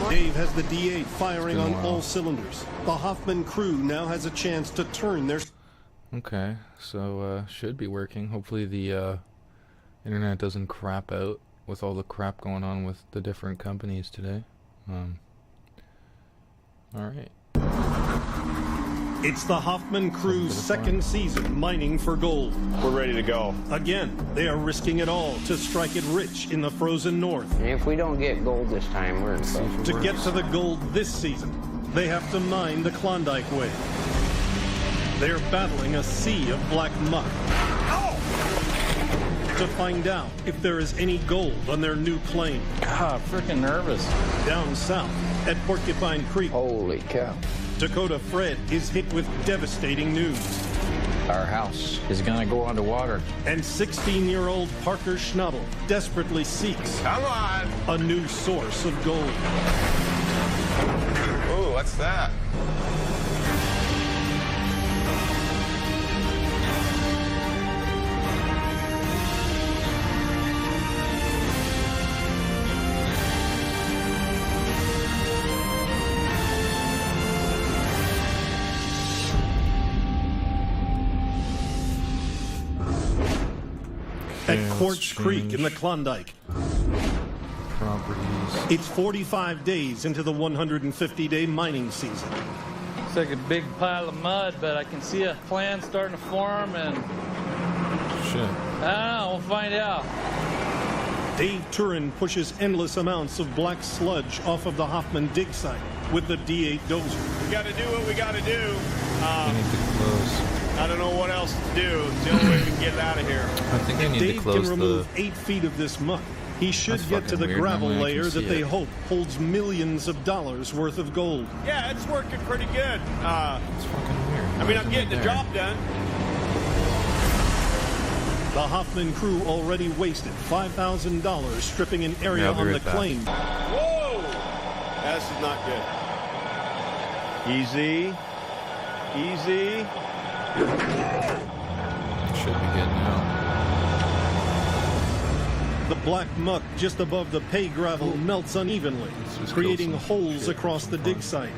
Dave has the D8 firing on all cylinders. The Hoffman crew now has a chance to turn their... Okay, so should be working. Hopefully the internet doesn't crap out with all the crap going on with the different companies today. Alright. It's the Hoffman crew's second season mining for gold. We're ready to go. Again, they are risking it all to strike it rich in the frozen north. And if we don't get gold this time, we're in trouble. To get to the gold this season, they have to mine the Klondike way. They're battling a sea of black muck. To find out if there is any gold on their new claim. God, freaking nervous. Down south at Porcupine Creek, Holy cow. Dakota Fred is hit with devastating news. Our house is gonna go underwater. And 16-year-old Parker Schnabel desperately seeks Come on. a new source of gold. Ooh, what's that? At Quartz Creek in the Klondike. Properties. It's 45 days into the 150-day mining season. It's like a big pile of mud, but I can see a plan starting to form, and Shit. I don't know, we'll find out. Dave Turin pushes endless amounts of black sludge off of the Hoffman dig site with the D8 dozer. We got to do what we got to do. I need to close. I don't know what else to do. It's the only way we can get it out of here. I think I need Dave to can close remove the... 8 feet of this muck. He should That's get to the fucking weird. gravel Normally I can layer that see they it. hope holds millions of dollars worth of gold. Yeah, it's working pretty good. It's fucking weird. I mean, I'm getting the job done. The Hoffman crew already wasted $5,000 stripping an area Yeah, I'll be on the right back. claim. Whoa! This is not good. Easy. Easy. Should be good now. The black muck just above the pay gravel melts unevenly, just creating kill some holes shit across for the some dig fun. site.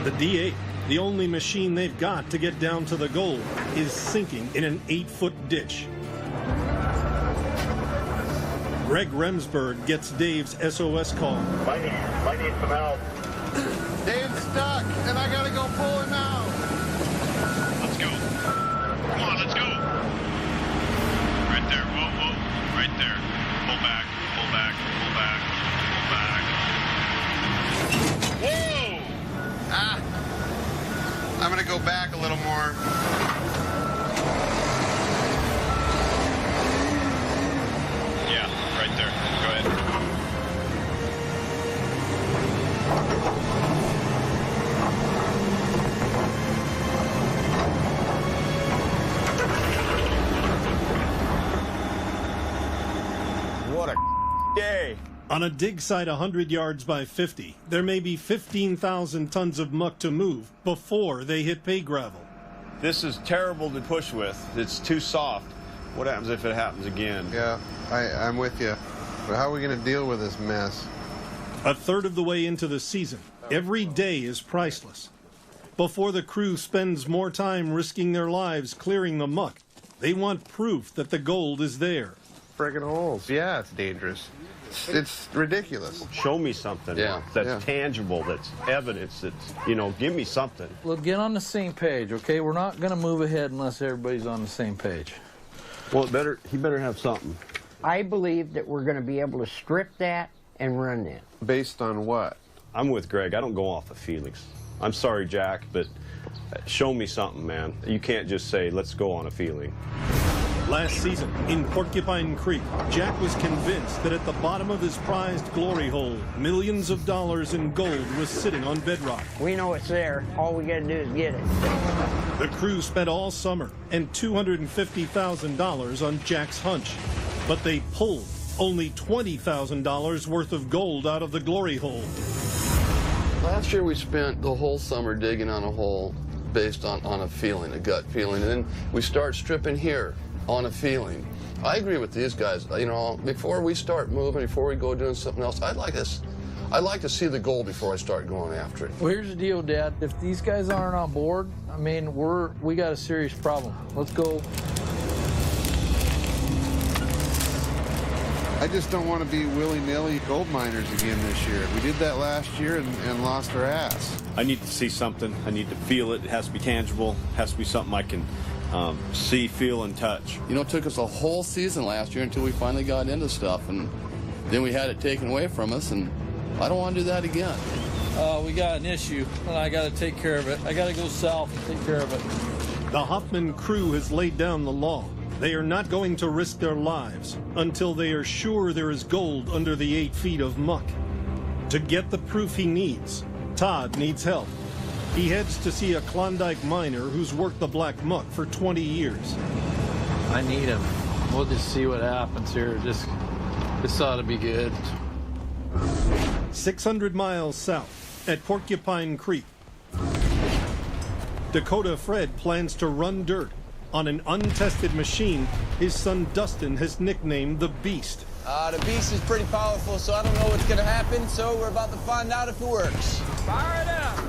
The D8, the only machine they've got to get down to the gold, is sinking in an 8-foot ditch. Greg Remsburg gets Dave's SOS call. I need some help. Dave's stuck, and I gotta go pull him out. Let's go. Come on, let's go. Right there. Whoa, whoa. Right there. Pull back. Pull back. Pull back. Pull back. Whoa! I'm gonna go back a little more. Yeah, right there. Go ahead. What a day. On a dig site 100 yards by 50, there may be 15,000 tons of muck to move before they hit pay gravel. This is terrible to push with. It's too soft. What happens if it happens again? Yeah, I'm with you. But how are we gonna deal with this mess? A third of the way into the season, every day is priceless. Before the crew spends more time risking their lives clearing the muck, they want proof that the gold is there. Friggin' holes. Yeah, it's dangerous. It's ridiculous. Show me something that's tangible, that's evidence, that's, give me something. Look, get on the same page, okay? We're not gonna move ahead unless everybody's on the same page. Well, he better have something. I believe that we're going to be able to strip that and run that. Based on what? I'm with Greg. I don't go off of feelings. I'm sorry, Jack, but show me something, man. You can't just say, let's go on a feeling. Last season, in Porcupine Creek, Jack was convinced that at the bottom of his prized glory hole, millions of dollars in gold was sitting on bedrock. We know it's there. All we got to do is get it. The crew spent all summer and $250,000 on Jack's hunch, but they pulled only $20,000 worth of gold out of the glory hole. Last year we spent the whole summer digging on a hole based on a feeling, a gut feeling, and then we start stripping here on a feeling. I agree with these guys. Before we start moving, before we go doing something else, I'd I like to see the gold before I start going after it. Well, here's the deal, Dad. If these guys aren't on board, I mean, we got a serious problem. Let's go. I just don't want to be willy-nilly gold miners again this year. We did that last year and lost our ass. I need to see something. I need to feel it. It has to be tangible. It has to be something I can see, feel, and touch. You know, it took us a whole season last year until we finally got into stuff, and then we had it taken away from us, and I don't want to do that again. We got an issue, and I got to take care of it. I got to go south and take care of it. The Hoffman crew has laid down the law. They are not going to risk their lives until they are sure there is gold under the 8 feet of muck. To get the proof he needs, Todd needs help. He heads to see a Klondike miner who's worked the black muck for 20 years. I need him. We'll just see what happens here. This ought to be good. 600 miles south at Porcupine Creek, Dakota Fred plans to run dirt on an untested machine his son Dustin has nicknamed the Beast. The Beast is pretty powerful, so I don't know what's gonna happen, so we're about to find out if it works. Fire it up!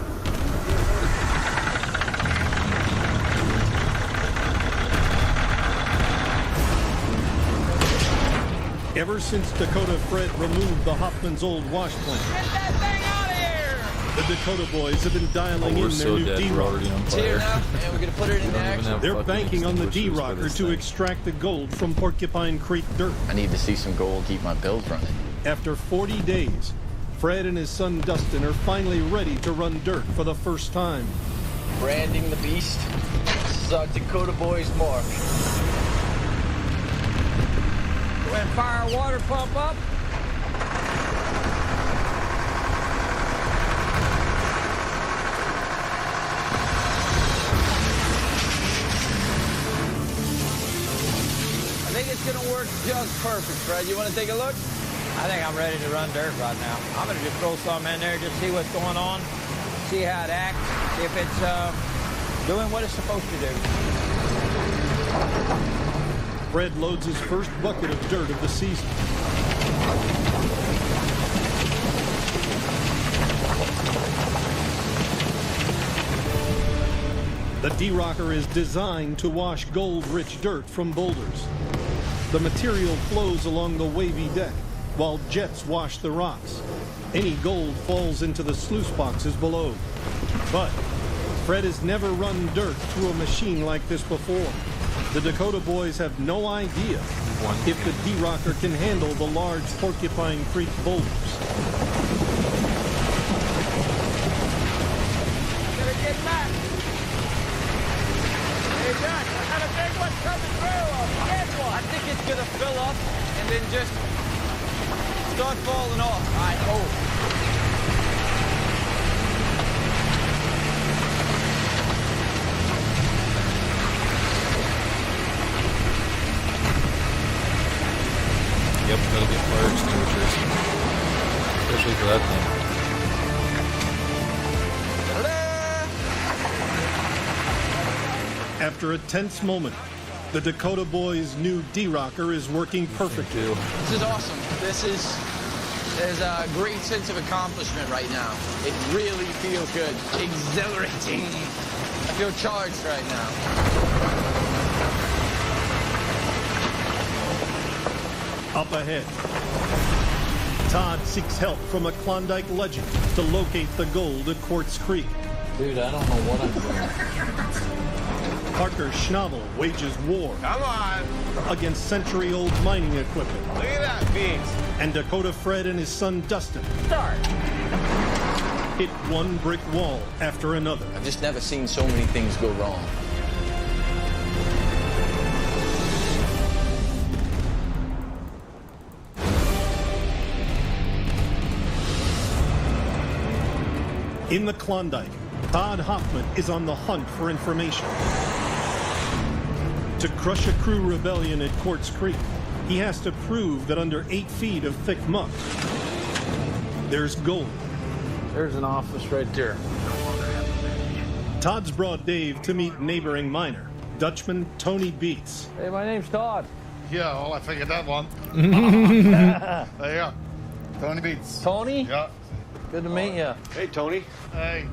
Ever since Dakota Fred removed the Hoffman's old wash plant, Get that thing out of here! the Dakota boys have been dialing We're in their so new dead. We're already D-Rocker. on It's here fire. now, and we're gonna put it into action. They're banking on the D-Rocker to extract the gold from Porcupine Creek dirt. I need to see some gold, keep my bills running. After 40 days, Fred and his son Dustin are finally ready to run dirt for the first time. Branding the Beast. This is our Dakota boys mark. Go ahead and fire our water pump up. I think it's gonna work just perfect, Fred. You wanna take a look? I think I'm ready to run dirt right now. I'm gonna just throw some in there, just see what's going on, see how it acts, see if it's doing what it's supposed to do. Fred loads his first bucket of dirt of the season. The D-Rocker is designed to wash gold-rich dirt from boulders. The material flows along the wavy deck, while jets wash the rocks. Any gold falls into the sluice boxes below. But Fred has never run dirt through a machine like this before. The Dakota boys have no idea if the D-Rocker can handle the large Porcupine Creek boulders. Gotta get back. Hey, Jack, I got a big one coming through. A big one. I think it's gonna fill up and then just start falling off. I hope. Yep, gotta get fire extinguishers. Especially for that thing. After a tense moment, the Dakota boys' new D-Rocker is working perfectly. This is awesome. There's a great sense of accomplishment right now. It really feels good. Exhilarating. I feel charged right now. Up ahead, Todd seeks help from a Klondike legend to locate the gold at Quartz Creek. Dude, I don't know what I'm doing. Parker Schnabel wages war Come on. against century-old mining equipment. Look at that beast. And Dakota Fred and his son Dustin hit one brick wall after another. I've just never seen so many things go wrong. In the Klondike, Todd Hoffman is on the hunt for information. To crush a crew rebellion at Quartz Creek, he has to prove that under 8 feet of thick muck, there's gold. There's an office right there. Todd's brought Dave to meet neighboring miner, Dutchman Tony Beets. Hey, my name's Todd. Yeah, well, I figured that one. There you go. Tony Beats. Tony? Yeah. Good to meet you. Hey, Tony. Hey.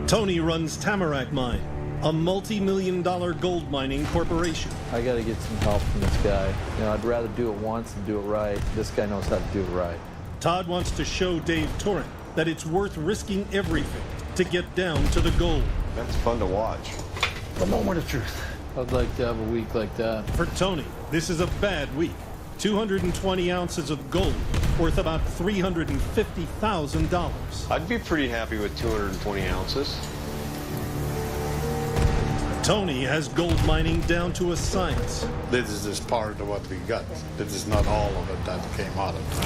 Tony runs Tamarack Mine, a multi-million-dollar gold mining corporation. I got to get some help from this guy. You know, I'd rather do it once and do it right. This guy knows how to do it right. Todd wants to show Dave Torrent that it's worth risking everything to get down to the gold. That's fun to watch. The moment of truth. I'd like to have a week like that. For Tony, this is a bad week. 220 ounces of gold, worth about $350,000. I'd be pretty happy with 220 ounces. Tony has gold mining down to a science. This is just part of what we got. This is not all of it that came out of it.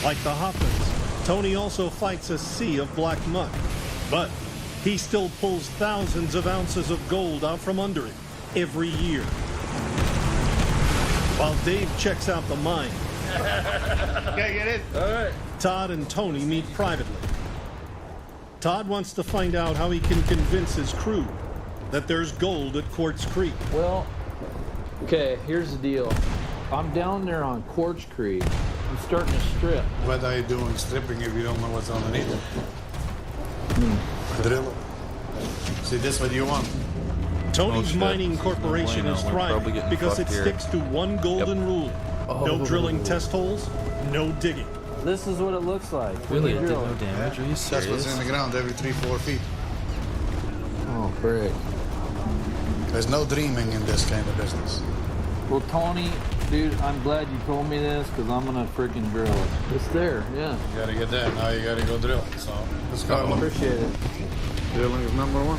Like the Hoffmans, Tony also fights a sea of black muck. But he still pulls thousands of ounces of gold out from under it every year. While Dave checks out the mine, Okay, get in. All right. Todd and Tony meet privately. Todd wants to find out how he can convince his crew that there's gold at Quartz Creek. Well, okay, here's the deal. I'm down there on Quartz Creek. I'm starting to strip. What are you doing stripping if you don't know what's underneath it? Drill it. See, this what you want. Tony's shit. mining This is no corporation way, is no. We're probably thriving getting because it fucked here. sticks to one golden rule. No drilling test holes, no digging. This is what it looks like. Really? It did Drill. no damage? Are you That's what's in serious? the ground every 3-4 feet. Oh, great. There's no dreaming in this kind of business. Well, Tony, dude, I'm glad you told me this because I'm going to freaking drill it. It's there, yeah. You gotta get that. Now you gotta go drill. So let's go. Appreciate it. Drilling is number one.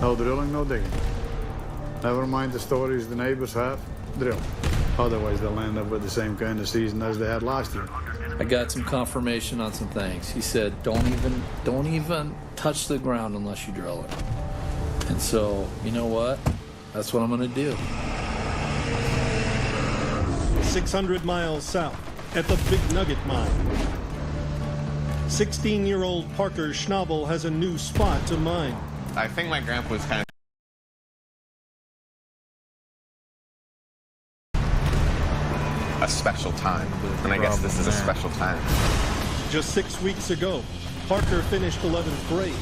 No drilling, no digging. Never mind the stories the neighbors have. Drill. Otherwise, they'll end up with the same kind of season as they had last year. I got some confirmation on some things. He said, don't even touch the ground unless you drill it. And so, you know what? That's what I'm going to do. 600 miles south at the Big Nugget Mine. 16-year-old Parker Schnabel has a new spot to mine. I think my grandpa was kind of a special time, and I guess this is a special time. Just 6 weeks ago, Parker finished 11th grade.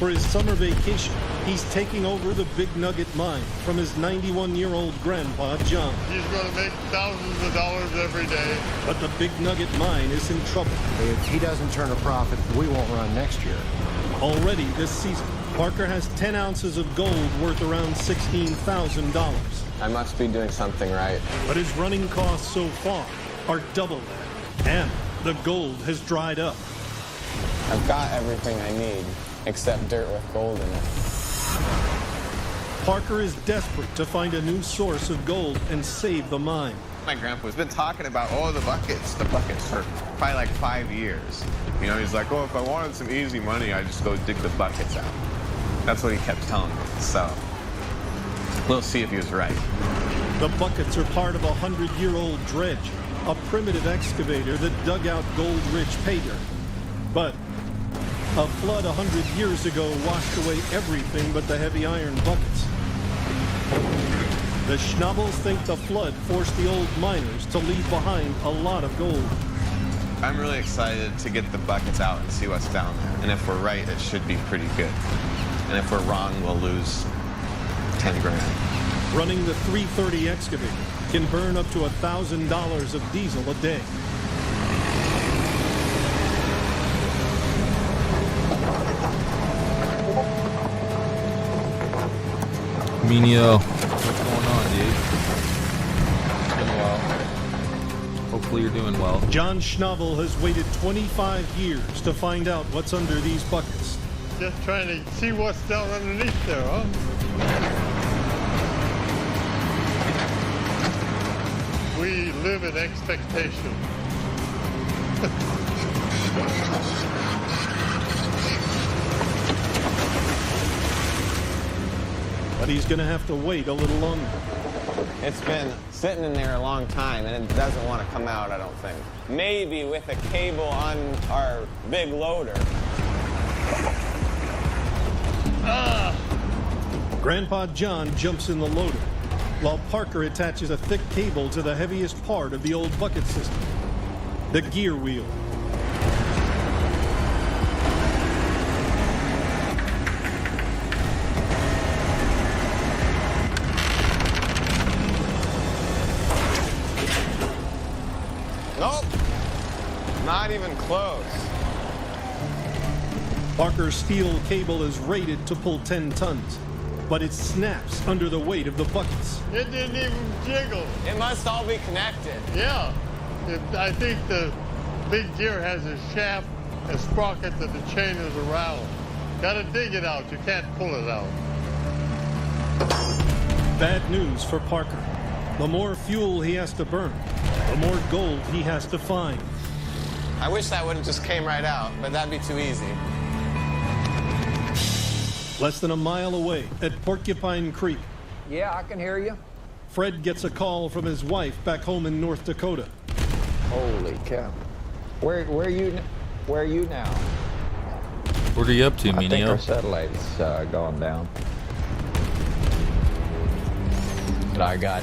For his summer vacation, he's taking over the Big Nugget Mine from his 91-year-old grandpa, John. He's going to make thousands of dollars every day. But the Big Nugget Mine is in trouble. If he doesn't turn a profit, we won't run next year. Already this season, Parker has 10 ounces of gold worth around $16,000. I must be doing something right. But his running costs so far are double that. And the gold has dried up. I've got everything I need, except dirt with gold in it. Parker is desperate to find a new source of gold and save the mine. My grandpa's been talking about, the buckets for probably like 5 years. You know, he's like, if I wanted some easy money, I'd just go dig the buckets out. That's what he kept telling me, so we'll see if he was right. The buckets are part of a 100-year-old dredge, a primitive excavator that dug out gold-rich pay dirt. But a flood 100 years ago washed away everything but the heavy iron buckets. The Schnabels think the flood forced the old miners to leave behind a lot of gold. I'm really excited to get the buckets out and see what's down there. And if we're right, it should be pretty good. And if we're wrong, we'll lose 10 grand. Running the 330 excavator can burn up to $1,000 of diesel a day. Minio, what's going on, dude? Doing well. Hopefully you're doing well. John Schnabel has waited 25 years to find out what's under these buckets. Just trying to see what's down underneath there, huh? We live in expectation. But he's going to have to wait a little longer. It's been sitting in there a long time, and it doesn't want to come out, I don't think. Maybe with a cable on our big loader. Grandpa John jumps in the loader, while Parker attaches a thick cable to the heaviest part of the old bucket system. the gear wheel. Nope. Not even close. Parker's steel cable is rated to pull 10 tons, but it snaps under the weight of the buckets. It didn't even jiggle. It must all be connected. Yeah. I think the big gear has a shaft, a sprocket that the chain is around. Gotta dig it out. You can't pull it out. Bad news for Parker. The more fuel he has to burn, the more gold he has to find. I wish that would have just came right out, but that'd be too easy. Less than a mile away at Porcupine Creek, Yeah, I can hear you. Fred gets a call from his wife back home in North Dakota. Holy cow. Where are you now? What are you up to, I think Minio? our satellite's gone down. But I got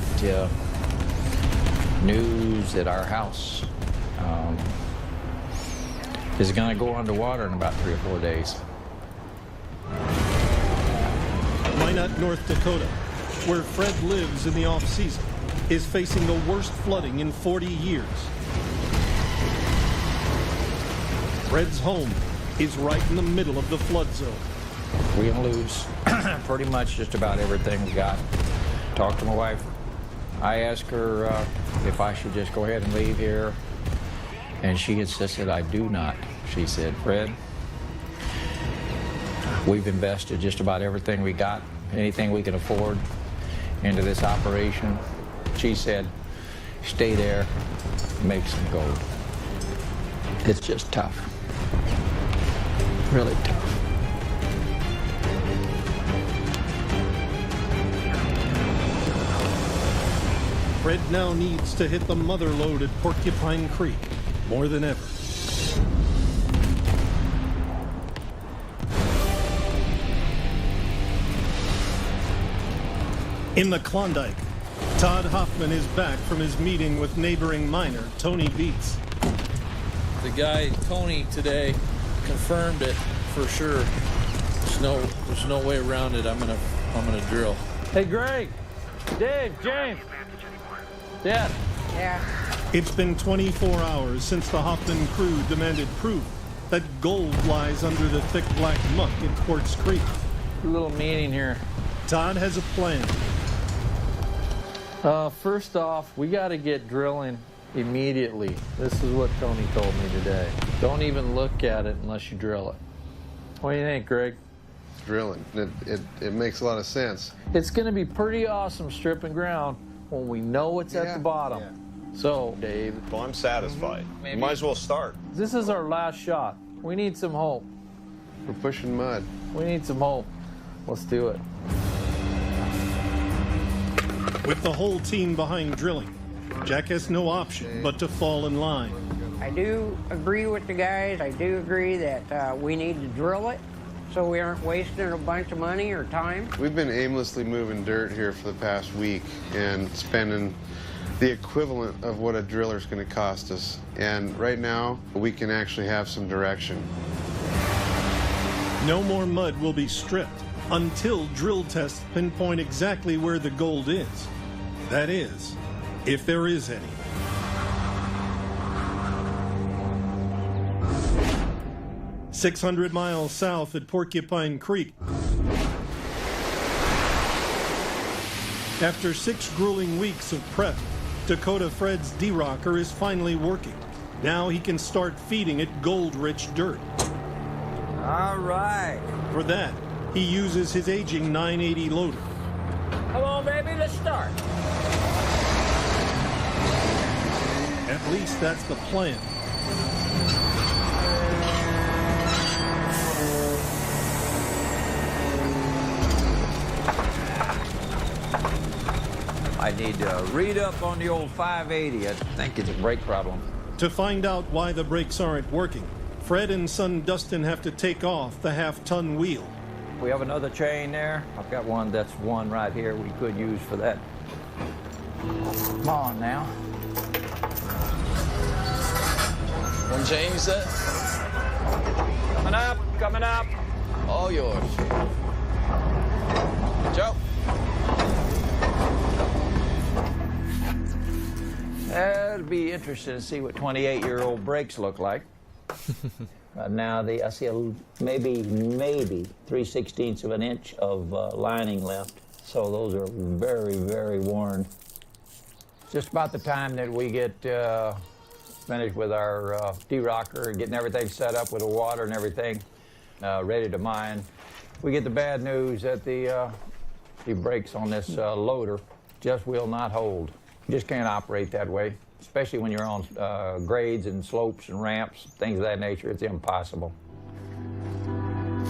news that our house is going to go underwater in about 3 or 4 days. Minot, North Dakota, where Fred lives in the off-season, is facing the worst flooding in 40 years. Fred's home is right in the middle of the flood zone. We're going to lose pretty much just about everything we got. Talked to my wife. I asked her if I should just go ahead and leave here, and she insisted I do not. She said, Fred, we've invested just about everything we got, anything we can afford into this operation. She said, stay there, make some gold. It's just tough, really tough. Fred now needs to hit the mother lode at Porcupine Creek more than ever. In the Klondike, Todd Hoffman is back from his meeting with neighboring miner Tony Beats. The guy, Tony, today confirmed it for sure. There's no way around it. I'm gonna drill. Hey, Greg, Dave, James. Dad. Yeah. It's been 24 hours since the Hoffman crew demanded proof that gold lies under the thick black muck in Quartz Creek. A little meeting here. Todd has a plan. First off, we got to get drilling immediately. This is what Tony told me today. Don't even look at it unless you drill it. What do you think, Greg? Drilling. It makes a lot of sense. It's going to be pretty awesome stripping ground when we know what's at the bottom. Yeah. So, Dave. Well, I'm satisfied. You might as well start. This is our last shot. We need some hope. We're pushing mud. We need some hope. Let's do it. With the whole team behind drilling, Jack has no option but to fall in line. I do agree with the guys. I do agree that we need to drill it so we aren't wasting a bunch of money or time. We've been aimlessly moving dirt here for the past week and spending the equivalent of what a driller's going to cost us. And right now, we can actually have some direction. No more mud will be stripped until drill tests pinpoint exactly where the gold is. That is, if there is any. "600 miles south at Porcupine Creek. After 6 grueling weeks of prep, Dakota Fred's D-Rocker is finally working. Now he can start feeding it gold-rich dirt. All right. For that, he uses his aging 980 loader. Come on, baby, let's start. At least that's the plan. I need to read up on the old 580. I think it's a brake problem. To find out why the brakes aren't working, Fred and son Dustin have to take off the half-ton wheel. We have another chain there. I've got one that's one right here we could use for that. Come on now. change that? Coming up. All yours. Joe. It'll be interesting to see what 28-year-old brakes look like. Now I see maybe 3/16 of an inch of lining left. So those are very, very worn. Just about the time that we get finished with our D-rocker, getting everything set up with the water and everything, ready to mine, we get the bad news that the brakes on this loader just will not hold. You just can't operate that way, especially when you're on grades and slopes and ramps, things of that nature. It's impossible.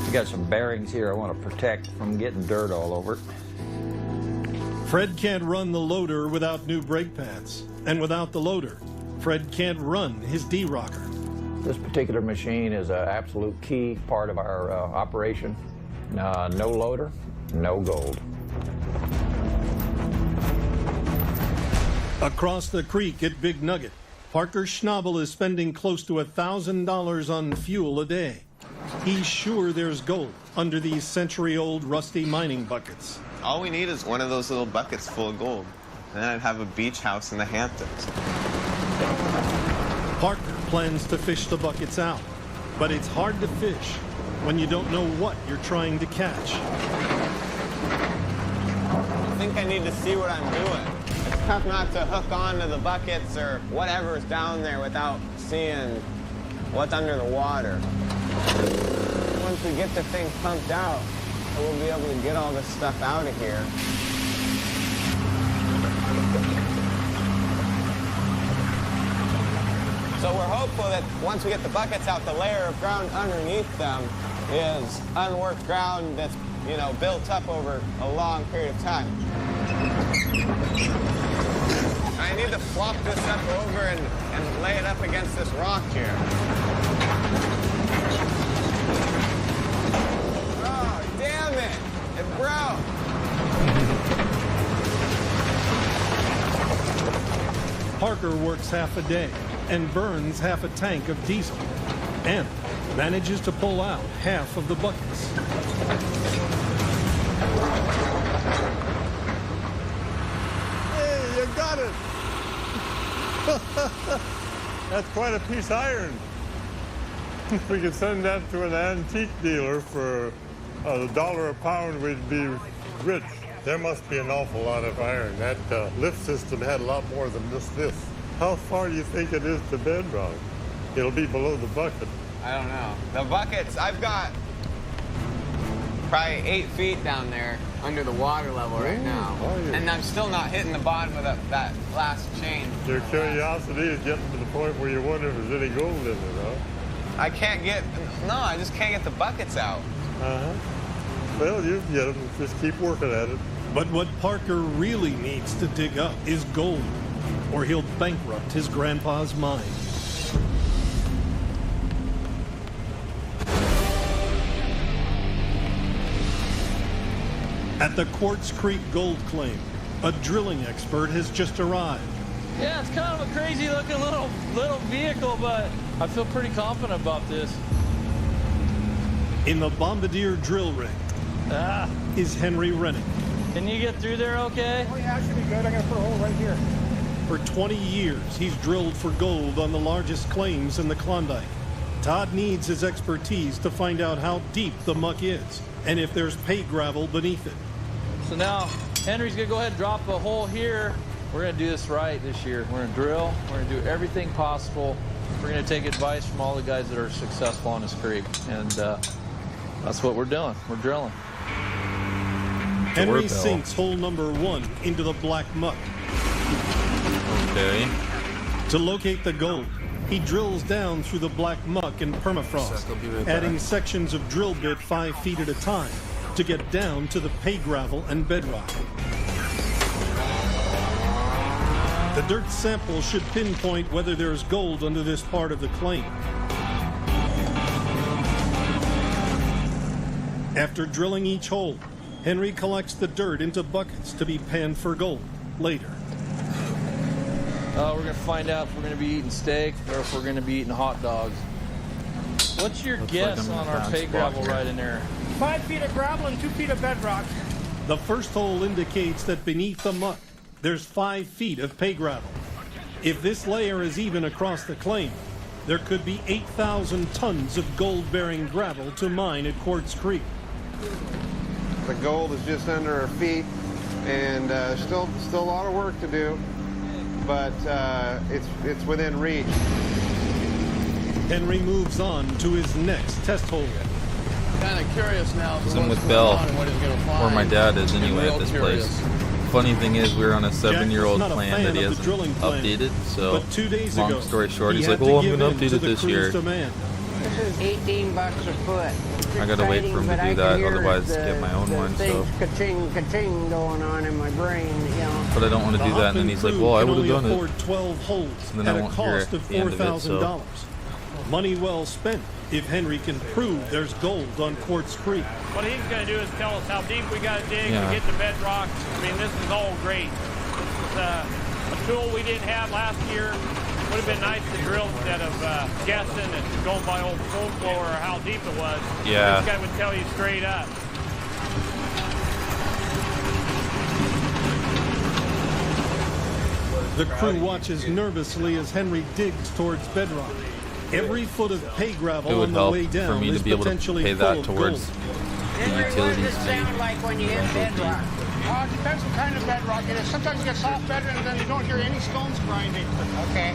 We got some bearings here I want to protect from getting dirt all over it. Fred can't run the loader without new brake pads. And without the loader, Fred can't run his D-rocker. This particular machine is an absolute key part of our operation. No loader, no gold. Across the creek at Big Nugget, Parker Schnabel is spending close to $1,000 on fuel a day. He's sure there's gold under these century-old rusty mining buckets. All we need is one of those little buckets full of gold. And then I'd have a beach house in the Hamptons. Parker plans to fish the buckets out, but it's hard to fish when you don't know what you're trying to catch. I think I need to see what I'm doing. It's tough not to hook onto the buckets or whatever's down there without seeing what's under the water. Once we get the thing pumped out, we'll be able to get all this stuff out of here. So we're hopeful that once we get the buckets out, the layer of ground underneath them is unworked ground that's, built up over a long period of time. I need to flop this up over and lay it up against this rock here. Oh, damn it! It broke! Parker works half a day and burns half a tank of diesel and manages to pull out half of the buckets. Hey, you got it! That's quite a piece of iron. If we could send that to an antique dealer for $1 a pound, we'd be rich. There must be an awful lot of iron. That lift system had a lot more than just this. How far do you think it is to bedrock? It'll be below the bucket. I don't know. The buckets, I've got probably 8 feet down there under the water level right now. And I'm still not hitting the bottom of that last chain. Your curiosity is getting to the point where you wonder if there's any gold in it, huh? I just can't get the buckets out. Uh-huh. Well, you can get them. Just keep working at it. But what Parker really needs to dig up is gold, or he'll bankrupt his grandpa's mine. At the Quartz Creek Gold Claim, a drilling expert has just arrived. Yeah, it's kind of a crazy looking little vehicle, but I feel pretty confident about this. In the Bombardier drill rig is Henry Rennick. Can you get through there okay? Oh yeah, I should be good. I'm gonna put a hole right here. For 20 years, he's drilled for gold on the largest claims in the Klondike. Todd needs his expertise to find out how deep the muck is and if there's pay gravel beneath it. So now Henry's gonna go ahead and drop a hole here. We're gonna do this right this year. We're gonna drill. We're gonna do everything possible. We're gonna take advice from all the guys that are successful on this creek, and that's what we're doing. We're drilling. Henry sinks hole number 1 into the black muck. Okay. To locate the gold, he drills down through the black muck and permafrost, adding sections of drill bit 5 feet at a time to get down to the pay gravel and bedrock. The dirt sample should pinpoint whether there is gold under this part of the claim. After drilling each hole, Henry collects the dirt into buckets to be panned for gold later. We're gonna find out if we're gonna be eating steak or if we're gonna be eating hot dogs. What's your Looks guess like I'm in on a our bad pay spot gravel here. right in there? 5 feet of gravel and 2 feet of bedrock. The first hole indicates that beneath the muck, there's 5 feet of pay gravel. If this layer is even across the claim, there could be 8,000 tons of gold-bearing gravel to mine at Quartz Creek. The gold is just under our feet, and still a lot of work to do, but it's within reach. Henry moves on to his next test hole. Kind of curious now. So I'm with Bell, where my dad is anyway at this place. Funny thing is, we're on a 7-year-old Jack was not a plan fan that he of the hasn't drilling plan, updated. So, but 2 days long ago, story short, he he's had like, to "Well, I'm give gonna in to update it the this crew's year." demand. This is $18 a foot. I gotta wait for him to Exciting, but do I that, can hear otherwise the- get my own the one. So, things ka-ching, ka-ching going on in my brain, you know. but I don't want to do that. And then he's like, "Well, I would have done it." afford 12 holes And then at I a won't hear cost of the end of it, so- $4,000. Money well spent if Henry can prove there's gold on Quartz Creek. What he's going to do is tell us how deep we got to dig Yeah. to get the bedrock. I mean, this is all great. This is a tool we didn't have last year. Would have been nice to drill instead of guessing and going by old folklore or how deep it was. Yeah. This guy would tell you straight up. The crew watches nervously as Henry digs towards bedrock. Every foot of pay gravel It would on the help way for down me is to be able to potentially pay full that of towards gold. the Henry, what does utilities it sound like when you hit bedrock? It depends what kind of bedrock it is. Sometimes you get soft bedrock and then you don't hear any stones grinding. Okay.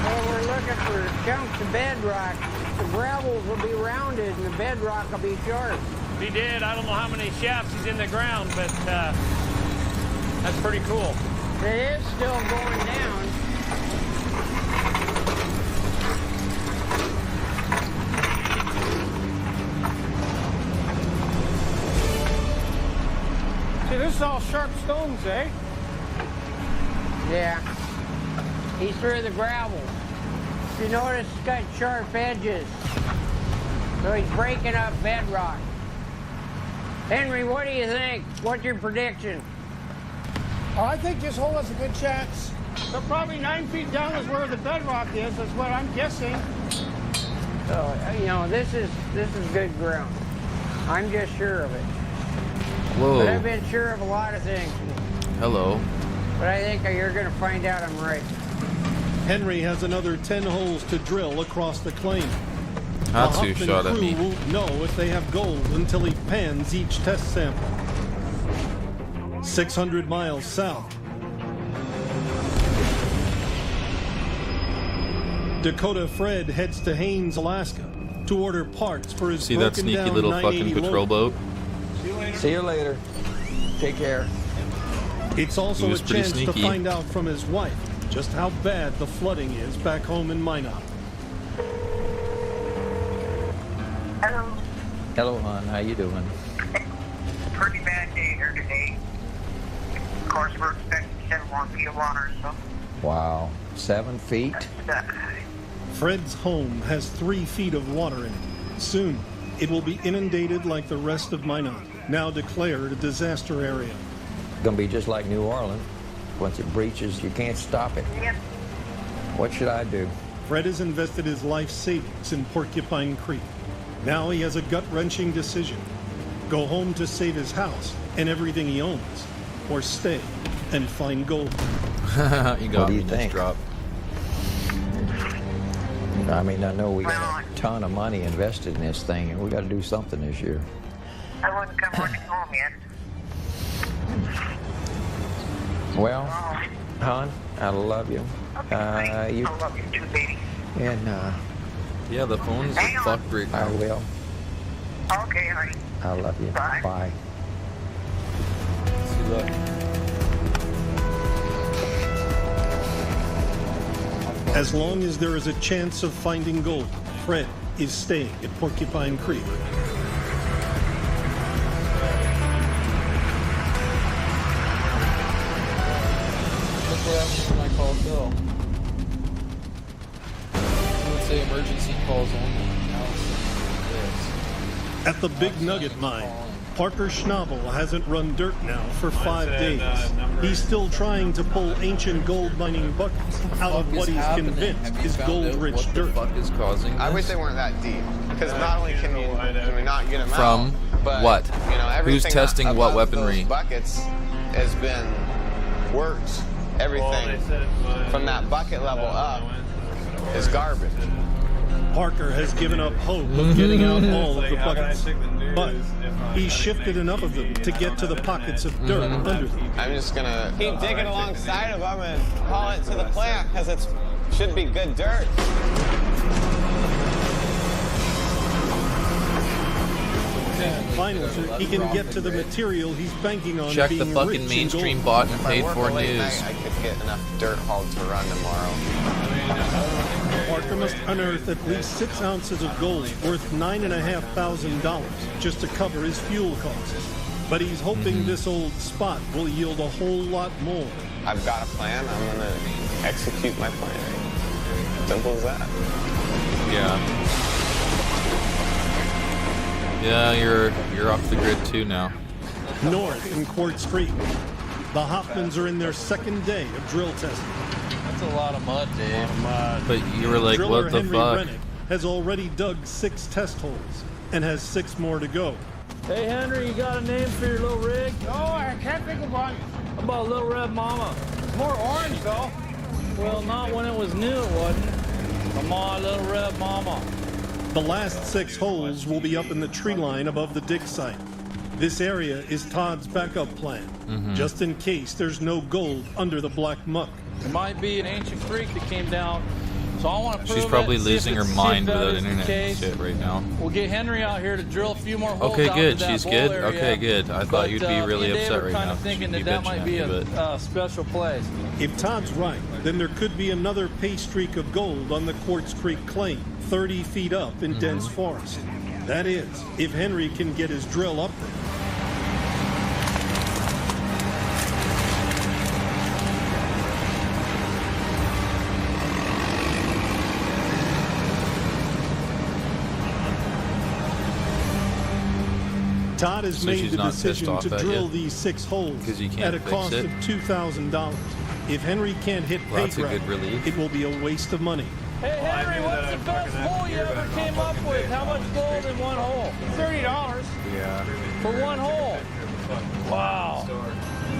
Well, we're looking for chunks of bedrock. The gravels will be rounded and the bedrock will be sharp. If he did, I don't know how many shafts he's in the ground, but that's pretty cool. It is still going down. See, this is all sharp stones, eh? Yeah. He's through the gravel. You notice it's got sharp edges. So he's breaking up bedrock. Henry, what do you think? What's your prediction? Oh, I think this hole has a good chance. So probably 9 feet down is where the bedrock is what I'm guessing. So, you know, this is good ground. I'm just sure of it. Whoa. But I've been sure of a lot of things. Hello. But I think you're going to find out I'm right. Henry has another 10 holes to drill across the claim. That's The who Huffman shot at crew me. won't know if they have gold until he pans each test sample. 600 miles south, Dakota Fred heads to Haines, Alaska to order parts for his See that broken sneaky down little fucking 980 patrol loader. boat? See you later. Take care. It's also He a was pretty chance to sneaky. find out from his wife just how bad the flooding is back home in Minot. Hello. Hello, hon. How you doing? Pretty bad day here today. Of course, we're expecting 7 more feet of water, so. Wow. 7 feet? Fred's home has 3 feet of water in it. Soon, it will be inundated like the rest of Minot, now declared a disaster area. Gonna be just like New Orleans. Once it breaches, you can't stop it. Yep. What should I do? Fred has invested his life savings in Porcupine Creek. Now he has a gut-wrenching decision. Go home to save his house and everything he owns, or stay and find gold. You got What do me you this think? drop. I mean, I know we got a ton of money invested in this thing, and we got to do something this year. I wouldn't come working home yet. Well, hon, I love you. You I love you too, baby. and Yeah, the phone's Hang on. fucked right I now. will. Okay, honey. I love you. Bye. Bye. See, look. As long as there is a chance of finding gold, Fred is staying at Porcupine Creek. Look what happens when I call Bill. It would say emergency calls only. Now it's this. At the Big Nugget Mine, Parker Schnabel hasn't run dirt now for 5 days. He's still trying to pull ancient gold mining buckets out of what he's convinced is gold-rich dirt. What the fuck is causing this? I wish they weren't that deep, because not only can we not get them From out, but what? You know, everything Who's testing what above weaponry? Those buckets has been worked. Everything from that bucket level up is garbage. Parker has given up hope of getting out all of the buckets, but he's shifted enough of them to get to the pockets of dirt under them. I'm just gonna keep digging alongside of them and haul it to the plant because it should be good dirt. Finally, he can get to the material he's banking on. Check the being fucking rich mainstream in bot gold. and paid for news. I could get enough dirt hauled to run tomorrow. Parker must unearth at least 6 ounces of gold worth $9,500 just to cover his fuel costs. But he's hoping this old spot will yield a whole lot more. I've got a plan. I'm gonna execute my plan. Simple as that. Yeah. Yeah, you're off the grid too now. North in Quartz Creek, the Hoffmans are in their 2nd day of drill testing. That's a lot of mud, Dave. But you were like, Driller what the Henry fuck? Rennick has already dug 6 test holes and has 6 more to go. Hey, Henry, you got a name for your little rig? No, I can't think of one. How about Little Red Mama? More orange, though. Well, not when it was new, it wasn't. Come on, Little Red Mama. The last 6 holes will be up in the tree line above the dig site. This area is Todd's backup plan, just in case there's no gold under the black muck. There might be an ancient creek that came down, so I want to prove She's probably it, see if losing her it's- see if mind that without is the internet case. shit right now. We'll get Henry out here to drill a few more holes Okay, out good. to that She's bowl good. area. Okay, good. I thought you'd be really me and Dave upset were right kind now. of thinking She'd that be that might bitching be at me, a special place. If Todd's right, then there could be another pay streak of gold on the Quartz Creek claim, 30 feet up in dense forest. That is, if Henry can get his drill up there. Todd has So made she's the not pissed decision off to at drill you? these 6 holes 'Cause you can't at a fix cost it? of $2,000. If Henry can't hit Well, pay that's a good grade, relief. it will be a waste of money. Hey, Henry, what's the best hole you ever came up with? How much gold in one hole? $30. Yeah. For one hole? Wow.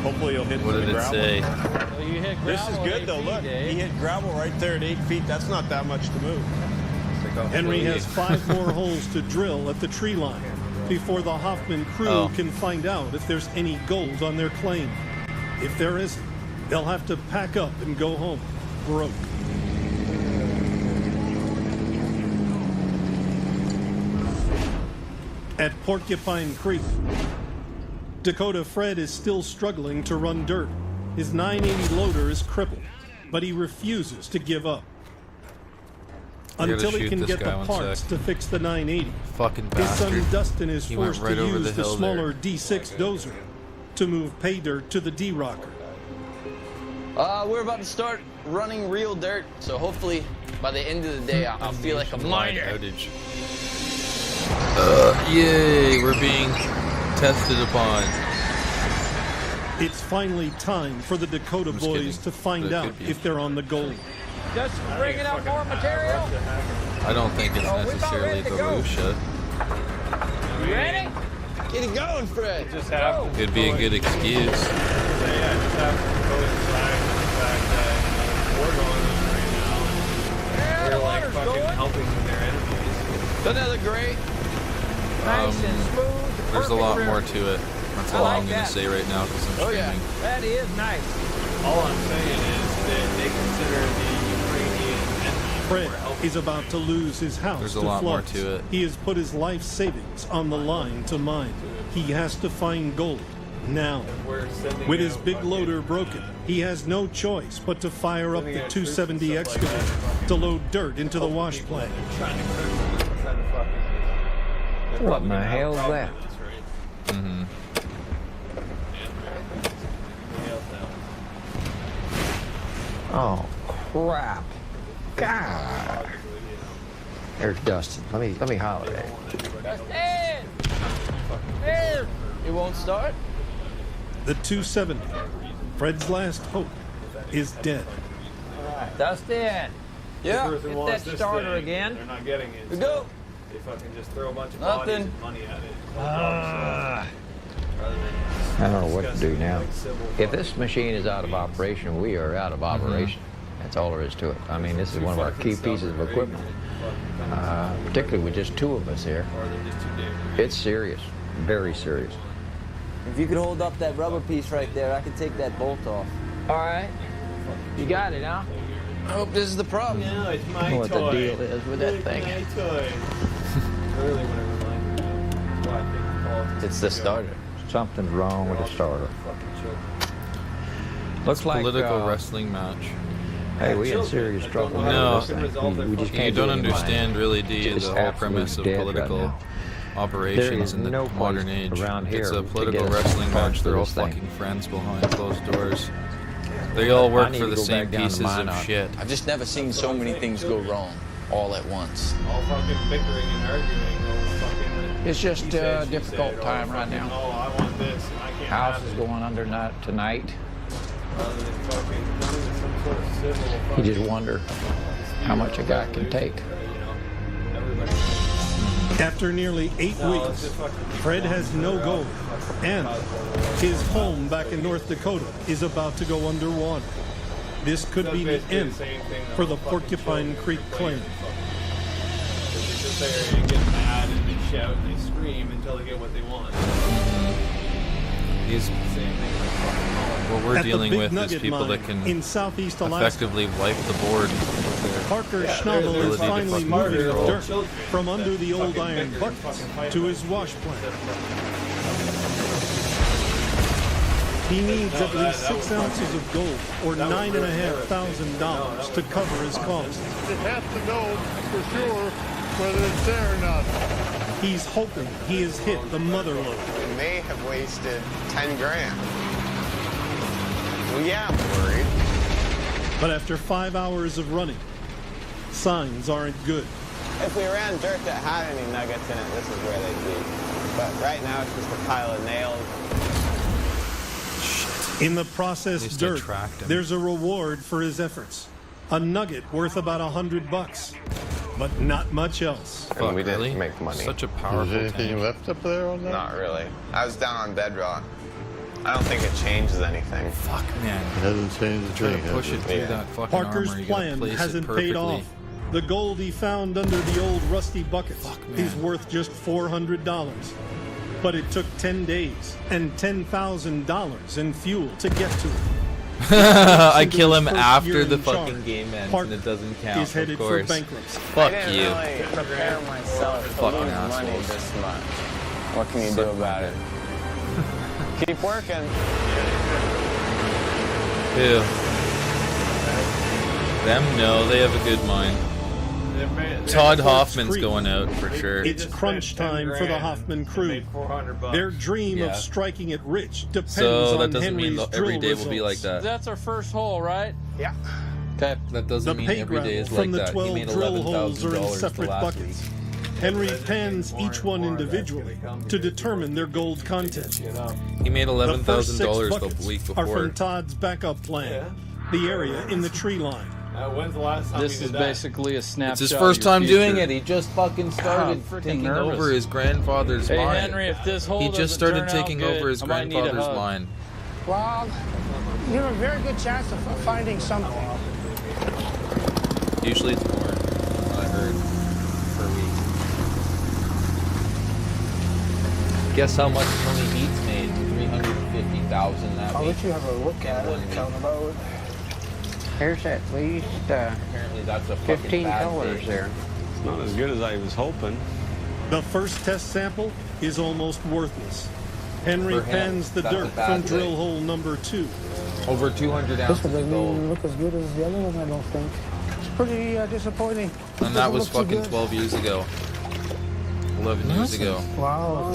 Hopefully he'll hit What the did it gravel. say? Well, you hit This is gravel good at though. 8 Look, feet, Dave. he hit gravel right there at 8 feet. That's not that much to move. Henry has 5 more holes to drill at the tree line before the Hoffman crew can find out if there's any gold on their claim. If there isn't, they'll have to pack up and go home broke. At Porcupine Creek, Dakota Fred is still struggling to run dirt. His 980 loader is crippled, but he refuses to give up. I gotta Until he shoot can this get the guy one parts sec. to fix the 980. Fucking His son bastard. Dustin is He went forced right to over use the the hill smaller there. D6 dozer to move pay dirt to the D-rocker. We're about to start running real dirt, so hopefully by the end of the day I'll feel like a miner. Outage. Yay, we're being tested upon. It's finally time for the Dakota just boys kidding. to find But it out could be. if they're on the gold. Just bringing up more material. I don't think it's necessarily the Lucia. You ready? Get it going, Fred. Just have to It'd be a good excuse. yeah, just have to coincide with the fact that we're going on right now. Yeah, the We're like water's fucking going. helping with their energies. Doesn't that look great? Nice and smooth. There's a perfect lot river. more to it. That's I all like I'm gonna that. say right now because I'm Oh, yeah. streaming. That is nice. All I'm saying is that they consider the Ukrainian energy Fred more healthy. is about to lose his house There's to a lot more floods. to it. He has put his life savings on the line to mine. He has to find gold now. We're sending With his out big fucking- loader broken, he has no choice but to fire up the 270 excavator to load dirt into the wash plant. Trying to cook, trying to fucking- What in the hell is that? Mm-hmm. Oh, crap. God. There's Dustin. Let me holler at him. Dustin! Here! It won't start? The 270, Fred's last hope, is dead. Dustin. Yeah. Person Hit wants that this starter thing, again. They're not getting it. We go. They fucking just throw a bunch of Nothing. bodies and money at it. I don't know what to do now. If this machine is out of operation, we are out of operation. That's all there is to it. I mean, this is one of our key pieces of equipment, particularly with just two of us here. It's serious, very serious. If you could hold up that rubber piece right there, I could take that bolt off. All right. You got it, huh? I hope this is the problem. No, it's I my don't know what toy. the deal is with that thing. My toy. Really want to remind me. Well, I think politics It's the starter. Something's wrong with the starter. Looks like Political wrestling match. Hey, we in serious trouble. No, with this thing. We just you can't don't do anything. understand really, do you, It's the whole absolute premise of dead right political now. operations in the no place modern age. around here It's a to political get us wrestling parts match. for They're all this thing. fucking friends behind closed doors. They all I work need for to the go same back down to pieces of Minot. shit. I've just never seen so many things go wrong all at once. all fucking bickering and arguing over fucking. It's just he said, a she difficult said, or time right fucking, now. Oh, I want this and I can't House have is it. going under tonight. Rather than fucking some sort of civil You fucking just wonder how much a guy can take. After nearly 8 weeks, Fred has no gold, and his home back in North Dakota is about to go underwater. This could be the end for the Porcupine Creek claim. They sit there and get mad and they shout and they scream until they get what they want. These, what we're At the dealing Big with is Nugget people mine that can in southeast Alaska, effectively wipe the board with their Parker Yeah, Schnabel there's is finally fucking moving the control. dirt from under the old iron buckets to his wash plant. He needs at least 6 ounces of gold, or $9,500 to cover his costs. It has to know for sure whether it's there or not. He's hoping he has hit the mother lode. We may have wasted 10 grand. Well, yeah, I'm worried. But after 5 hours of running, signs aren't good. If we ran dirt that had any nuggets in it, this is where they'd be. But right now it's just a pile of nails. In the processed dirt, tracked him. there's a reward for his efforts. A nugget worth about $100, but not much else. And we didn't make money. Such a powerful Is there anything tank. left up there on that? Not really. I was down on bedrock. I don't think it changes anything. Fuck, man. It hasn't changed the Try thing, to push has it it? through Yeah. that fucking Parker's armor. You gotta plan place it hasn't perfectly. paid off. The gold he found under the old rusty buckets man. is worth just $400. But it took 10 days and $10,000 in fuel to get to it. I Into kill his him first after year the in fucking charge, game ends Parker and it doesn't count, is headed of course. for bankruptcy. Fuck I didn't you. really prepare myself to Fucking lose asshole. money this much. What can you Suck do my about it? Keep working. Ew. Them, no, they have a good mind. Todd Hoffman's Creek. going out for sure. It's crunch time for the Hoffman crew. Their dream Yeah. of striking it rich depends So that on doesn't mean Henry's every drill day will be like results. that. That's our first hole, right? Yeah. Okay. That The doesn't mean pay every day gravel is from like the that. He 12 made drill holes are in $11,000 separate last week. buckets. Henry pans each one individually to determine their gold content. He made The first six $11,000 buckets the week are before. from Todd's backup plan, the area in the tree line. When's the last time This we is did that? basically a snapshot. It's his of first your time future. doing it. He just fucking started freaking taking nervous. over his grandfather's Hey, mine. Henry, if this hole He just doesn't started turn out taking good, over his I might need a grandfather's hug. mine. Well, you have a very good chance of finding something. Usually it's more, I heard, per week. Guess how much Tony Heats made? 350,000 that I'll week. let you have a look at it and count about. There's at least Apparently that's a fucking $15 bad day. there. It's not as good as I was hoping. The first test sample is almost worthless. Henry For him, pans the that's a dirt bad from day. drill hole number 2. Over 200 This ounces one of doesn't gold. even look as good as the other one, I don't think. It's pretty disappointing. And that was Doesn't look too fucking good. 12 years ago. 11 years ago. Wow.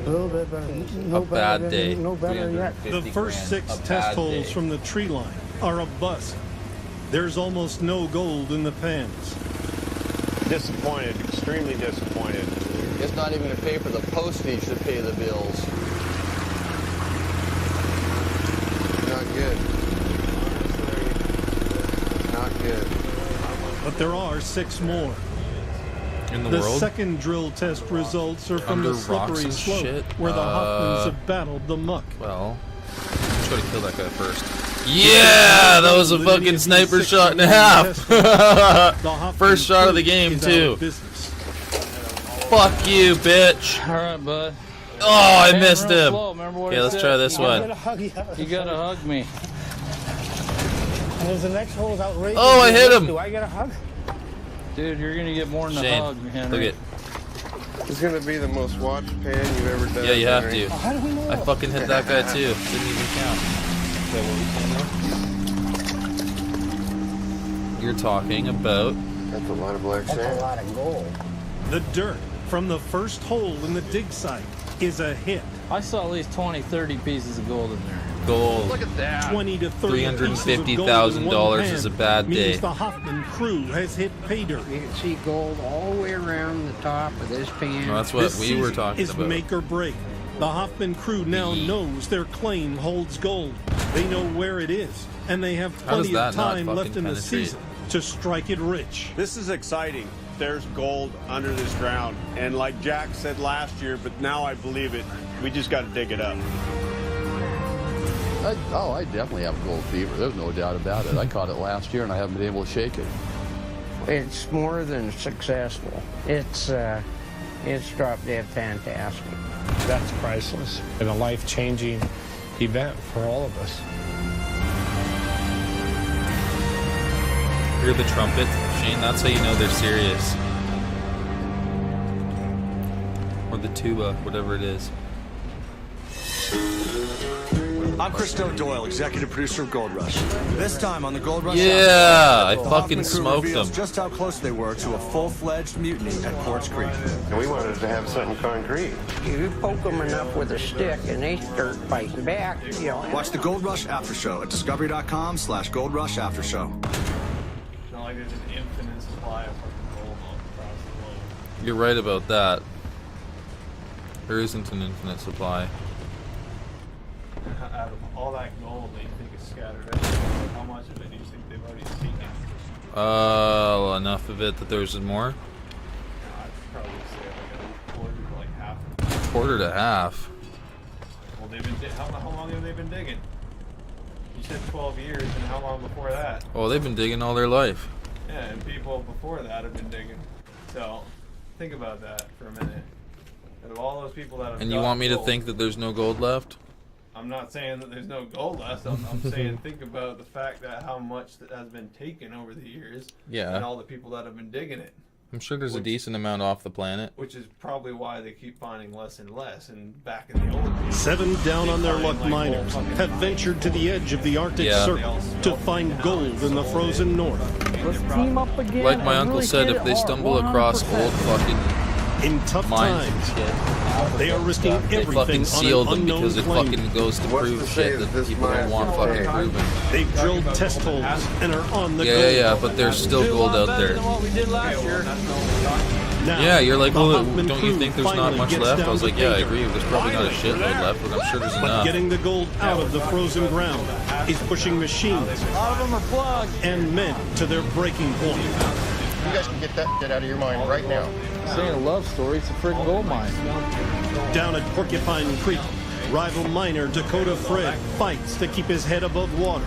A little bit better. No A better bad day. No better yet. The 50 first grand, 6 a test bad holes day. from the tree line are a bust. There's almost no gold in the pans. Disappointed, extremely disappointed. It's not even to pay for the postage to pay the bills. good. Not good. But there are 6 more. In the The world? second drill test results are from Under the slippery rocks and slope shit? where the Hoffmans have battled the muck. Well, try to kill that guy first. Yeah, that was a fucking sniper shot and a half. First shot of the game too. Fuck you, bitch. All right, bud. Oh, I Man, missed real him. slow. Remember what Okay, I let's said? try this one. You gotta hug me. And there's the next hole is outrageous. Oh, I hit him. Do I get a hug? Dude, you're gonna get more than Shane, a hug, Henry. look at. It's gonna be the most watched pan you've ever done. Yeah, you have Henry. to. How do we know? I fucking hit that guy too. Didn't even count. Is that what we saying there? You're talking about. That's a lot of black That's sand. a lot of gold. The dirt from the first hole in the dig site is a hit. I saw at least 20, 30 pieces of gold in there. Gold. Look at that. 20 to 30 $350,000 is a bad day. Means the Hoffman crew has hit pay dirt. You can see gold all the way around the top of this pan. No, that's what This we were season talking is about. make or break. The Hoffman crew now knows their claim holds gold. They know where it is, and they have How does plenty of that not time fucking left in the penetrate? season to strike it rich. This is exciting. There's gold under this ground. And like Jack said last year, but now I believe it, we just got to dig it up. I definitely have gold fever. There's no doubt about it. I caught it last year and I haven't been able to shake it. It's more than successful. It's drop dead fantastic. That's priceless and a life-changing event for all of us. Hear the trumpet, Shane? That's how you know they're serious. Or the tuba, whatever it is. I'm Christo Doyle, executive producer of Gold Rush. This time on the Gold Rush Yeah, I the fucking Hoffman crew smoked reveals them. just how close they were to a full-fledged mutiny at Quartz Creek. And we wanted to have something concrete. You poke them enough with a stick and they start fighting back. You know. Watch the Gold Rush After Show at discovery.com/Gold Rush After Show. It's not like there's an infinite supply of fucking gold all across the globe. You're right about that. There isn't an infinite supply. Out of all that gold that you think is scattered out, how much of it do you think they've already taken? Enough of it that there's more? I'd probably say like a quarter to like half. Quarter to half. Well, they've been how long have they been digging? You said 12 years, and how long before that? Oh, they've been digging all their life. Yeah, and people before that have been digging. So, think about that for a minute. Out of all those people that have And you got want me to gold, think that there's no gold left? I'm not saying that there's no gold left. I'm saying think about the fact that how much that has been taken over the years. Yeah. And all the people that have been digging it. I'm sure there's a Which- decent amount off the planet. Which is probably why they keep finding less and less. And back in the old days, 7 down they on their find, luck like, miners whole fucking have ventured to the edge of the Arctic Yeah. Circle to find gold in the frozen north. Let's team up again. Like my and uncle really said, hit if it they hard, stumble across 100%. old fucking In tough mines and times, shit, they are risking they everything fucking on seal an them unknown because it claim. fucking goes to What's prove to say shit that that this people don't mine's want gonna fucking take? proven. They've drilled test holes and are on the Yeah, gold. yeah, but there's still Do a gold lot out better there. than what we did last year. Now, Yeah, you're like, the well, Hoffman don't you crew think there's not finally much gets left? I down was to like, yeah, I pay agree. There's probably not a shitload left, but I'm sure there's But enough. getting the gold out of the frozen ground is pushing machines A lot of them are plugged. and men to their breaking point. You guys can get that out of your mind right now. This ain't a love story, it's a friggin' gold mine. Down at Porcupine Creek, rival miner Dakota Fred fights to keep his head above water.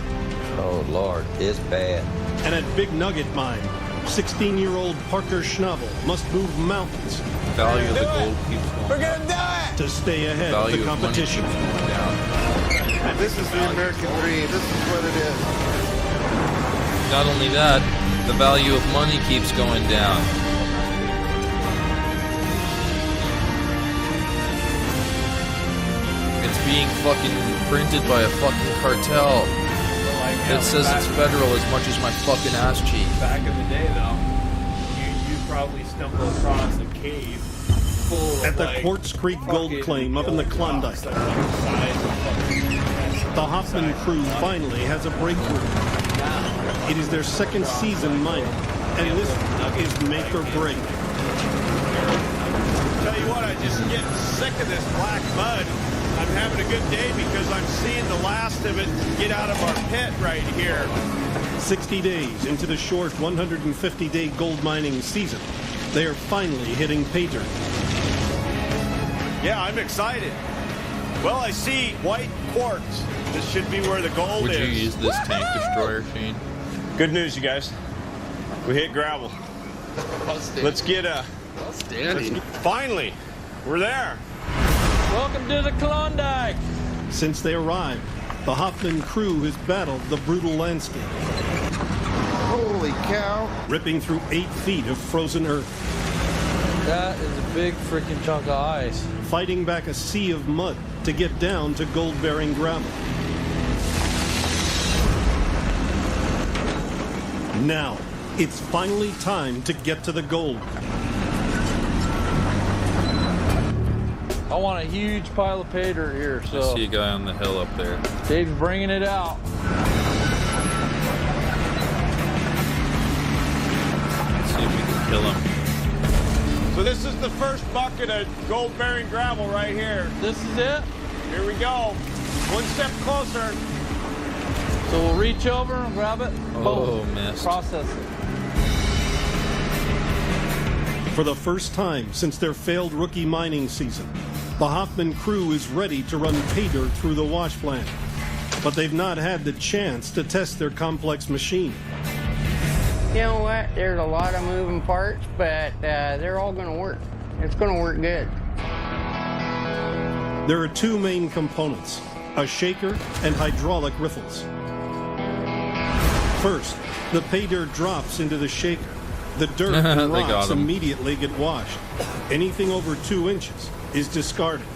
Oh, Lord, it's bad. And at Big Nugget Mine, 16-year-old Parker Schnabel must move mountains The value of the gold keeps going We're up. gonna die! to stay The ahead of value the of money keeps competition. going down. This is the American dream. This is what it is. Not only that, the value of money keeps going down. It's being fucking printed by a fucking cartel that says it's federal as much as my fucking ass cheek. Back in the day, though, you probably stumble across a cave full At of the like, Quartz Creek gold fucking claim up in the Klondike, rocks that are the size of fucking- the Hoffman crew finally has a breakthrough. It is their second season mining, and this is make or break. Tell you what, I just get sick of this black mud. I'm having a good day because I'm seeing the last of it get out of our pit right here. 60 days into the short 150-day gold mining season, they are finally hitting pay dirt. Yeah, I'm excited. Well, I see white quartz. This should be where the gold Would is. you use this tank destroyer, Shane? Good news, you guys. We hit gravel. Let's get finally, we're there. Welcome to the Klondike. Since they arrived, the Hoffman crew has battled the brutal landscape. Holy cow. Ripping through 8 feet of frozen earth. That is a big freaking chunk of ice. Fighting back a sea of mud to get down to gold-bearing gravel. Now, it's finally time to get to the gold. I want a huge pile of pay dirt here, so. I see a guy on the hill up there. Dave's bringing it out. Let's see if we can kill him. So this is the first bucket of gold-bearing gravel right here. This is it? Here we go. One step closer. So we'll reach over and grab it. Oh, missed. Process it. For the first time since their failed rookie mining season, the Hoffman crew is ready to run pay dirt through the wash plant. But they've not had the chance to test their complex machine. You know what? There's a lot of moving parts, but they're all going to work. It's going to work good. There are 2 main components, a shaker and hydraulic riffles. First, the pay dirt drops into the shaker. The dirt and rocks immediately get washed. Anything over 2 inches is discarded.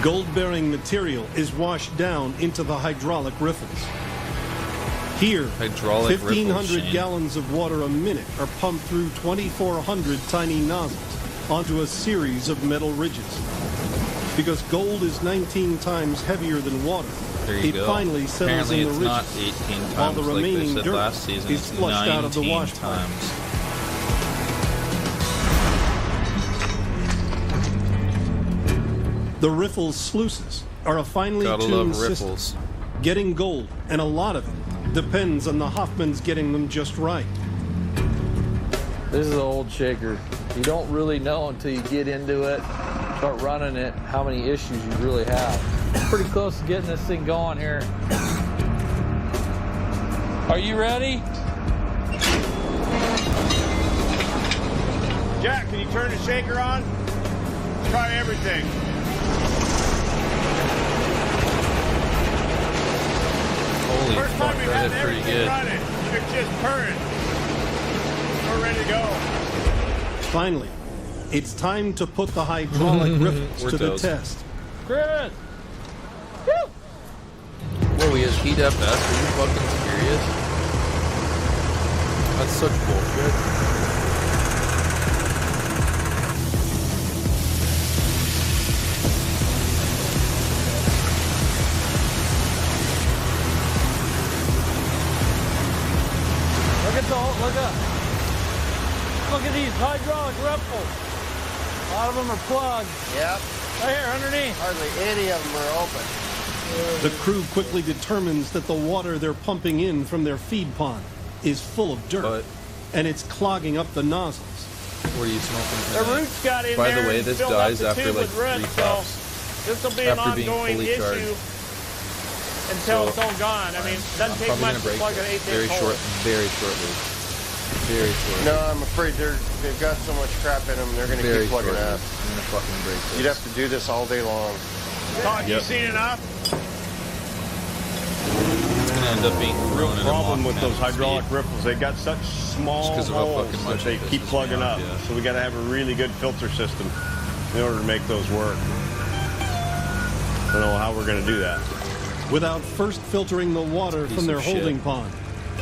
Gold-bearing material is washed down into the hydraulic riffles. Here, 1,500 gallons of water a minute are pumped through 2,400 tiny nozzles onto a series of metal ridges. Because gold is 19 times heavier than water, it finally settles Apparently in the ridges, it's not 18 times while the remaining like they said dirt last season. is It's flushed out of the 19 wash plant. times. The riffles sluices are a finely Gotta tuned love system. riffles. Getting gold, and a lot of it, depends on the Hoffmans getting them just right. This is an old shaker. You don't really know until you get into it, start running it, how many issues you really have. Pretty close to getting this thing going here. Are you ready? Jack, can you turn the shaker on? Try everything. Holy First fuck, time we that had did pretty everything good. running. It's just purring. We're ready to go. Finally, it's time to put the hydraulic riffles to the test. Chris! Whoa, he has heat FS? Are you fucking serious? That's such bullshit. Look at these hydraulic riffles. A lot of them are plugged. Yep. Right here, underneath. Hardly any of them are open. The crew quickly determines that the water they're pumping in from their feed pond is full of dirt, and it's clogging up the nozzles. What are you smoking? The roots got in By there the way, and this filled up dies the after tube like with root, 3 puffs. This will be an After being ongoing fully charged. issue until So, it's all gone. I mean, it doesn't I'm take probably much gonna to break plug an this 8-inch hole. very shortly. Very shortly. No, I'm afraid they've got so much crap in them, they're going to Very keep plugging shortly. up. I'm gonna fucking break this. You'd have to do this all day long. Todd, you Yep. seen enough? It's gonna end up being Real thrown in problem them with off those now hydraulic speed. riffles. They got such small Just 'cause of how holes fucking that much they it keep pisses plugging me up. off, yeah. So we got to have a really good filter system in order to make those work. I don't know how we're going to do that. Without first filtering the water Piece from their of shit. holding pond,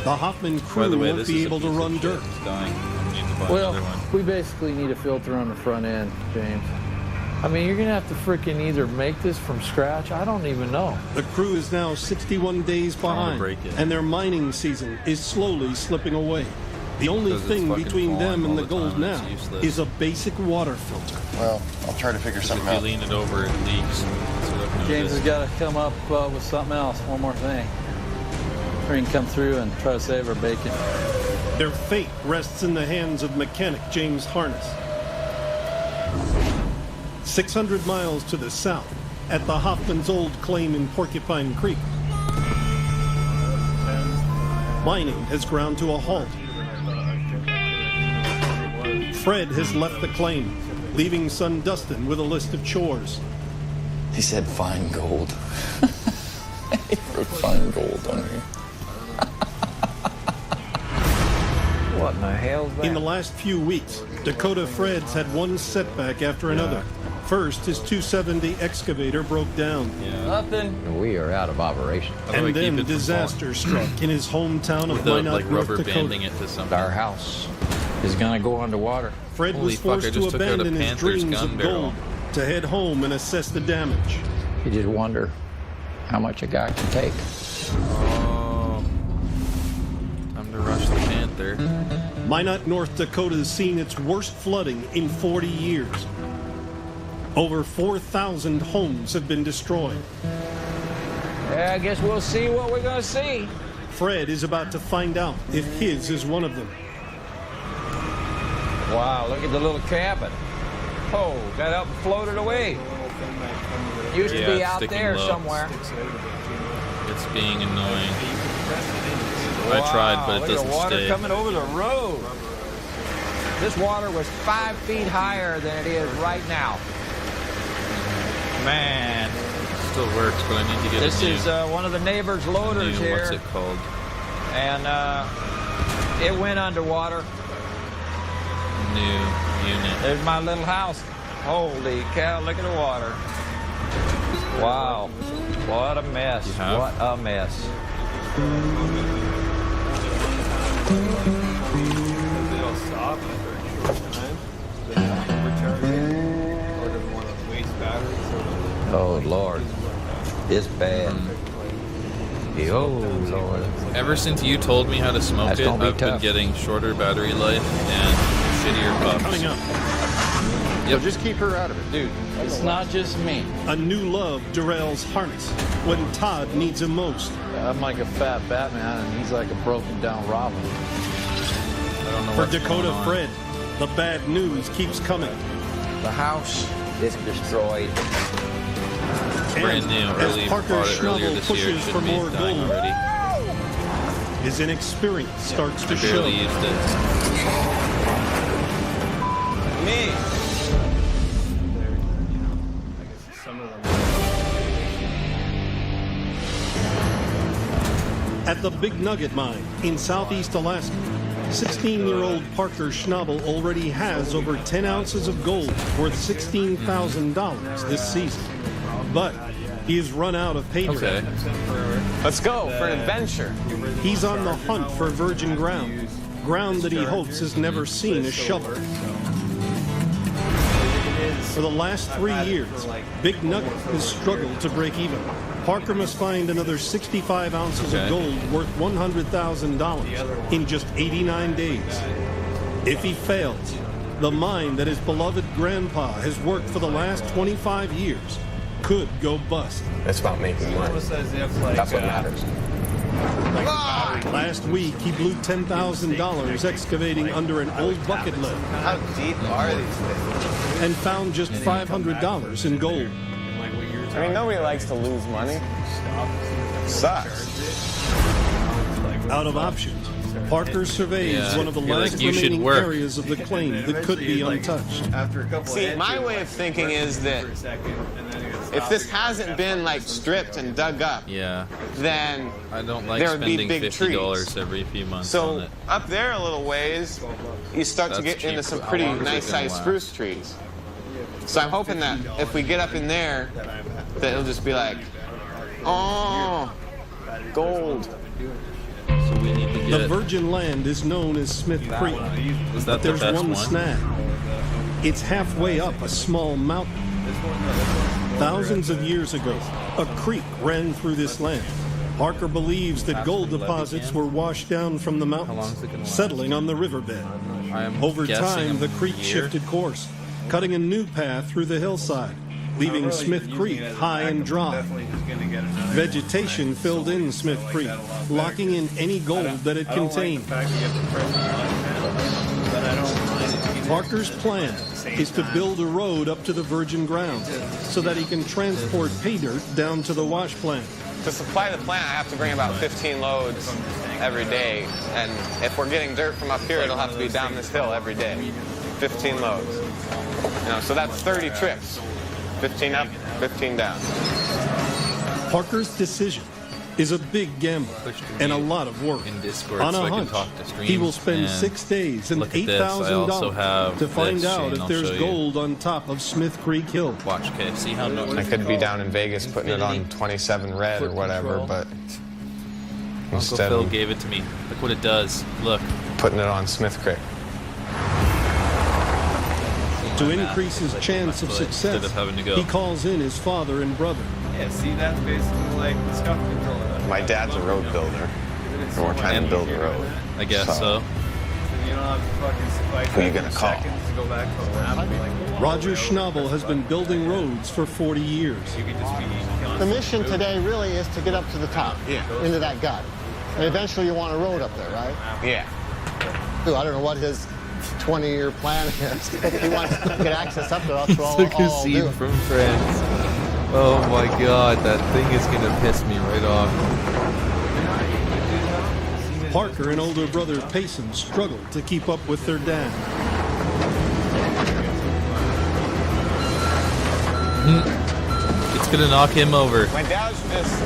the Hoffman By crew the way, won't this be is a able to piece of run shit. dirt. It's dying. I need to buy Well, another one. we basically need a filter on the front end, James. I mean, you're going to have to freaking either make this from scratch. I don't even know. The crew is now 61 days behind, break it. and their mining season is slowly slipping away. The only Because it's thing fucking between them falling and the all gold time, now it's useless. is a basic water filter. Well, I'll try to figure something If you out. lean it over, it leaks. That's what I've James has noticed. got to come up with something else, one more thing. We can come through and try to save our bacon. Their fate rests in the hands of mechanic James Harness. 600 miles to the south, at the Hoffman's old claim in Porcupine Creek, mining has ground to a halt. Fred has left the claim, leaving son Dustin with a list of chores. He said find gold. He wrote find gold on here. What in the hell's that? In the last few weeks, Dakota Fred's had one setback after another. First, his 270 excavator broke down. Nothing. We are out of operation. And then disaster struck in his hometown of Without Minot, like North rubber Dakota. banding it to something. Our house is gonna go underwater. Fred Holy was fuck, forced I to just took out a abandon his Panther's dreams gun of barrel. gold to head home and assess the damage. You just wonder how much a guy can take. Oh. Time to rush the Panther. Minot, North Dakota has seen its worst flooding in 40 years. Over 4,000 homes have been destroyed. Yeah, I guess we'll see what we're gonna see. Fred is about to find out if his is one of them. Wow, look at the little cabin. Oh, got up and floated away. Used to Yeah, be it's out sticking there low. somewhere. It's being annoying. I tried, but it look doesn't at the water stay. coming over the road. This water was 5 feet higher than it is right now. Man, Still works, but I need to get this a new, is one of the neighbor's loaders new here, what's it called? and it went underwater. New unit. There's my little house. Holy cow, look at the water. Wow, what a mess. You have? What a mess. They don't stop after a short time. They don't overcharge it, or doesn't want to waste batteries. Oh, Lord. It's bad. Oh, Lord. Ever since you told me how to smoke That's it, gonna be I've been tough. getting shorter battery life and shittier puffs. Coming up, So just keep her out of it. Dude, it's not just me. a new love derails Harness when Todd needs him most. I'm like a fat Batman, and he's like a broken down Robin. I don't know For what's Dakota going on. Fred, the bad news keeps coming. The house is destroyed. Brand new. As Early Parker bought it earlier Schnabel this year. It pushes should for be more dying gold, already. his inexperience starts I to show. barely used it. Me. Some of them. At the Big Nugget Mine in southeast Alaska, 16-year-old Parker Schnabel already has over 10 ounces of gold worth $16,000 this season. But he has run out of pay Okay. dirt. Let's go for an adventure. He's on the hunt for virgin ground, ground that he hopes has never seen a shovel. For the last 3 years, Big Nugget has struggled to break even. Parker must find another 65 ounces of gold worth $100,000 in just 89 days. If he fails, the mine that his beloved grandpa has worked for the last 25 years could go bust. It's about making money. That's what matters. Last week, he blew $10,000 excavating under an old bucket lid How deep are these things? and found just $500 in gold. I mean, nobody likes to lose money. Sucks. Out of options, Parker surveys Yeah, one of the you're last like, you should remaining work. areas of the claim that could be untouched. After a couple See, of my inches, way of thinking is that for a second, and then it if this hasn't been like stripped and dug up, Yeah. then I don't like there would be spending big $50 trees. every few months on So it. up there a little ways, you start to That's get into cheap. some How pretty long is it nice gonna sized last? spruce trees. So I'm hoping that if we get up in there, that it'll just be like, oh, gold. So we need to The get. virgin land is known as Smith Creek, Was but that the there's best one one? snag. It's halfway up a small mountain. Thousands of years ago, a creek ran through this land. Parker believes that gold deposits were washed down from the mountains, settling on the riverbed. Over time, the creek shifted course, cutting a new path through the hillside, leaving Smith Creek high and dry. Vegetation filled in Smith Creek, locking in any gold that it contained. Parker's plan is to build a road up to the virgin ground so that he can transport pay dirt down to the wash plant. To supply the plant, I have to bring about 15 loads every day. And if we're getting dirt from up here, it'll have to be down this hill every day. 15 loads. So that's 30 trips. 15 up, 15 down. Parker's decision is a big gamble and a lot of work. On a hunch, he will spend 6 days and $8,000 to find out if there's gold on top of Smith Creek Hill. Watch, okay, see how I could be down in Vegas putting it on 27 red or whatever, but Uncle Phil gave it to me. Look what it does. Look. Putting it on Smith Creek. To increase his chance of success, he calls in his father and brother. Yeah, see, that's basically like the scuff controller. My dad's a road builder, and we're trying to build a road. I guess so. You don't have to fucking like who you gonna call? To go back home. Roger Schnabel has been building roads for 40 years. The mission today really is to get up to the top, into that gut. And eventually you want a road up there, right? Yeah. I don't know what his 20-year plan is. He wants to get access up there. That's all Took a scene from Friends. Oh my god, that thing is gonna piss me right off. Parker and older brother Payson struggled to keep up with their dad. It's gonna knock him over. My dad's just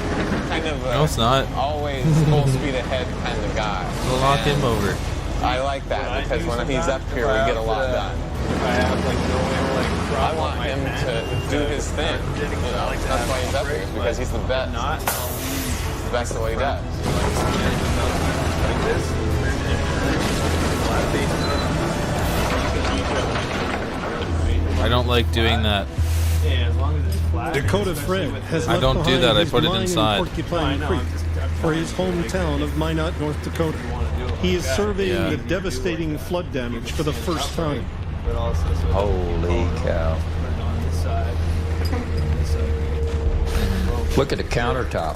kind of no, it's not. Always full speed ahead kind of guy. It'll knock him over. I like that because when he's up here, we get a lot done. I want him to do his thing. That's why he's up here, is because he's the best. The best at what he does. I don't like doing that. Dakota Fred has I don't left do that. I behind put it his inside. mine in Porcupine Creek for his hometown of Minot, North Dakota. He is surveying the devastating flood damage for the first time. Holy cow. Look at the countertop.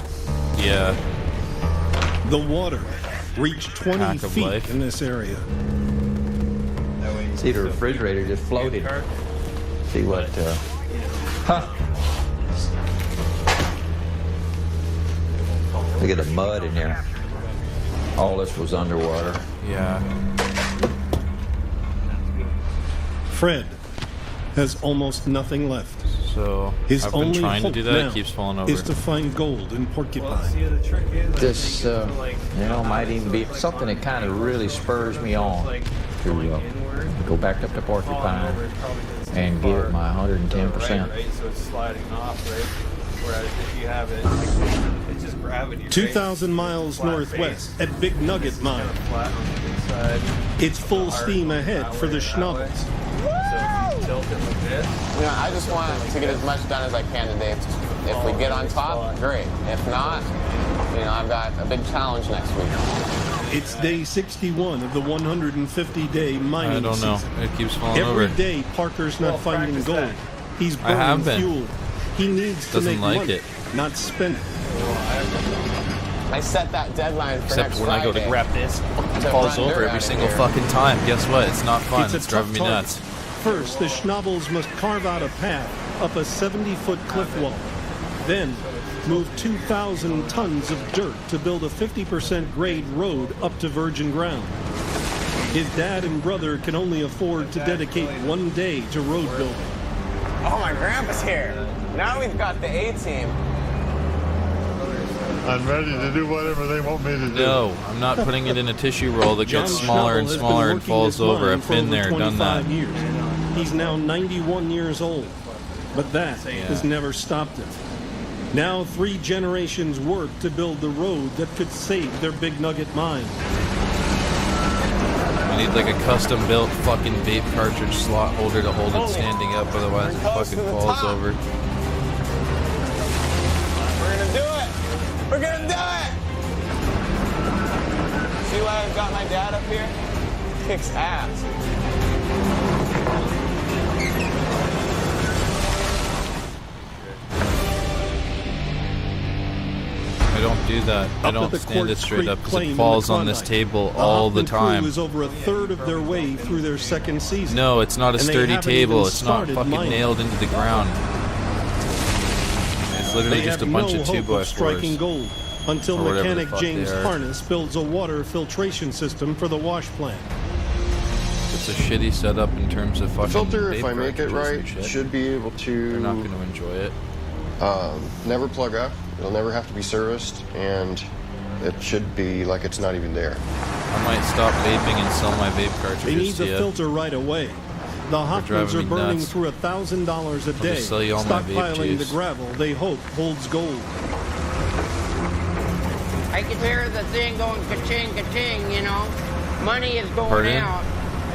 Yeah. The water reached 20 feet in this area. See, the refrigerator just floated. See what, Look at the mud in there. All this was underwater. Yeah. Fred has almost nothing left. So his I've been only trying to hope do that. now It keeps falling over. is to find gold in Porcupine. This, might even be something that kind of really spurs me on to go back up to Porcupine and give it my 110%. So it's sliding off, right? Whereas if you have it, it's just gravity. 2,000 miles northwest at Big Nugget Mine. It's full steam ahead for the Schnabels. I just want to get as much done as I can today. If we get on top, great. If not, I've got a big challenge next week. It's day 61 of the 150-day mining I don't know. season. It keeps falling over. Every day, Parker's not finding gold. He's I have burning been. fuel. He needs to Doesn't make like money, it. not spend it. I set that deadline for Except next when I go to Friday grab this, it to falls run over dirt every out single of here. fucking time. Guess what? It's not fun. It's a It's driving me tough nuts. target. First, the Schnabels must carve out a path up a 70-foot cliff wall. Then, move 2,000 tons of dirt to build a 50% grade road up to virgin ground. His dad and brother can only afford to dedicate one day to road building. Oh, my grandpa's here. Now we've got the A-team. I'm ready to do whatever they want me to do. No, I'm not putting it in a tissue roll that gets John smaller Schnabel and has been smaller and working falls this over. mine I've for been over there, done that. 25 years. He's now 91 years old, but that has never stopped him. Now 3 generations work to build the road that could save their Big Nugget mine. I need like a custom-built fucking vape cartridge slot holder to hold it standing up, otherwise it fucking falls over. We're gonna do it. We're gonna do it. I've got my dad up here, kicks ass. I don't do that. I don't stand it straight up because it falls on this table all the time. Is over a third of their way through their second season. No, it's not a sturdy table. It's not fucking mining. nailed into the ground. It's literally just a bunch of 2x4s. Striking gold until or whatever the mechanic fuck James they are. Harness builds a water filtration system for the wash plant. It's a shitty setup in terms of fucking Filter, if vape I make it cartridges right, and shit. should be able to. They're not going to enjoy it. Never plug up. It'll never have to be serviced, and it should be like it's not even there. I might stop vaping and sell my vape cartridges They need to the you. filter right away. The Hoffmans driving are me burning nuts. through $1,000 a day, just sell you all my vape stockpiling the juice. gravel they hope holds gold. I could hear the thing going ka-ching, ka-ching, you know. Money is going Pardon? out,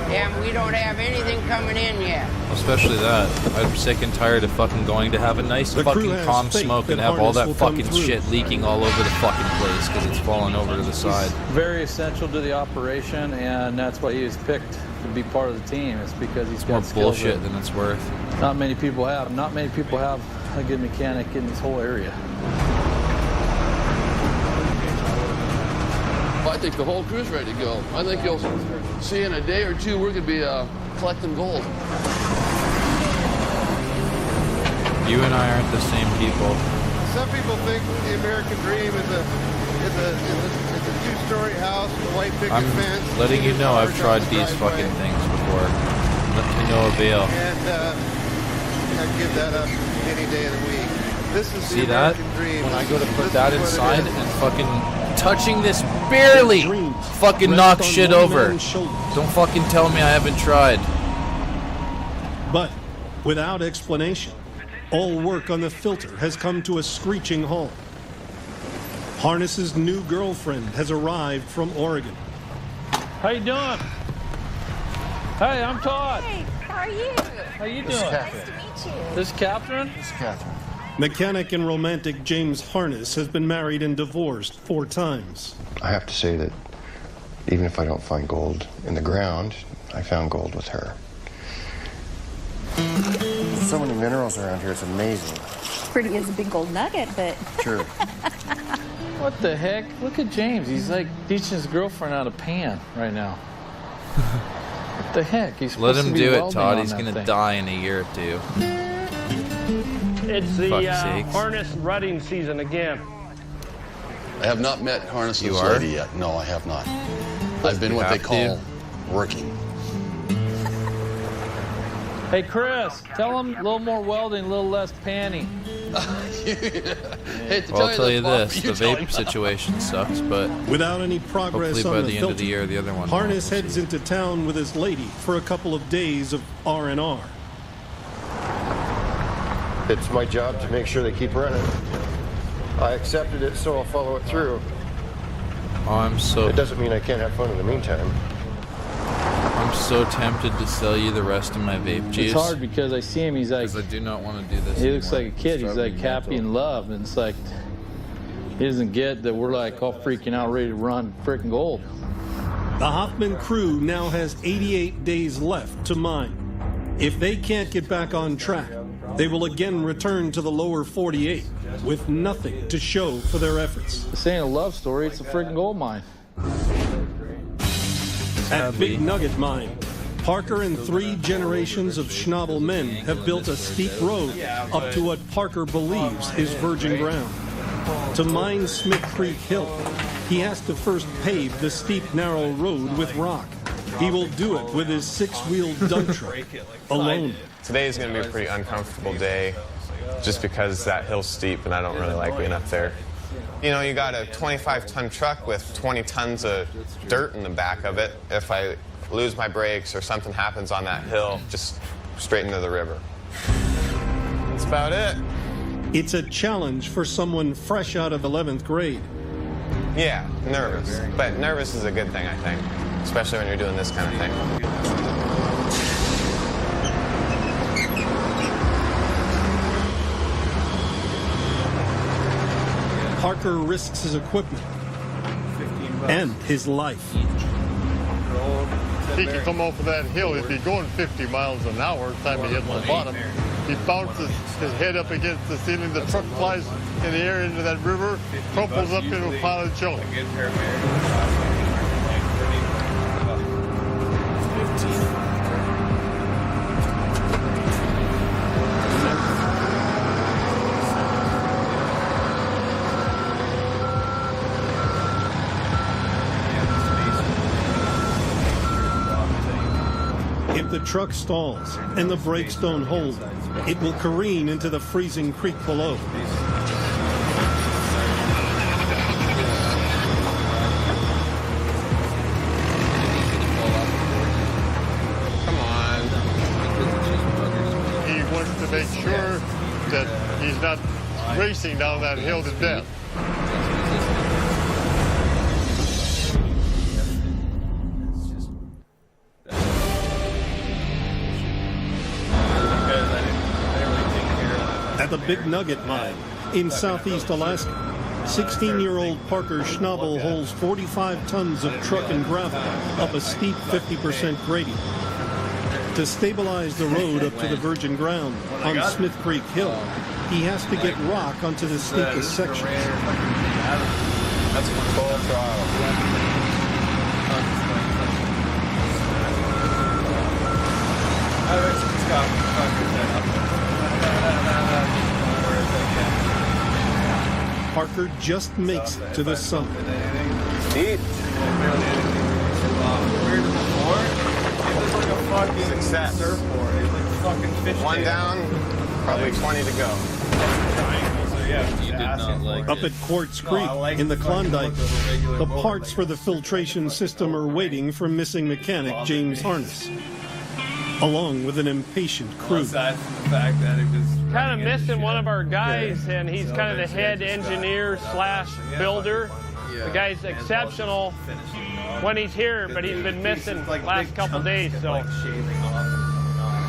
and we don't have anything coming in yet. Especially that. I'm sick and tired of fucking going to have a nice The crew fucking has calm faith smoke and that have all Harness that will come fucking through. shit leaking all over the fucking place because it's falling over to the side. Very essential to the operation, and that's why he was picked to be part of the team. It's because he's More got skills bullshit that than it's worth. not many people have. Not many people have a good mechanic in this whole area. I think the whole crew's ready to go. I think you'll see in a day or two we're going to be collecting gold. You and I aren't the same people. Some people think the American dream is a two-story house with a white picket I'm fence. letting you know I've tried these driveway. fucking things before. To no avail. And I'd give that up any day of the week. This is See the that? American dream. When I go to This put is that what it inside is. and fucking touching this barely fucking rest knock on shit one over. man's shoulders. Don't fucking tell me I haven't tried. But without explanation, all work on the filter has come to a screeching halt. Harness's new girlfriend has arrived from Oregon. How you doing? Hey, I'm Todd. Hey, how are you? How you doing? Nice to meet you. This is Catherine? It's Catherine. Mechanic and romantic James Harness has been married and divorced 4 times. I have to say that even if I don't find gold in the ground, I found gold with her. So many minerals around here, it's amazing. Pretty as a big gold nugget, but True. What the heck? Look at James. He's like teaching his girlfriend how to pan right now. What the heck? He's Let supposed him to be do it, welding Todd. on He's that gonna thing. die in a year or two. It's the Fuck's sakes. harness rutting season again. I have not met Harness's You are? lady yet. No, I have not. I've been You what they have call to. working. Hey, Chris, tell him a little more welding, a little less panning. Hey, to Well, I'll tell you that, this: Bob, the you tell him. vape situation sucks, but Without any progress hopefully on by the the end filter, of the year, the other one. Harness will. heads into town with his lady for a couple of days of R&R. It's my job to make sure they keep running. I accepted it, so I'll follow it through. Oh, I'm so It doesn't mean I can't have fun in the meantime. I'm so tempted to sell you the rest of my vape juice. It's hard because I see him, he's like, because I do not want to do this. he looks anymore. like a kid. It's He's driving like me happy mental. and loved. And it's like, he doesn't get that we're like all freaking out, ready to run freaking gold. The Hoffman crew now has 88 days left to mine. If they can't get back on track, they will again return to the lower 48 with nothing to show for their efforts. This ain't a love story, it's a freaking gold mine. At Big Nugget Mine, Parker and 3 generations of Schnabel men have built a steep road up to what Parker believes is virgin ground. To mine Smith Creek Hill, he has to first pave the steep, narrow road with rock. He will do it with his 6-wheel dump truck, alone. Today is going to be a pretty uncomfortable day just because that hill's steep and I don't really like being up there. You know, you got a 25-ton truck with 20 tons of dirt in the back of it. If I lose my brakes or something happens on that hill, just straight into the river. That's about it. It's a challenge for someone fresh out of 11th grade. Yeah, nervous. But nervous is a good thing, I think, especially when you're doing this kind of thing. Parker risks his equipment, and his life. He could come off of that hill. He'd be going 50 miles an hour by the time he hit the bottom. He bounces his head up against the ceiling. The truck flies in the air into that river, crumples up into a pile of junk. If the truck stalls and the brakes don't hold, it will careen into the freezing creek below. Come on. He wants to make sure that he's not racing down that hill to death. At the Big Nugget Mine in southeast Alaska, 16-year-old Parker Schnabel hauls 45 tons of truck and gravel up a steep 50% gradient. To stabilize the road up to the virgin ground on Smith Creek Hill, he has to get rock onto the steepest sections. That's full throttle. Parker just makes it to the summit. Deep. Success. One down, probably 20 to go. Up at Quartz Creek in the Klondike, the parts for the filtration system are waiting for missing mechanic James Harness, along with an impatient crew. Kind of missing one of our guys, and he's kind of the head engineer slash builder. The guy's exceptional when he's here, but he's been missing last couple days. So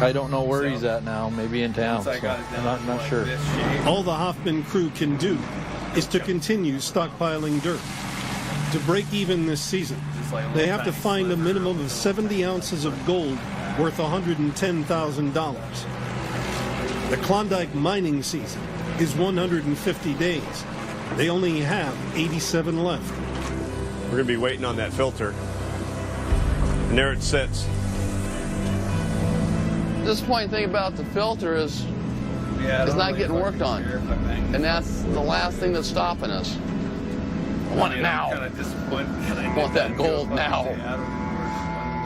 I don't know where he's at now. Maybe in town. So I'm not sure. All the Hoffman crew can do is to continue stockpiling dirt. To break even this season, they have to find a minimum of 70 ounces of gold worth $110,000. The Klondike mining season is 150 days. They only have 87 left. We're going to be waiting on that filter. And there it sits. The disappointing thing about the filter is it's not getting worked on. And that's the last thing that's stopping us. I want it now. I want that gold now.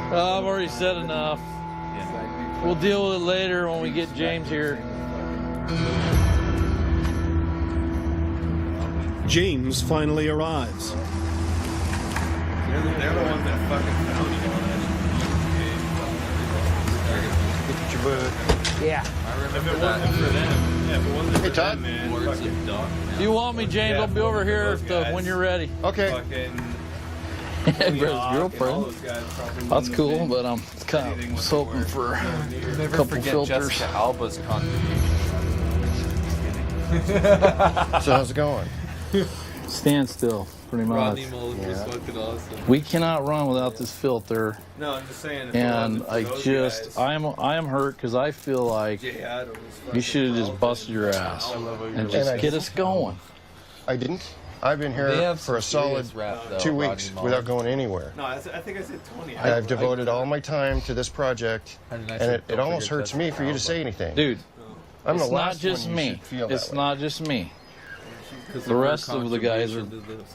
I've already said enough. We'll deal with it later when we get James here. James finally arrives. They're the ones that fucking found you. Yeah. If it wasn't for them, Hey, Todd. If you want me, James, I'll be over here when you're ready. Okay. Brother's girlfriend. That's cool, but I'm kind of hoping for a couple filters. Jessica Alba's contribution. So how's it going? Stand still, pretty much. We cannot run without this filter. No, I'm just saying. And I am hurt because I feel like you should have just busted your ass and just get us going. I didn't. I've been here for a solid 2 weeks without going anywhere. No, I think I said 20. I've devoted all my time to this project, and it almost hurts me for you to say anything. Dude, I'm the it's not last just one you me. should feel that It's way. not just me. The rest of the guys are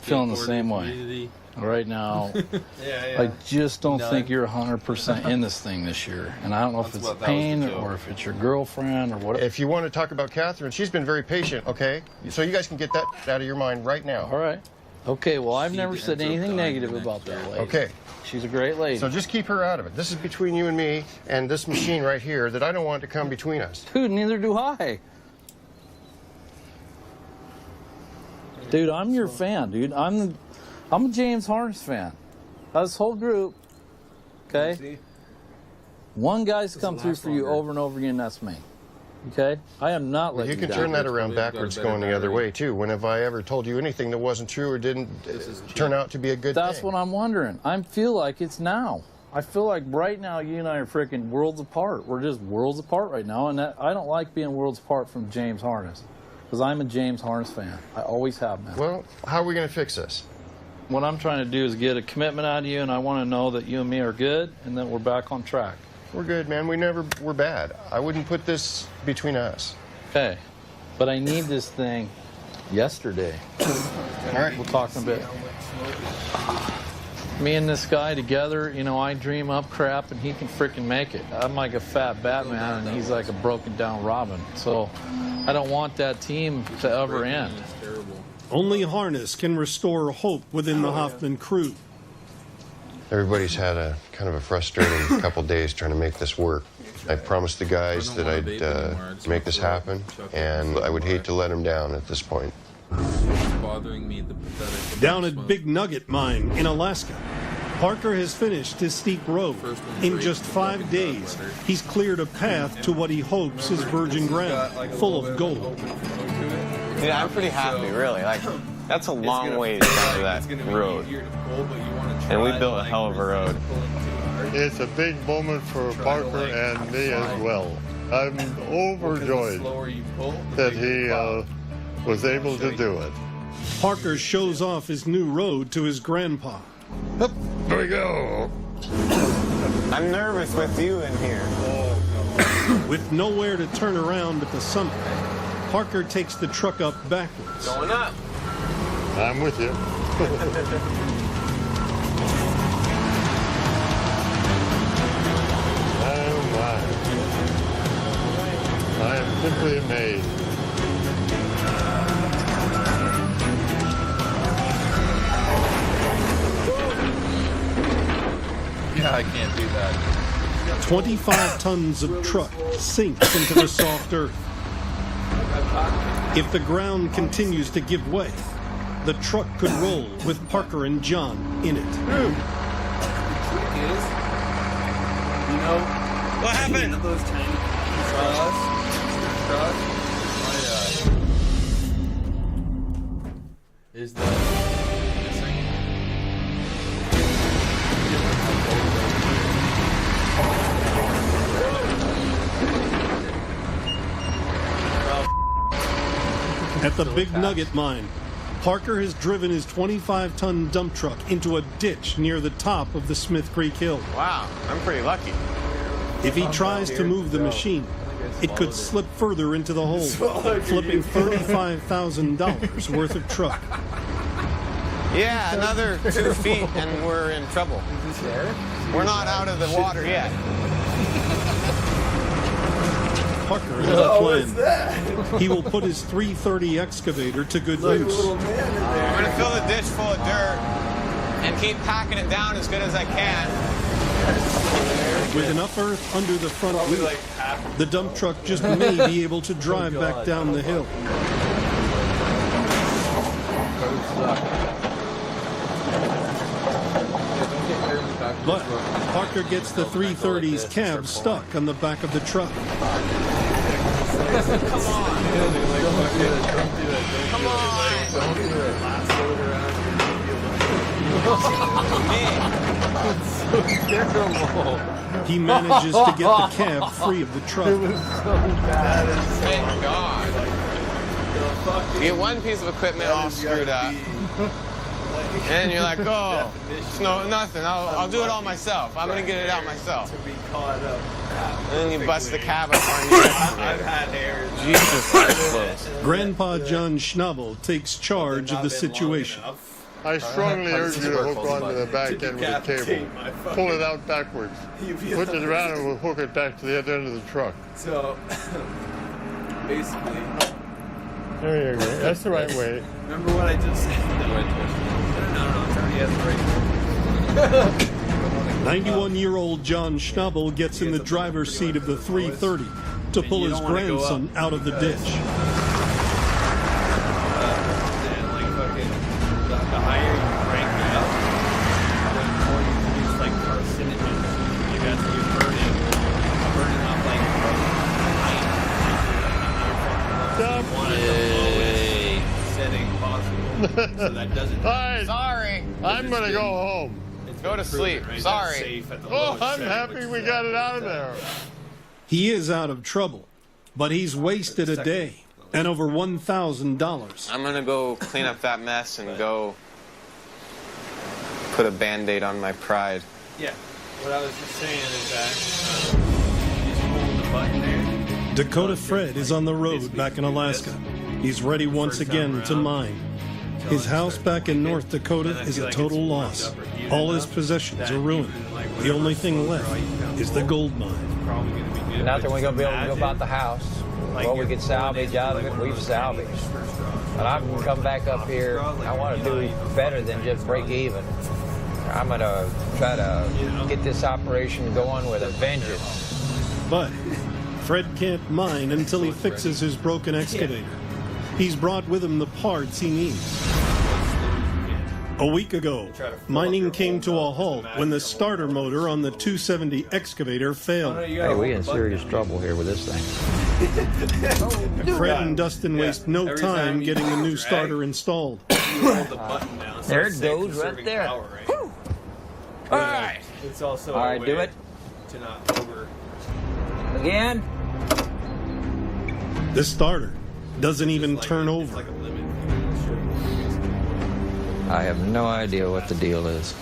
feeling the same way. Right now, I just don't think you're 100% in this thing this year. And I don't know if it's pain or if it's your girlfriend or what. If you want to talk about Catherine, she's been very patient, okay? So you guys can get that out of your mind right now. All right. Okay, well, I've never said anything negative about that lady. Okay. She's a great lady. So just keep her out of it. This is between you and me and this machine right here that I don't want to come between us. Dude, neither do I. Dude, I'm your fan, dude. I'm a James Harness fan. This whole group, okay? One guy's come through for you over and over again, that's me. Okay? I am not letting You can down. turn that around backwards going the other way, too. When have I ever told you anything that wasn't true or didn't turn out to be a good That's thing? what I'm wondering. I feel like it's now. I feel like right now you and I are freaking worlds apart. We're just worlds apart right now, and I don't like being worlds apart from James Harness, because I'm a James Harness fan. I always have been. Well, how are we going to fix this? What I'm trying to do is get a commitment out of you, and I want to know that you and me are good, and that we're back on track. We're good, man. We never were bad. I wouldn't put this between us. Okay, but I need this thing yesterday. All right. We'll talk in a bit. Me and this guy together, you know, I dream up crap and he can freaking make it. I'm like a fat Batman and he's like a broken down Robin. So I don't want that team to ever end. Only Harness can restore hope within the Hoffman crew. Everybody's had a kind of a frustrating couple days trying to make this work. I promised the guys that I'd make this happen, and I would hate to let them down at this point. Bothering me, the pathetic Down at Big Nugget Mine in Alaska, Parker has finished his steep road. In just 5 days, he's cleared a path to what he hopes is virgin ground, full of gold. Yeah, I'm pretty happy, really. Like, that's a long way down to that road. And we built a hell of a road. It's a big moment for Parker and me as well. I'm overjoyed that he was able to do it. Parker shows off his new road to his grandpa. Up, there we go. I'm nervous with you in here. With nowhere to turn around at the summit, Parker takes the truck up backwards. Going up. I'm with you. Oh my. I am simply amazed. Yeah, I can't do that. 25 tons of truck sinks into the soft earth. If the ground continues to give way, the truck could roll with Parker and John in it. You know, what happened? One of those tiny Is the missing? At the Big Nugget Mine, Parker has driven his 25-ton dump truck into a ditch near the top of the Smith Creek Hill. Wow, I'm pretty lucky. If he tries to move the machine, it could slip further into the hole, flipping $35,000 worth of truck. Yeah, another 2 feet and we're in trouble. We're not out of the water yet. Parker has a plan. He will put his 330 excavator to good use. We're gonna fill the ditch full of dirt and keep packing it down as good as I can. With enough earth under the front wheel, the dump truck just may be able to drive back down the hill. But Parker gets the 330's cab stuck on the back of the truck. Come on. Come on. He manages to get the cab free of the truck. Thank God. You get one piece of equipment all screwed up. And you're like, oh, it's nothing. I'll do it all myself. I'm going to get it out myself. And then you bust the cab up on you. I've had errors. Jesus, that's close. Grandpa John Schnabel takes charge of the situation. I strongly urge you to hook onto the back end with a cable. Pull it out backwards. Put it around and we'll hook it back to the other end of the truck. So, basically... There you go. That's the right way. Remember what I just said? No, it's already at the right. 91-year-old John Schnabel gets in the driver's seat of the 330 to pull his grandson out of the ditch. The higher you crank it up, the more you produce like carcinogens. You got to be burning off like iron. so that doesn't. Fine. Sorry. I'm going to go home. Go to sleep. Sorry. Oh, I'm happy we got it out of there. He is out of trouble, but he's wasted a day and over $1,000. I'm gonna go clean up that mess and go put a Band-Aid on my pride. Yeah. What I was just saying is that you just hold the button there. Dakota Fred is on the road back in Alaska. He's ready once again to mine. His house back in North Dakota is a total loss. All his possessions are ruined. The only thing left is the gold mine. Nothing we're going to be able to do about the house. What we could salvage out of it, we've salvaged. But I'm going to come back up here. I want to do better than just break even. I'm going to try to get this operation going with a vengeance. But Fred can't mine until he fixes his broken excavator. He's brought with him the parts he needs. A week ago, mining came to a halt when the starter motor on the 270 excavator failed. Hey, we're in serious trouble here with this thing. Fred and Dustin waste no time getting the new starter installed. There it goes, right there. All right. It's also all right, do it. To not over. Again. The starter doesn't even turn over. I have no idea what the deal is.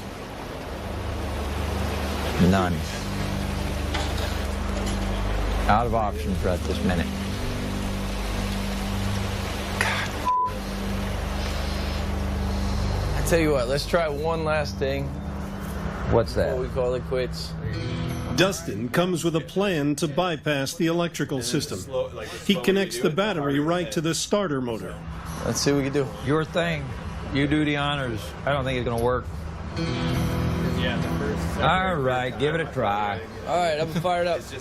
None. Out of options right this minute. I tell you what, let's try one last thing. What's that? What we call it quits. Dustin comes with a plan to bypass the electrical system. He connects the battery right to the starter motor. Let's see what we can do. Your thing. You do the honors. I don't think it's going to work. Yeah, the first. All right, give it a try. All right, I'm fired up. There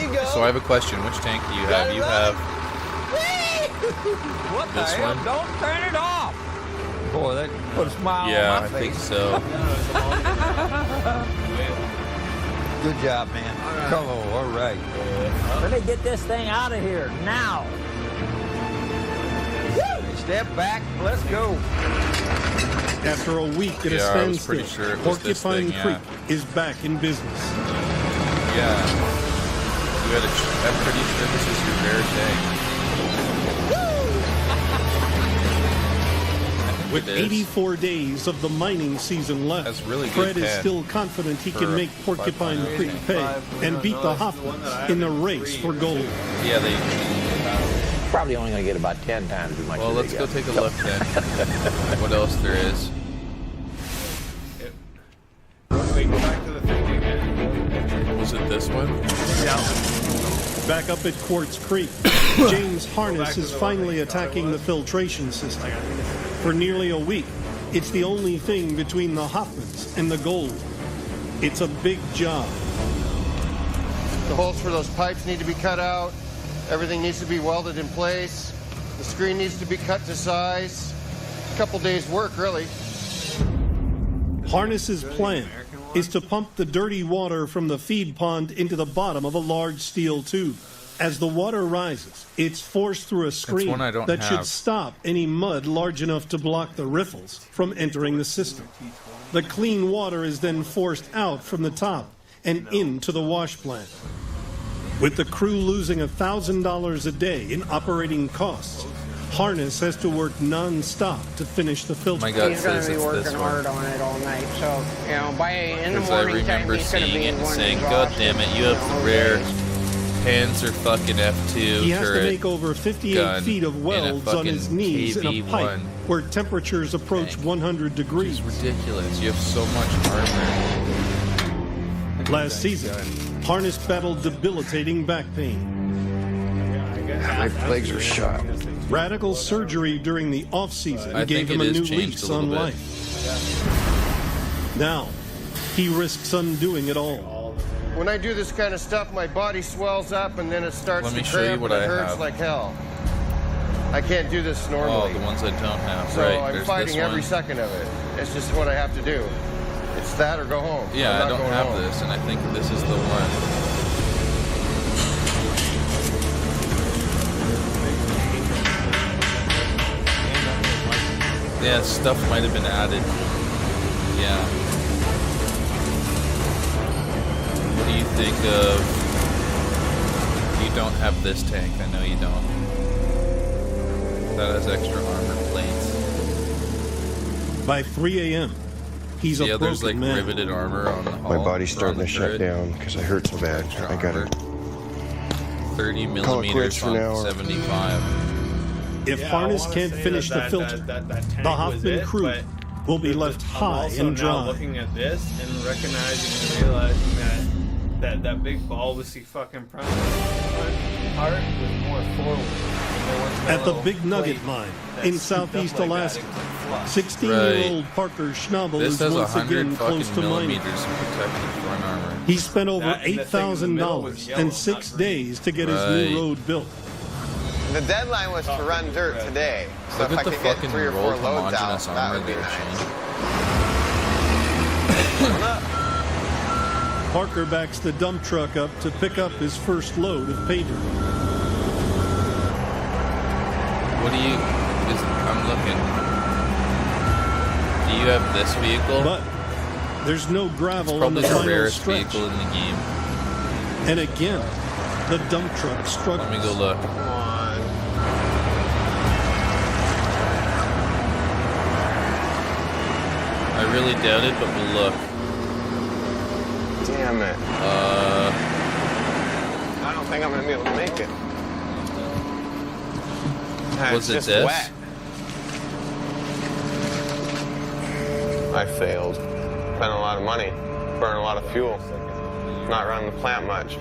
you go. So I have a question. Which tank do you have? You have what the this hell? one? Don't turn it off. Boy, that put a smile Yeah, on my I face. think so. Good job, man. Come on, all right. Let me get this thing out of here now. Step back, let's go. After a week at a Yeah, I was standstill, pretty sure it was this Porcupine thing, Creek yeah. is back in business. Yeah. I'm pretty sure this is your rare tank. With 84 days of the mining season left, That's really Fred good is pad still confident he for can make Porcupine Creek pay and beat the Hoffmans in the race for gold. Yeah, they. Probably only going to get about 10 times as much Well, as let's they go got. take a look then. What else there is? Wait, go back to the thing again. Was it this one? Back up at Quartz Creek, James Harness is finally attacking the filtration system. For nearly a week, it's the only thing between the Hoffmans and the gold. It's a big job. The holes for those pipes need to be cut out. Everything needs to be welded in place. The screen needs to be cut to size. A couple days work, really. Harness's plan is to pump the dirty water from the feed pond into the bottom of a large steel tube. As the water rises, it's forced through a screen one I don't that should have. stop any mud large enough to block the riffles from entering the system. The clean water is then forced out from the top and into the wash plant. With the crew losing $1,000 a day in operating costs, Harness has to work non-stop to finish the filter. My gut He's going says to be it's working this hard one. on it all night. So, you know, by in the Because I morning time, remember he's going to seeing be it in and one saying, exhaustion. God damn it, you have the rare Panzer fucking F2 He has turret to make over 58 gun feet of in a welds on his fucking knees in a KV-1. pipe where temperatures approach 100 degrees. It's ridiculous. You have so much armor. Last season, Harness battled debilitating back pain. My legs are shot. Radical surgery during the off-season I gave think him it a is new changed lease a on little bit. life. Now, he risks undoing it all. When I do this kind of stuff, my body swells up and then it starts Let me to show you cramp what and it I hurts have. like hell. I can't do this normally. Oh, the ones I don't have. So right, I'm there's fighting this every one. second of it. It's just what I have to do. It's that or go home. Yeah, I'm I not don't going have home. this, and I think this is the one. Yeah, stuff might have been added. Yeah. What do you think of... You don't have this tank, I know you don't. That has extra armor plates. By 3 a.m., he's a broken there's like man. riveted armor on the hull. My body's starting to shut down because I hurt so bad. I gotta 30 call it quits millimeters for now. on 75. If Harness can't finish the filter, the Hoffman crew will be left high and now dry. looking at this and recognizing and realizing that big bulbousy fucking part was more forward. At the Big Nugget mine in southeast Alaska, 16-year-old Parker Schnabel This is has once 100 again close fucking to mining. millimeters of protective front armor. He spent over That and the thing in the middle was $8,000 yellow, and 6 not green. days to get his new road built. The deadline was to run dirt today, so Look if I at the could get fucking 3 or 4 rolled loads out, homogeneous that armor would be there, nice. Shane. Parker backs the dump truck up to pick up his first load of pay dirt. What do you... I'm looking. Do you have this vehicle? But there's no gravel on Probably the the final rarest stretch. vehicle in the game. And again, the dump truck struggles. Let me go look. I really doubt it, but we'll look. Damn it. I don't think I'm going to be able to make it. Was it just this? wet. I failed. Spent a lot of money. Burned a lot of fuel. Not running the plant much.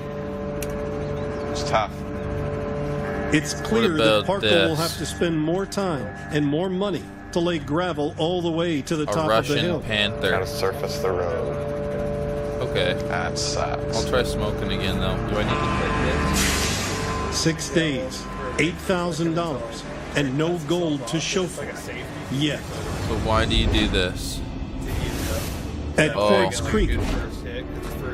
It's tough. It's clear that about Parker this? will have to spend more time and more money to lay gravel all the way to the A top of the Russian hill. Panther. Gotta surface the road. Okay. That sucks. I'll try smoking again, though. Do I need to click 6 days, $8,000, and no gold to show for it. Yet. this? So why do you do this? At Quartz Creek, hit.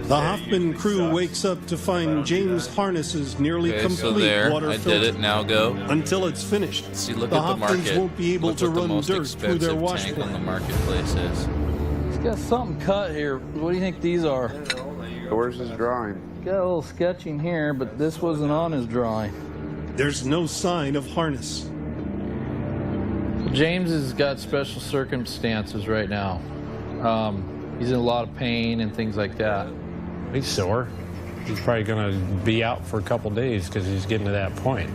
the Hoffman crew wakes up to find James Harness's nearly Okay, so complete there. water I filter. did it. Now go. Until it's finished, See, look the at the Hoffmans market. won't be able Look to what the run most dirt through their expensive wash tank plant. on the marketplace is. He's got something cut here. What do you think these are? Where's his drawing? Got a little sketching here, but this wasn't on his drawing. There's no sign of Harness. James has got special circumstances right now. He's in a lot of pain and things like that. He's sore. He's probably going to be out for a couple days because he's getting to that point.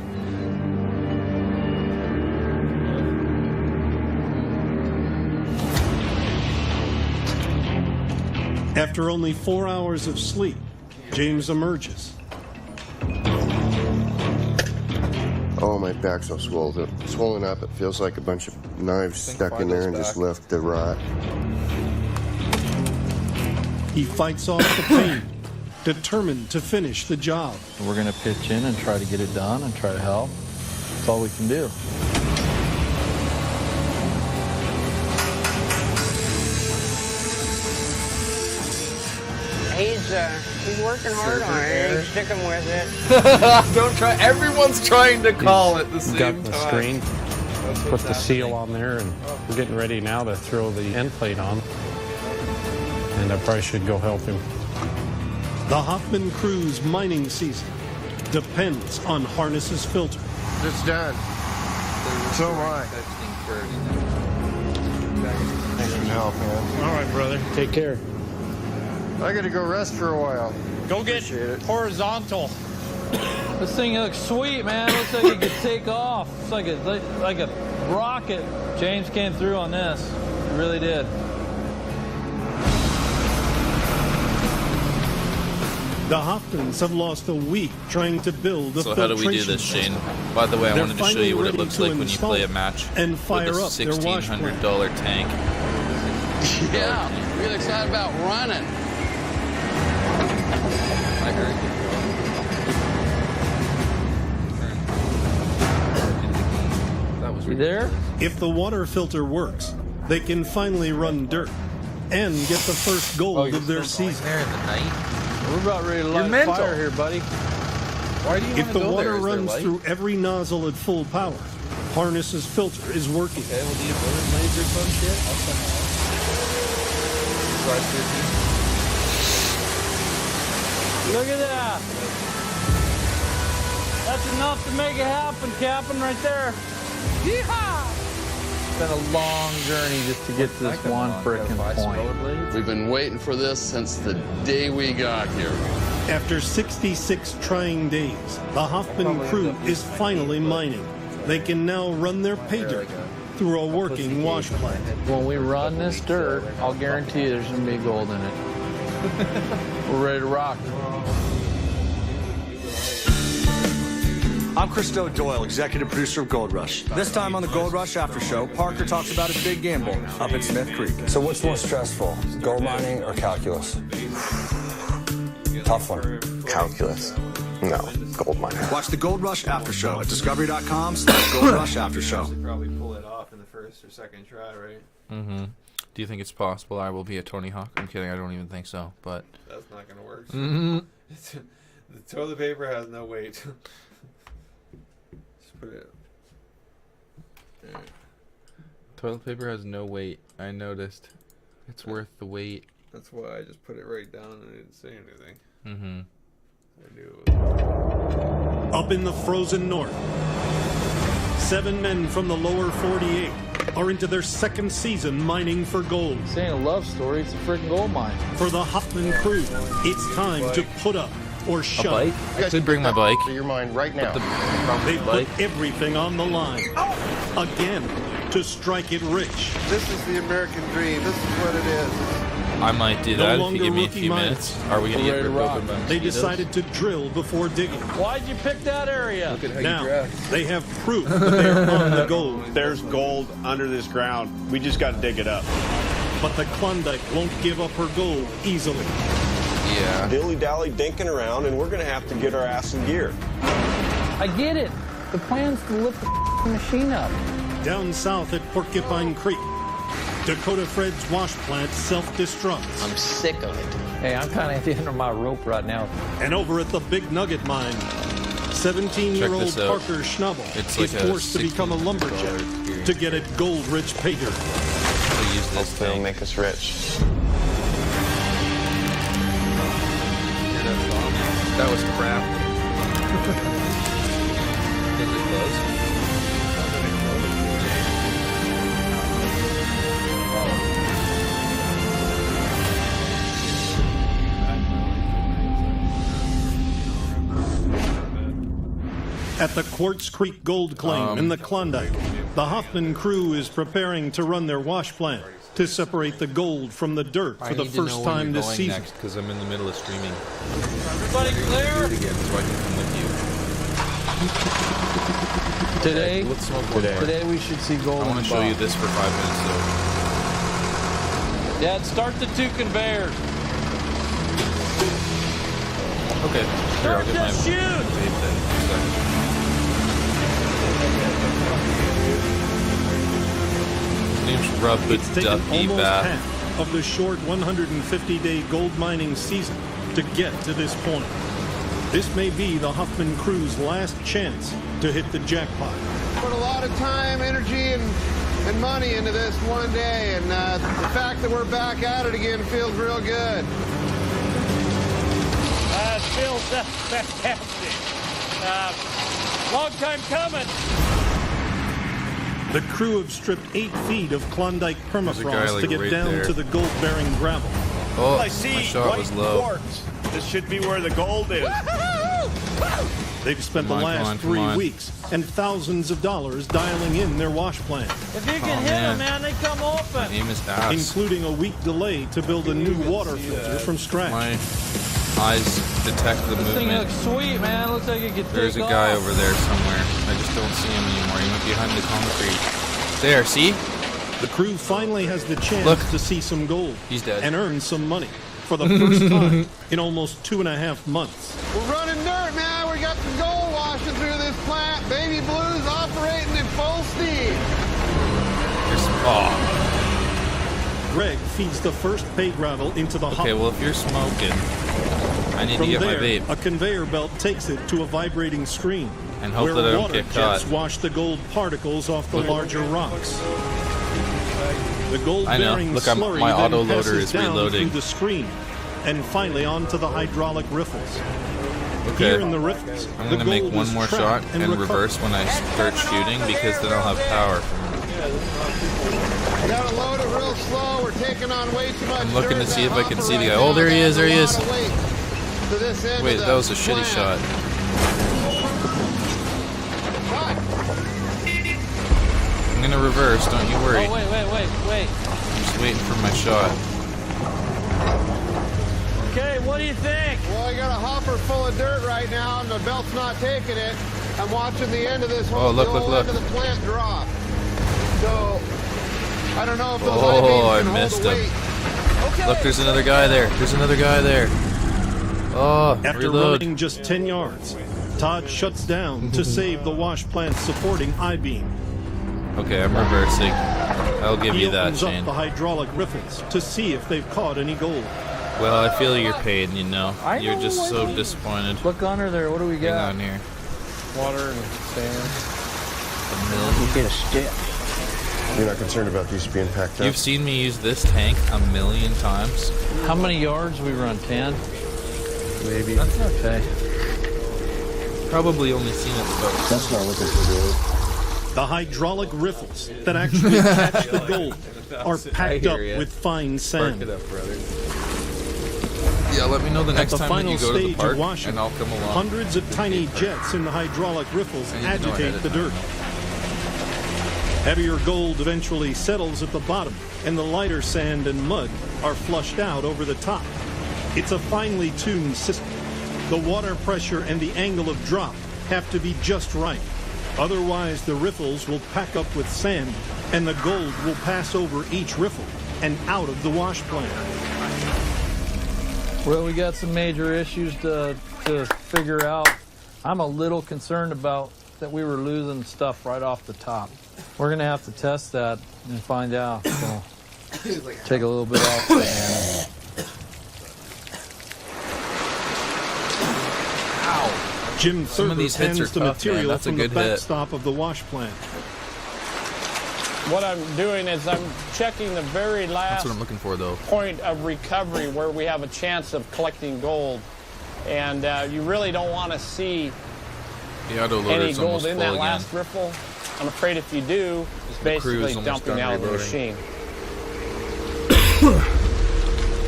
After only 4 hours of sleep, James emerges. Oh, my back's so swollen up. It feels like a bunch of knives stuck in there and just left to rot. He fights off the pain, determined to finish the job. We're going to pitch in and try to get it done and try to help. That's all we can do. He's working hard on it. He's sticking with it. Don't try. Everyone's trying to call at the same Got the time. screen, put the seal on there, and we're getting ready now to throw the end plate on. And I probably should go help him. The Hoffman crew's mining season depends on Harness's filter. It's done. So am I. Thanks for the help, man. All right, brother. Take care. I gotta go rest for a while. Go get horizontal. This thing looks sweet, man. Looks like it could take off. It's like a rocket. James came through on this. He really did. The Hoffmans have lost a week trying to build a So how do we do filtration this, Shane? system. By the way, I They're wanted to show finally you what it ready looks to like when you install play a match and with fire a up their wash plant. $1,600 tank. Yeah, really excited about running. I heard you. That was You there? If the water filter works, they can finally run dirt and get the first gold of their season. There in the night. We're about ready to light mental. fire here, buddy. Why do you If want the to go water there? Is there runs light? through every nozzle at full power, Harness's filter is working. Okay, well, do you burn laser some shit? I'll send Look at that. That's enough to make it happen, Captain, right there. Yeehaw! It's been a long journey just to get to this one frickin' point. We've been waiting for this since the day we got here. After 66 trying days, the Hoffman crew is finally mining. They can now run their pay dirt through a working wash plant. When we run this dirt, I'll guarantee you there's gonna be gold in it. We're ready to rock. I'm Christo Doyle, executive producer of Gold Rush. This time on the Gold Rush After Show, Parker talks about his big gamble up at Smith Creek. So what's more stressful, gold mining or calculus? Tough one. Calculus. No, gold miner. Watch the Gold Rush After Show at discovery.com/Gold Rush After Show. Probably pull it off in the first or second try, right? Mm-hmm. Do you think it's possible I will be a Tony Hawk? I'm kidding. I don't even think so. But that's not gonna work. Mm-hmm. The toilet paper has no weight. Just put it. Right. Toilet paper has no weight. I noticed. It's worth the weight. That's why I just put it right down and I didn't say anything. Mm-hmm. I knew it was. Up in the frozen north, 7 men from the lower 48 are into their second season mining for gold. This ain't a love story, it's a freaking gold mine. For the Hoffman crew, it's time to put up or shut. A bike? I could bring my bike. To your mind right now. They put everything on the line. Again, to strike it rich. This is the American dream. This is what it is. I might do that if you give me a few minutes. Are we going to get ripped open by They mosquitoes? decided to drill before digging. Why'd you pick that area? Look at how Now, you dress. they have proof that they're on the gold. There's gold under this ground. We just got to dig it up. But the Klondike won't give up her gold easily. Yeah. Dilly-dally dinking around, and we're going to have to get our ass in gear. I get it. The plan's to lift the machine up. Down south at Porcupine Creek, Dakota Fred's wash plant self-destructs. I'm sick of it. Hey, I'm kind of at the end of my rope right now. And over at the Big Nugget Mine, 17-year-old Check this out. Parker Schnabel It's is like a forced to become a lumberjack $60 to get at gold-rich pay dirt. We'll use this Hopefully it'll thing. make us rich. That was crap. Is it close? At the Quartz Creek Gold Claim in the Klondike, the Hoffman crew is preparing to run their wash plant to separate the gold from the dirt for the first time this season. Because I'm in the middle of streaming. Everybody clear? Do it again so I can come with you. Today, Let's smoke one more. today we should see gold. I want to show you this for 5 minutes though. Dad, start the 2 conveyors. Okay. Here, I'll get my Just shoot! vape then. His name's Rub the It's taken Ducky almost Bath. half of the short 150-day gold mining season to get to this point. This may be the Hoffman crew's last chance to hit the jackpot. Put a lot of time, energy, and money into this one day, and the fact that we're back at it again feels real good. It feels fantastic. Long time coming. The crew have stripped 8 feet of Klondike There's a guy, permafrost like, to get right down there. to the gold-bearing gravel. Oh, I my see shot white was low. quartz. This should be where the gold is. They've spent Come the on, last come 3 on. weeks and thousands of dollars dialing in their wash plant, If you can Oh, hit man. them, man, they come My open. aim is ass. including a week delay to build a new water filter from scratch. My eyes detect the This thing movement. looks sweet, man. Looks like it could There's a take guy off. over there somewhere. I just don't see him anymore. He went behind the concrete. There, see? The crew finally has the chance Look. to see some gold He's dead. and earn some money for the first time in almost 2.5 months. We're running dirt, man. We got some gold washing through this plant. Baby Blue's operating at full steam. There's some, oh. Greg feeds the first pay gravel into the Okay, well, if you're smoking, I need From to get there, my vape. a conveyor belt takes it to a vibrating screen. And hope where that I don't water get jets caught. wash the gold particles off the larger rocks. The I know. gold-bearing Look, slurry my then autoloader passes is down reloading. through the screen, and finally onto the hydraulic riffles. Okay. Here in the riffles, I'm the gonna make gold one is more trapped shot and reverse when I start shooting because then I'll have power. We gotta load it real slow. We're taking on way too much. I'm looking to see if I can see the guy. Oh, there he is. There he is. Wait, that was a shitty shot. I'm gonna reverse. Don't you worry. Oh, wait. I'm just waiting for my shot. Okay, what do you think? Well, I got a hopper full of dirt right now, and the belt's not taking it. I'm watching the end of this whole look. end of the plant drop. So, I don't know if those Oh, I I-beams can missed hold the him. weight. Okay. Look, there's another guy there. There's another guy there. Oh, After reload. running just 10 yards, Todd shuts down to save the wash plant's supporting I-beam. Okay, I'm reversing. I'll give He you that, opens up Shane. the hydraulic riffles to see if they've caught any gold. Well, I feel your pain, you know. You're just so disappointed. Look under there. What do we got? Hang on here. Water and sand. A million. Get a stick. You're not concerned about these being packed up? You've seen me use this tank a million times. How many yards we run? 10? Maybe. That's okay. Probably only seen it about. That's not looking so good. The hydraulic riffles that actually catch the gold are packed up with fine sand. Park it up, brother. Yeah, let me know the next At the time that final you go to the stage park, of washing, and I'll come along. hundreds of tiny jets in the hydraulic riffles I need to know ahead agitate of the time. dirt. Heavier gold eventually settles at the bottom, and the lighter sand and mud are flushed out over the top. It's a finely tuned system. The water pressure and the angle of drop have to be just right. Otherwise, the riffles will pack up with sand, and the gold will pass over each riffle and out of the wash plant. Well, we got some major issues to figure out. I'm a little concerned about that we were losing stuff right off the top. We're going to have to test that and find out. So take a little bit off the hand. Jim Some of Thurber these hits hands are the tough, man. material That's a from the good hit. backstop of the wash plant. What I'm doing is I'm checking the very That's last what I'm looking for, though. point of recovery where we have a chance of collecting gold. And you really don't want to see The autoloader any is gold almost in full that again. last riffle. I'm afraid if you do, it's The crew is basically almost dumping done out of the reloading. machine.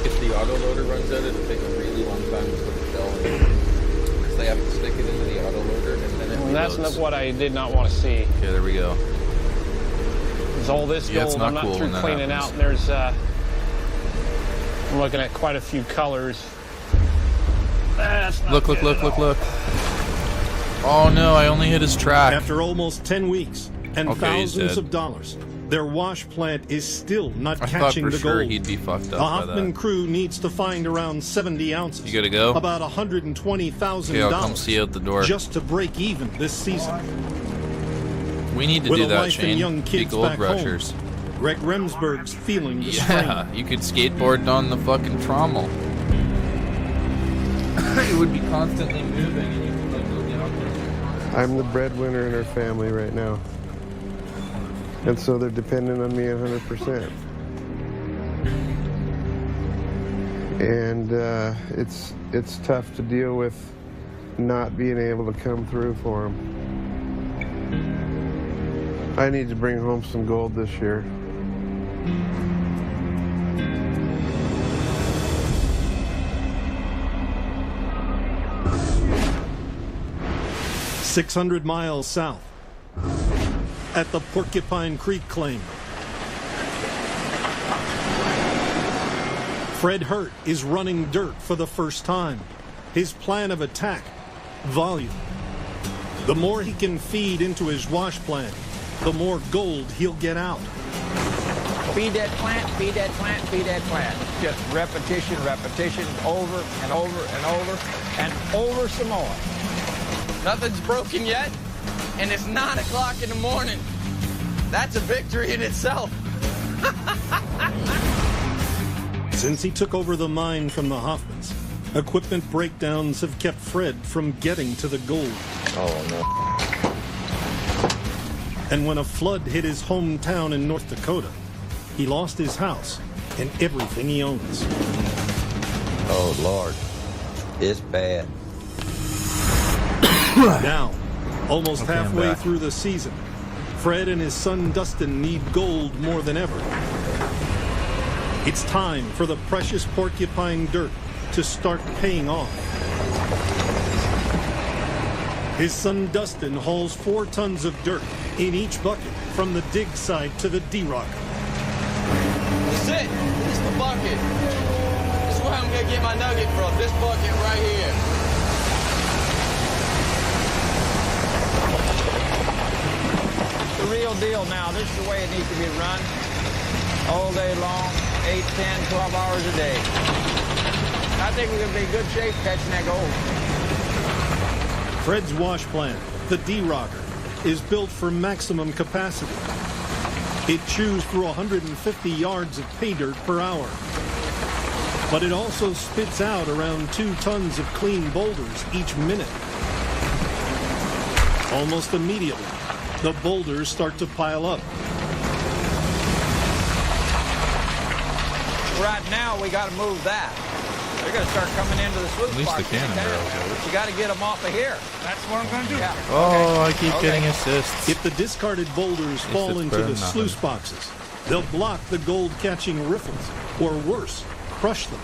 If the autoloader runs out, it'll take a really long time to put the shell in. Because they have to stick it into the autoloader and then it And that's reloads. not what I did not want to see. Okay, there we go. There's all this Yeah, it's gold not I'm not cool through when that cleaning happens. out, and there's I'm looking at quite a few colors. That's not Look. Oh no, I only hit his track. After almost 10 weeks and Okay, he's thousands dead. of dollars, their wash plant is still not I thought catching for the sure gold. he'd be fucked up The by Hoffman that. crew needs to find around 70 ounces. You gotta go? About $120,000 Okay, I'll come see you out the door. just to break even this season. We need to With do a that, wife and Shane. young Be kids gold back rushers. home, Greg Remsburg's feeling the Yeah, strain. you could skateboard on the fucking trommel. It would be constantly moving and you could like go down. I'm the breadwinner in our family right now. And so they're dependent on me 100%. And it's tough to deal with not being able to come through for them. I need to bring home some gold this year. .600 miles south at the Porcupine Creek claim. Fred Hurt is running dirt for the first time. His plan of attack, volume. The more he can feed into his wash plant, the more gold he'll get out. Feed that plant, feed that plant, feed that plant. Just repetition, over and over and over and over some more. Nothing's broken yet, and it's 9 o'clock in the morning. That's a victory in itself. Since he took over the mine from the Hoffmans, Equipment breakdowns have kept Fred from getting to the gold. Oh, no. And when a flood hit his hometown in North Dakota, he lost his house and everything he owns. Oh, Lord. It's bad. Now, almost halfway through the season, Fred and his son Dustin need gold more than ever. It's time for the precious porcupine dirt to start paying off. His son Dustin hauls 4 tons of dirt in each bucket from the dig side to the D-Rocker. That's it. This is the bucket. This is where I'm going to get my nugget from. This bucket right here. The real deal now. This is the way it needs to be run all day long, 8, 10, 12 hours a day. I think we're going to be in good shape catching that gold. Fred's wash plant, the D-Rocker, is built for maximum capacity. It chews through 150 yards of pay dirt per hour. But it also spits out around 2 tons of clean boulders each minute. Almost immediately, the boulders start to pile up. Right now, we got to move that. They're going to start coming into the sluice box. At least the cannon barrels. You got to get them off of here. That's what I'm going to do. Yeah. Oh, I keep getting assists. If the discarded boulders fall into the sluice boxes, they'll block the gold-catching riffles, or worse, crush them.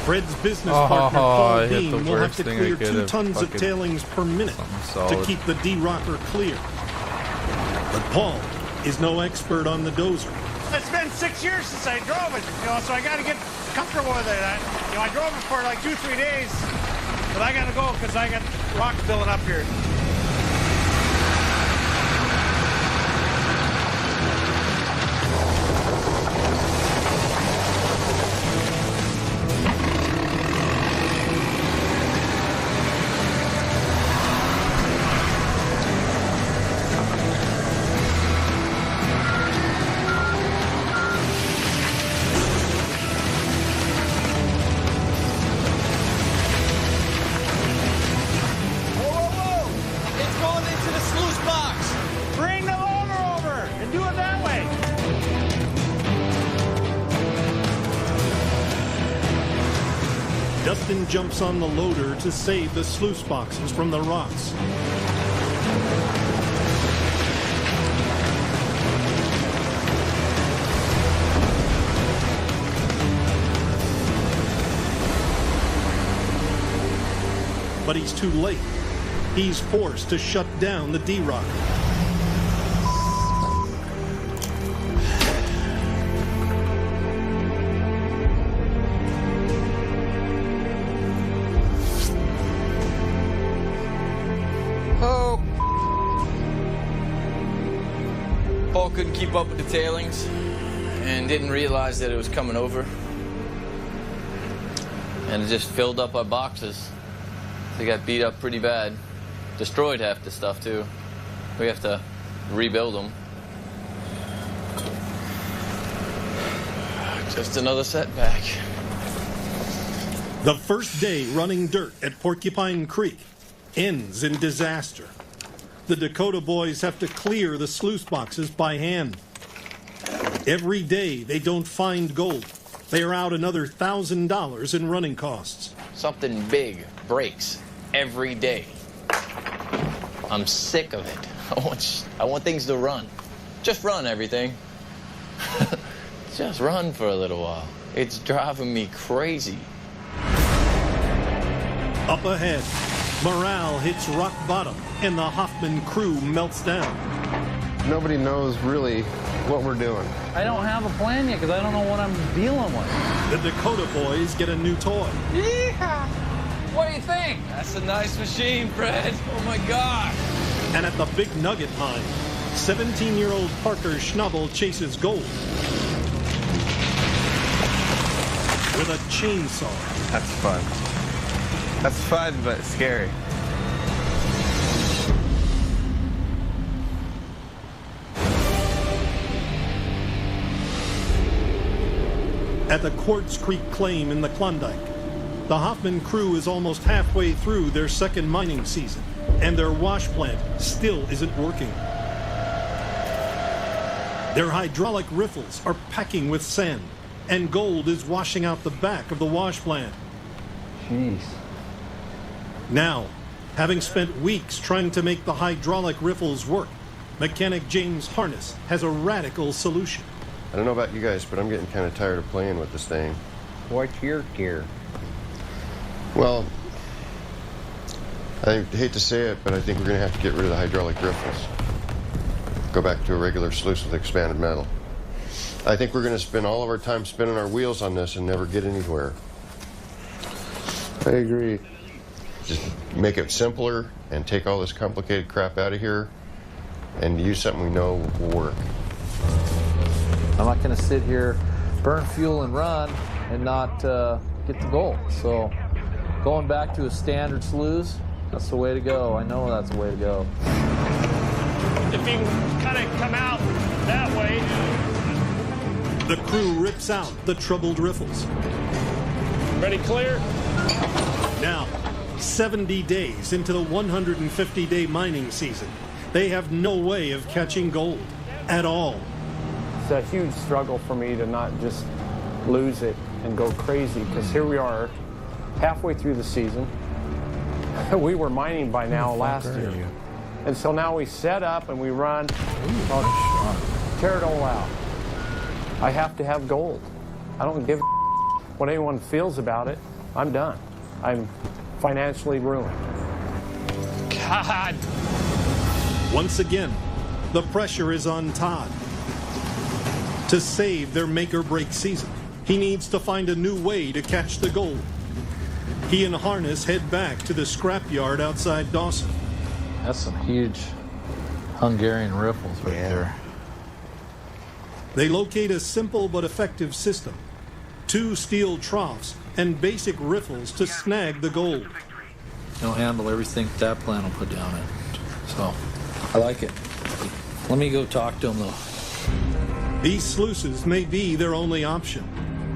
Fred's business partner, Paul Dean, will have to clear 2 tons of tailings per minute to keep the D-Rocker clear. But Paul is no expert on the dozer. It's been 6 years since I drove it, so I got to get comfortable with it. I drove it for like 2-3 days, but I got to go because I got rocks building up here. Dustin jumps on the loader to save the sluice boxes from the rocks. But he's too late. He's forced to shut down the D-Rocker. Paul couldn't keep up with the tailings and didn't realize that it was coming over. And it just filled up our boxes. They got beat up pretty bad. Destroyed half the stuff too. We have to rebuild them. Just another setback. The first day running dirt at Porcupine Creek ends in disaster. The Dakota boys have to clear the sluice boxes by hand. Every day they don't find gold. They are out another $1,000 in running costs. Something big breaks every day. I'm sick of it. I want things to run. Just run everything. Just run for a little while. It's driving me crazy. Up ahead, morale hits rock bottom and the Hoffman crew melts down. Nobody knows really what we're doing. I don't have a plan yet because I don't know what I'm dealing with. The Dakota boys get a new toy. Yeehaw! What do you think? That's a nice machine, Fred. Oh my God. And at the Big Nugget mine, 17-year-old Parker Schnabel chases gold with a chainsaw. That's fun. That's fun, but scary. At the Quartz Creek claim in the Klondike, The Hoffman crew is almost halfway through their second mining season, and their wash plant still isn't working. Their hydraulic riffles are packing with sand, and gold is washing out the back of the wash plant. Jeez. Now, having spent weeks trying to make the hydraulic riffles work, mechanic James Harness has a radical solution. I don't know about you guys, but I'm getting kind of tired of playing with this thing. What's your gear? Well, I hate to say it, but I think we're going to have to get rid of the hydraulic riffles. Go back to a regular sluice with expanded metal. I think we're going to spend all of our time spinning our wheels on this and never get anywhere. I agree. Just make it simpler and take all this complicated crap out of here and use something we know will work. I'm not going to sit here, burn fuel and run and not get the gold. So going back to a standard sluice, that's the way to go. I know that's the way to go. If you kind of come out that way. The crew rips out the troubled riffles. Ready, clear? Now, 70 days into the 150-day mining season, they have no way of catching gold at all. It's a huge struggle for me to not just lose it and go crazy, because here we are halfway through the season. We were mining by now last year. And so now we set up and we run, tear it all out. I have to have gold. I don't give a what anyone feels about it. I'm done. I'm financially ruined. God. Once again, the pressure is on Todd. To save their make-or-break season, he needs to find a new way to catch the gold. He and Harness head back to the scrapyard outside Dawson. That's some huge Hungarian riffles right there. They locate a simple but effective system. 2 steel troughs and basic riffles to snag the gold. They'll handle everything that plan will put down it. So, I like it. Let me go talk to them though. These sluices may be their only option.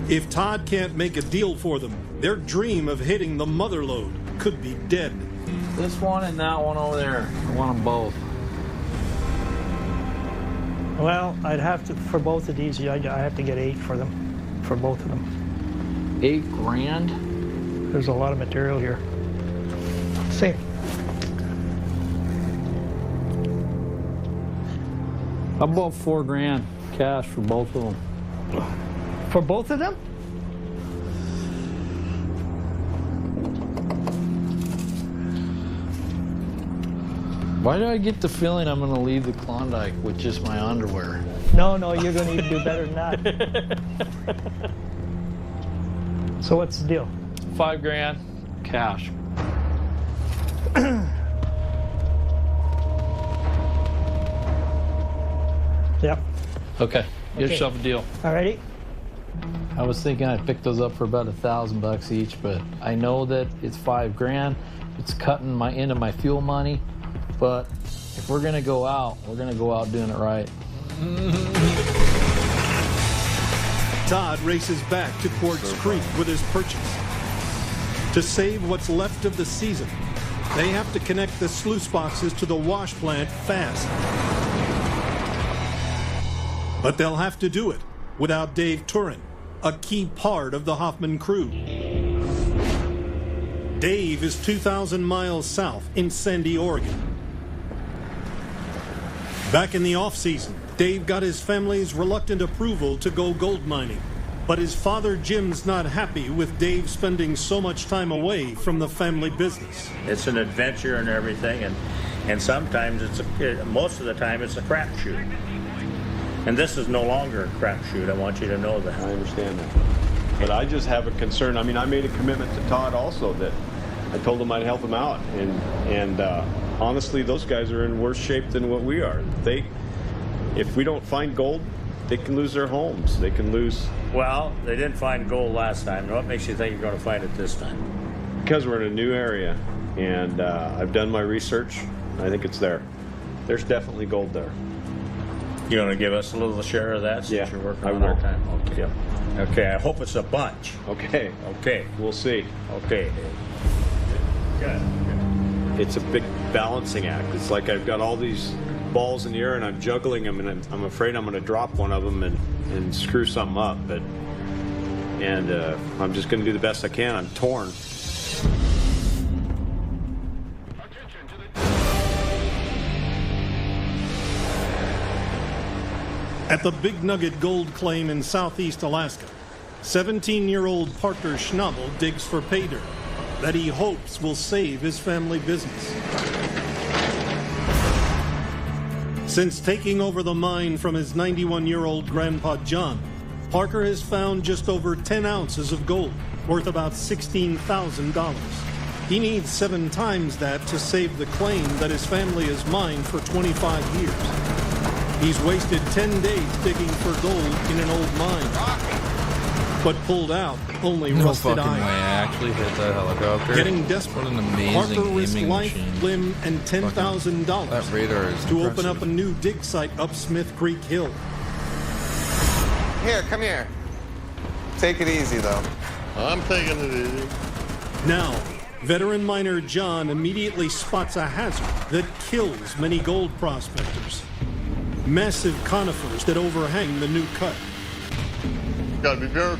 If Todd can't make a deal for them, their dream of hitting the mother lode could be dead. This one and that one over there. I want them both. Well, I'd have to, for both of these, I have to get 8 for them, for both of them. 8 grand? There's a lot of material here. See. How about 4 grand cash for both of them? For both of them? Why do I get the feeling I'm going to leave the Klondike with just my underwear? No, you're going to need to do better than that. So what's the deal? 5 grand cash. Yep. Okay, get yourself a deal. Alrighty. I was thinking I'd pick those up for about $1,000 each, but I know that it's 5 grand. It's cutting into my fuel money. But if we're going to go out, we're going to go out doing it right. Todd races back to Quartz Creek with his purchase. To save what's left of the season, they have to connect the sluice boxes to the wash plant fast. But they'll have to do it without Dave Turin, a key part of the Hoffman crew. Dave is 2,000 miles south in Sandy, Oregon. Back in the off-season, Dave got his family's reluctant approval to go gold mining. But his father Jim's not happy with Dave spending so much time away from the family business. It's an adventure and everything, and sometimes most of the time it's a crapshoot. And this is no longer a crapshoot. I want you to know that. I understand that. But I just have a concern. I mean, I made a commitment to Todd also that I told him I'd help him out, and honestly, those guys are in worse shape than what we are. If we don't find gold, they can lose their homes. They can lose. Well, they didn't find gold last time. What makes you think you're going to find it this time? Because we're in a new area, and I've done my research. I think it's there. There's definitely gold there. You want to give us a little share of that since you're working on our time? Okay. Yeah. Okay, I hope it's a bunch. Okay. Okay. We'll see. Okay. Good. It's a big balancing act. It's like I've got all these balls in the air and I'm juggling them, and I'm afraid I'm going to drop one of them and screw something up. And I'm just going to do the best I can. I'm torn. At the Big Nugget gold claim in southeast Alaska, 17-year-old Parker Schnabel digs for pay dirt that he hopes will save his family business. Since taking over the mine from his 91-year-old grandpa John, Parker has found just over 10 ounces of gold, worth about $16,000. He needs 7 times that to save the claim that his family has mined for 25 years. He's wasted 10 days digging for gold in an old mine, but pulled out only No rusted fucking way. iron. I actually hit that helicopter. Getting desperate, What an amazing Parker risked aiming life, machine. limb, and $10,000 That radar is to open impressive. up a new dig site up Smith Creek Hill. Here, come here. Take it easy, though. I'm taking it easy. Now, veteran miner John immediately spots a hazard that kills many gold prospectors. Massive conifers that overhang the new cut. Got to be very,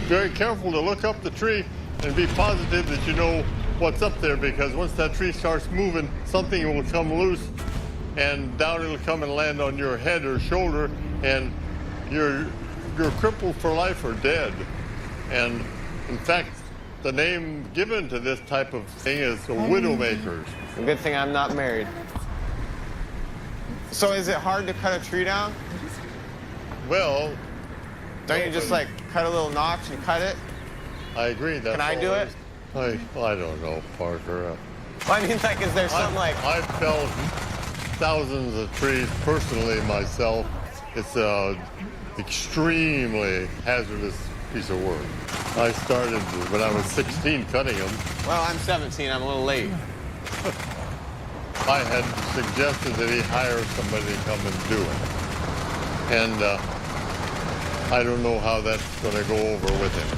very careful to look up the tree and be positive that you know what's up there, because once that tree starts moving, something will come loose and down it'll come and land on your head or shoulder, and you're crippled for life or dead. And in fact, the name given to this type of thing is the widowmakers. A good thing I'm not married. So is it hard to cut a tree down? Well, don't you just like cut a little notch and cut it? I agree. Can I do it? I don't know, Parker. Well, I mean, like, is there something like... I've felled thousands of trees personally myself. It's a extremely hazardous piece of work. I started when I was 16 cutting them. Well, I'm 17. I'm a little late. I had suggested that he hire somebody to come and do it. And I don't know how that's going to go over with him.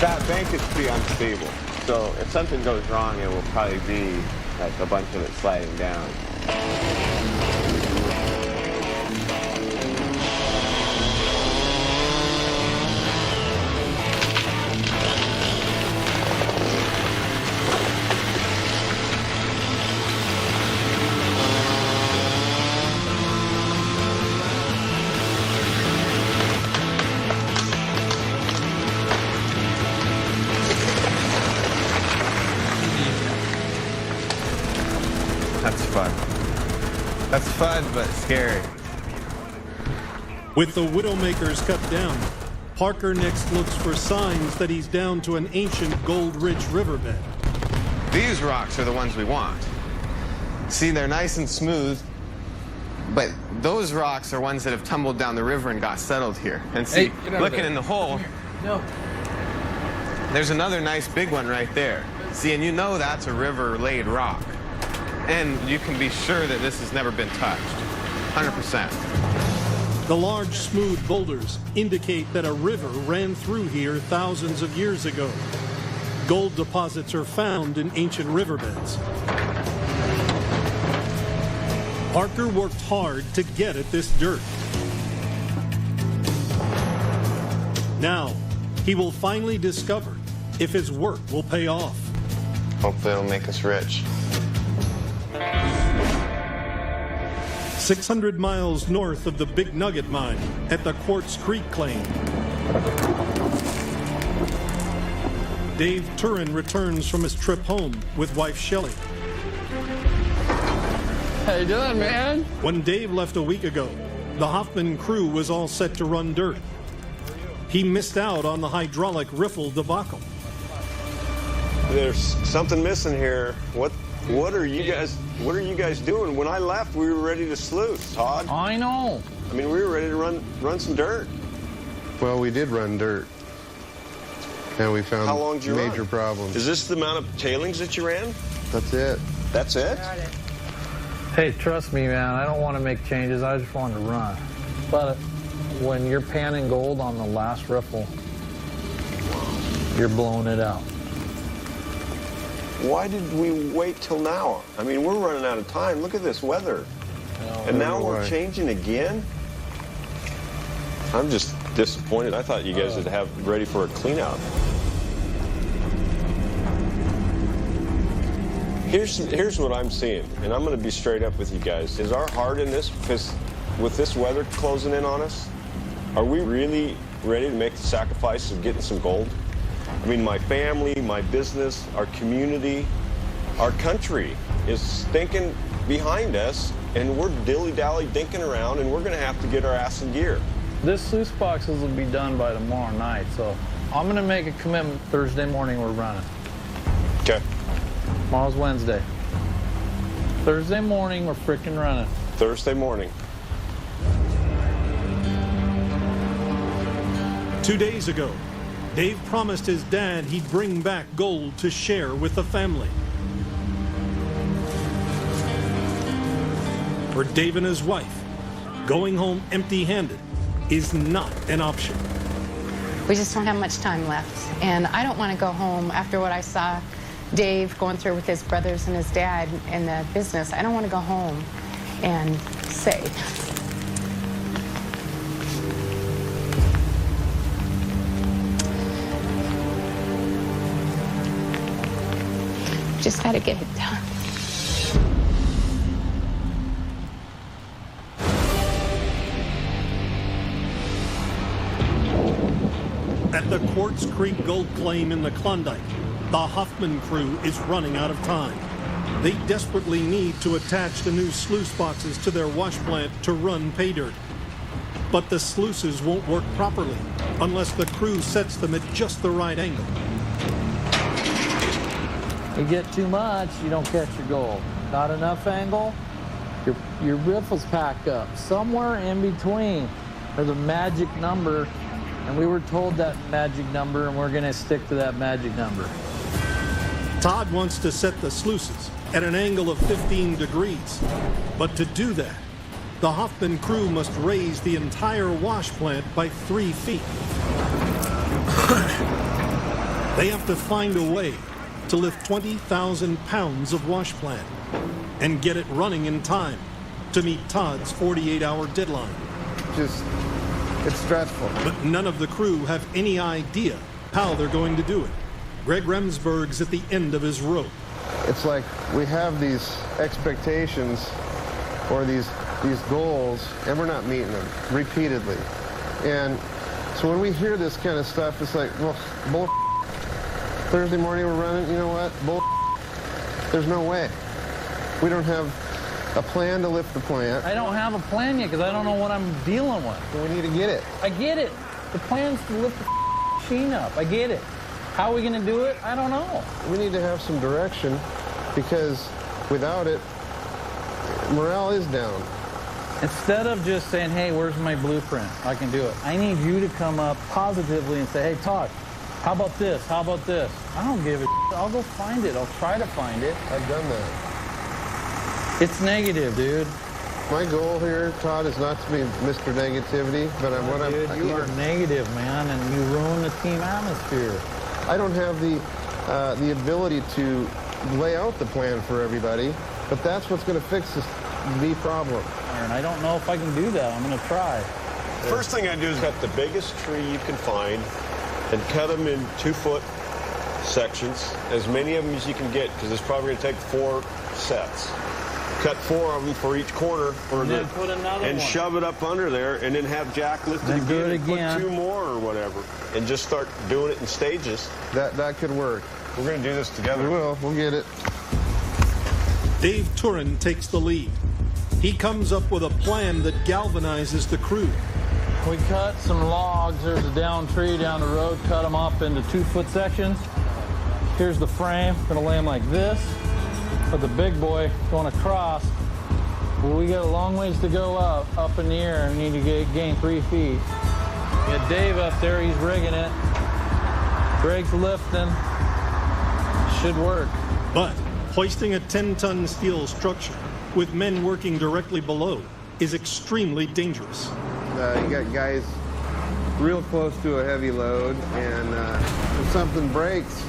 That bank is pretty unstable. So if something goes wrong, it will probably be like a bunch of it sliding down. That's fun, but scary. With the widowmakers cut down, Parker next looks for signs that he's down to an ancient gold-rich riverbed. These rocks are the ones we want. See, they're nice and smooth, but those rocks are ones that have tumbled down the river and got settled here. And see, looking in the hole, there's another nice big one right there. See, and you know that's a river-laid rock. And you can be sure that this has never been touched, 100%. The large, smooth boulders indicate that a river ran through here thousands of years ago. Gold deposits are found in ancient riverbeds. Parker worked hard to get at this dirt. Now, he will finally discover if his work will pay off. Hopefully it'll make us rich. 600 miles north of the Big Nugget mine at the Quartz Creek claim. Dave Turin returns from his trip home with wife Shelley. How you doing, man? When Dave left a week ago, the Hoffman crew was all set to run dirt. He missed out on the hydraulic riffle debacle. There's something missing here. What are you guys doing? When I left, we were ready to sleut, Todd. I know. I mean, we were ready to run some dirt. Well, we did run dirt. and we found How long did you major run? problems. Is this the amount of tailings that you ran? That's it. That's it? Hey, trust me, man, I don't want to make changes. I just want to run. But when you're panning gold on the last riffle, you're blowing it out. Why did we wait till now? I mean, we're running out of time. Look at this weather. And now we're changing again? I'm just disappointed. I thought you guys would have ready for a clean out. Here's what I'm seeing, and I'm going to be straight up with you guys. Is our heart in this? Because with this weather closing in on us, are we really ready to make the sacrifice of getting some gold? I mean, my family, my business, our community, our country is stinking behind us, and we're dilly-dally dinking around, and we're going to have to get our ass in gear. This sluice boxes will be done by tomorrow night, so I'm going to make a commitment. Thursday morning we're running. Okay. Tomorrow's Wednesday. Thursday morning we're freaking running. Thursday morning. 2 days ago, Dave promised his dad he'd bring back gold to share with the family. For Dave and his wife, going home empty-handed is not an option. We just don't have much time left, and I don't want to go home after what I saw Dave going through with his brothers and his dad in the business. I don't want to go home and say, just got to get it done. At the Quartz Creek gold claim in the Klondike, the Hoffman crew is running out of time. They desperately need to attach the new sluice boxes to their wash plant to run pay dirt. But the sluices won't work properly unless the crew sets them at just the right angle. You get too much, you don't catch your gold. Not enough angle, your riffles pack up. Somewhere in between, there's a magic number, and we were told that magic number, and we're going to stick to that magic number. Todd wants to set the sluices at an angle of 15 degrees. But to do that, the Hoffman crew must raise the entire wash plant by 3 feet. They have to find a way to lift 20,000 pounds of wash plant and get it running in time to meet Todd's 48-hour deadline. It's stressful. But none of the crew have any idea how they're going to do it. Greg Remsburg's at the end of his rope. It's like we have these expectations or these goals, and we're not meeting them repeatedly. And so when we hear this kind of stuff, it's like, well, bull. Thursday morning we're running, you know what? Bull. There's no way. We don't have a plan to lift the plant. I don't have a plan yet because I don't know what I'm dealing with. Well, we need to get it. I get it. The plan's to lift the machine up. I get it. How are we going to do it? I don't know. We need to have some direction because without it, morale is down. Instead of just saying, hey, where's my blueprint? I can do it. I need you to come up positively and say, hey, Todd, how about this? How about this? I don't give a shit. I'll go find it. I'll try to find it. I've done that. It's negative, dude. My goal here, Todd, is not to be Mr. Negativity, but you are negative, man, and you ruin the team atmosphere. I don't have the ability to lay out the plan for everybody, but that's what's going to fix the problem. And I don't know if I can do that. I'm going to try. First thing I do is cut the biggest tree you can find and cut them in 2-foot sections, as many of them as you can get, because it's probably going to take 4 sets. Cut 4 of them for each corner, and shove it up under there, and then have Jack lift it again, put 2 more or whatever, and just start doing it in stages. That could work. We're going to do this together. We will. We'll get it. Dave Turin takes the lead. He comes up with a plan that galvanizes the crew. We cut some logs. There's a down tree down the road. Cut them up into 2-foot sections. Here's the frame. Gonna lay them like this. Put the big boy going across. Well, we got a long ways to go up in the air. We need to gain 3 feet. We got Dave up there. He's rigging it. Greg's lifting. Should work. But hoisting a 10-ton steel structure with men working directly below is extremely dangerous. You got guys real close to a heavy load, and if something breaks,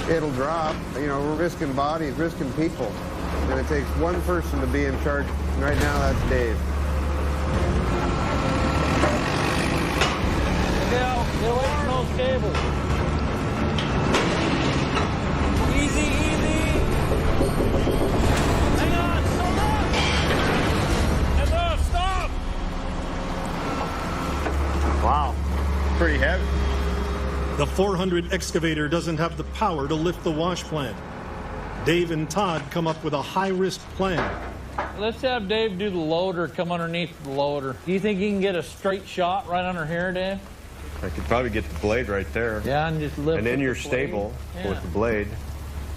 it'll drop. You know, we're risking bodies, risking people, and it takes one person to be in charge. And right now, that's Dave. Get away from those cables. Easy, easy. Hang on, hold on. Enough, stop. Wow, pretty heavy. The 400 excavator doesn't have the power to lift the wash plant. Dave and Todd come up with a high-risk plan. Let's have Dave do the loader, come underneath the loader. Do you think you can get a straight shot right under here, Dave? I could probably get the blade right there. Yeah, and just lift. And then with you're the blade. stable with the blade.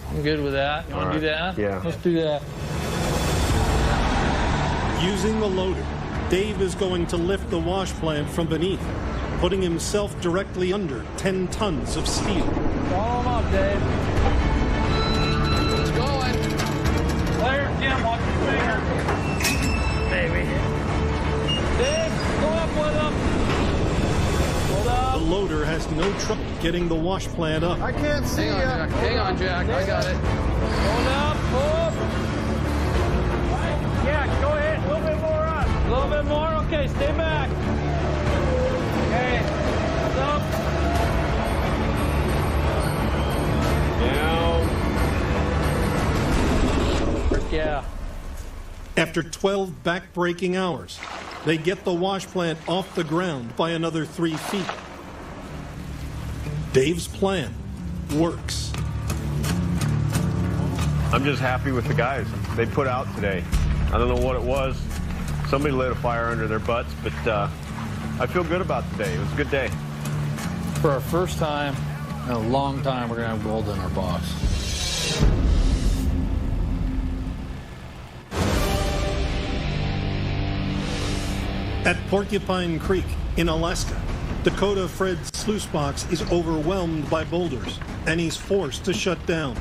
I'm good with that. You want to do that? Yeah. Let's do that. Using the loader, Dave is going to lift the wash plant from beneath, putting himself directly under 10 tons of steel. Follow him up, Dave. It's going. Clear. Jim, watch your finger. Maybe. Dave, go up with him. Hold up. The loader has no trouble getting the wash plant up. I can't see you. Hang on, Jack. I got it. Hold up. Up. Yeah, go ahead. A little bit more up. A little bit more. Okay, stay back. Okay. Up. Now. Yeah. After 12 back-breaking hours, they get the wash plant off the ground by another 3 feet. Dave's plan works. I'm just happy with the guys. They put out today. I don't know what it was. Somebody lit a fire under their butts, but I feel good about today. It was a good day. For our first time in a long time, we're going to have gold in our box. At Porcupine Creek in Alaska, Dakota Fred's sluice box is overwhelmed by boulders, and he's forced to shut down.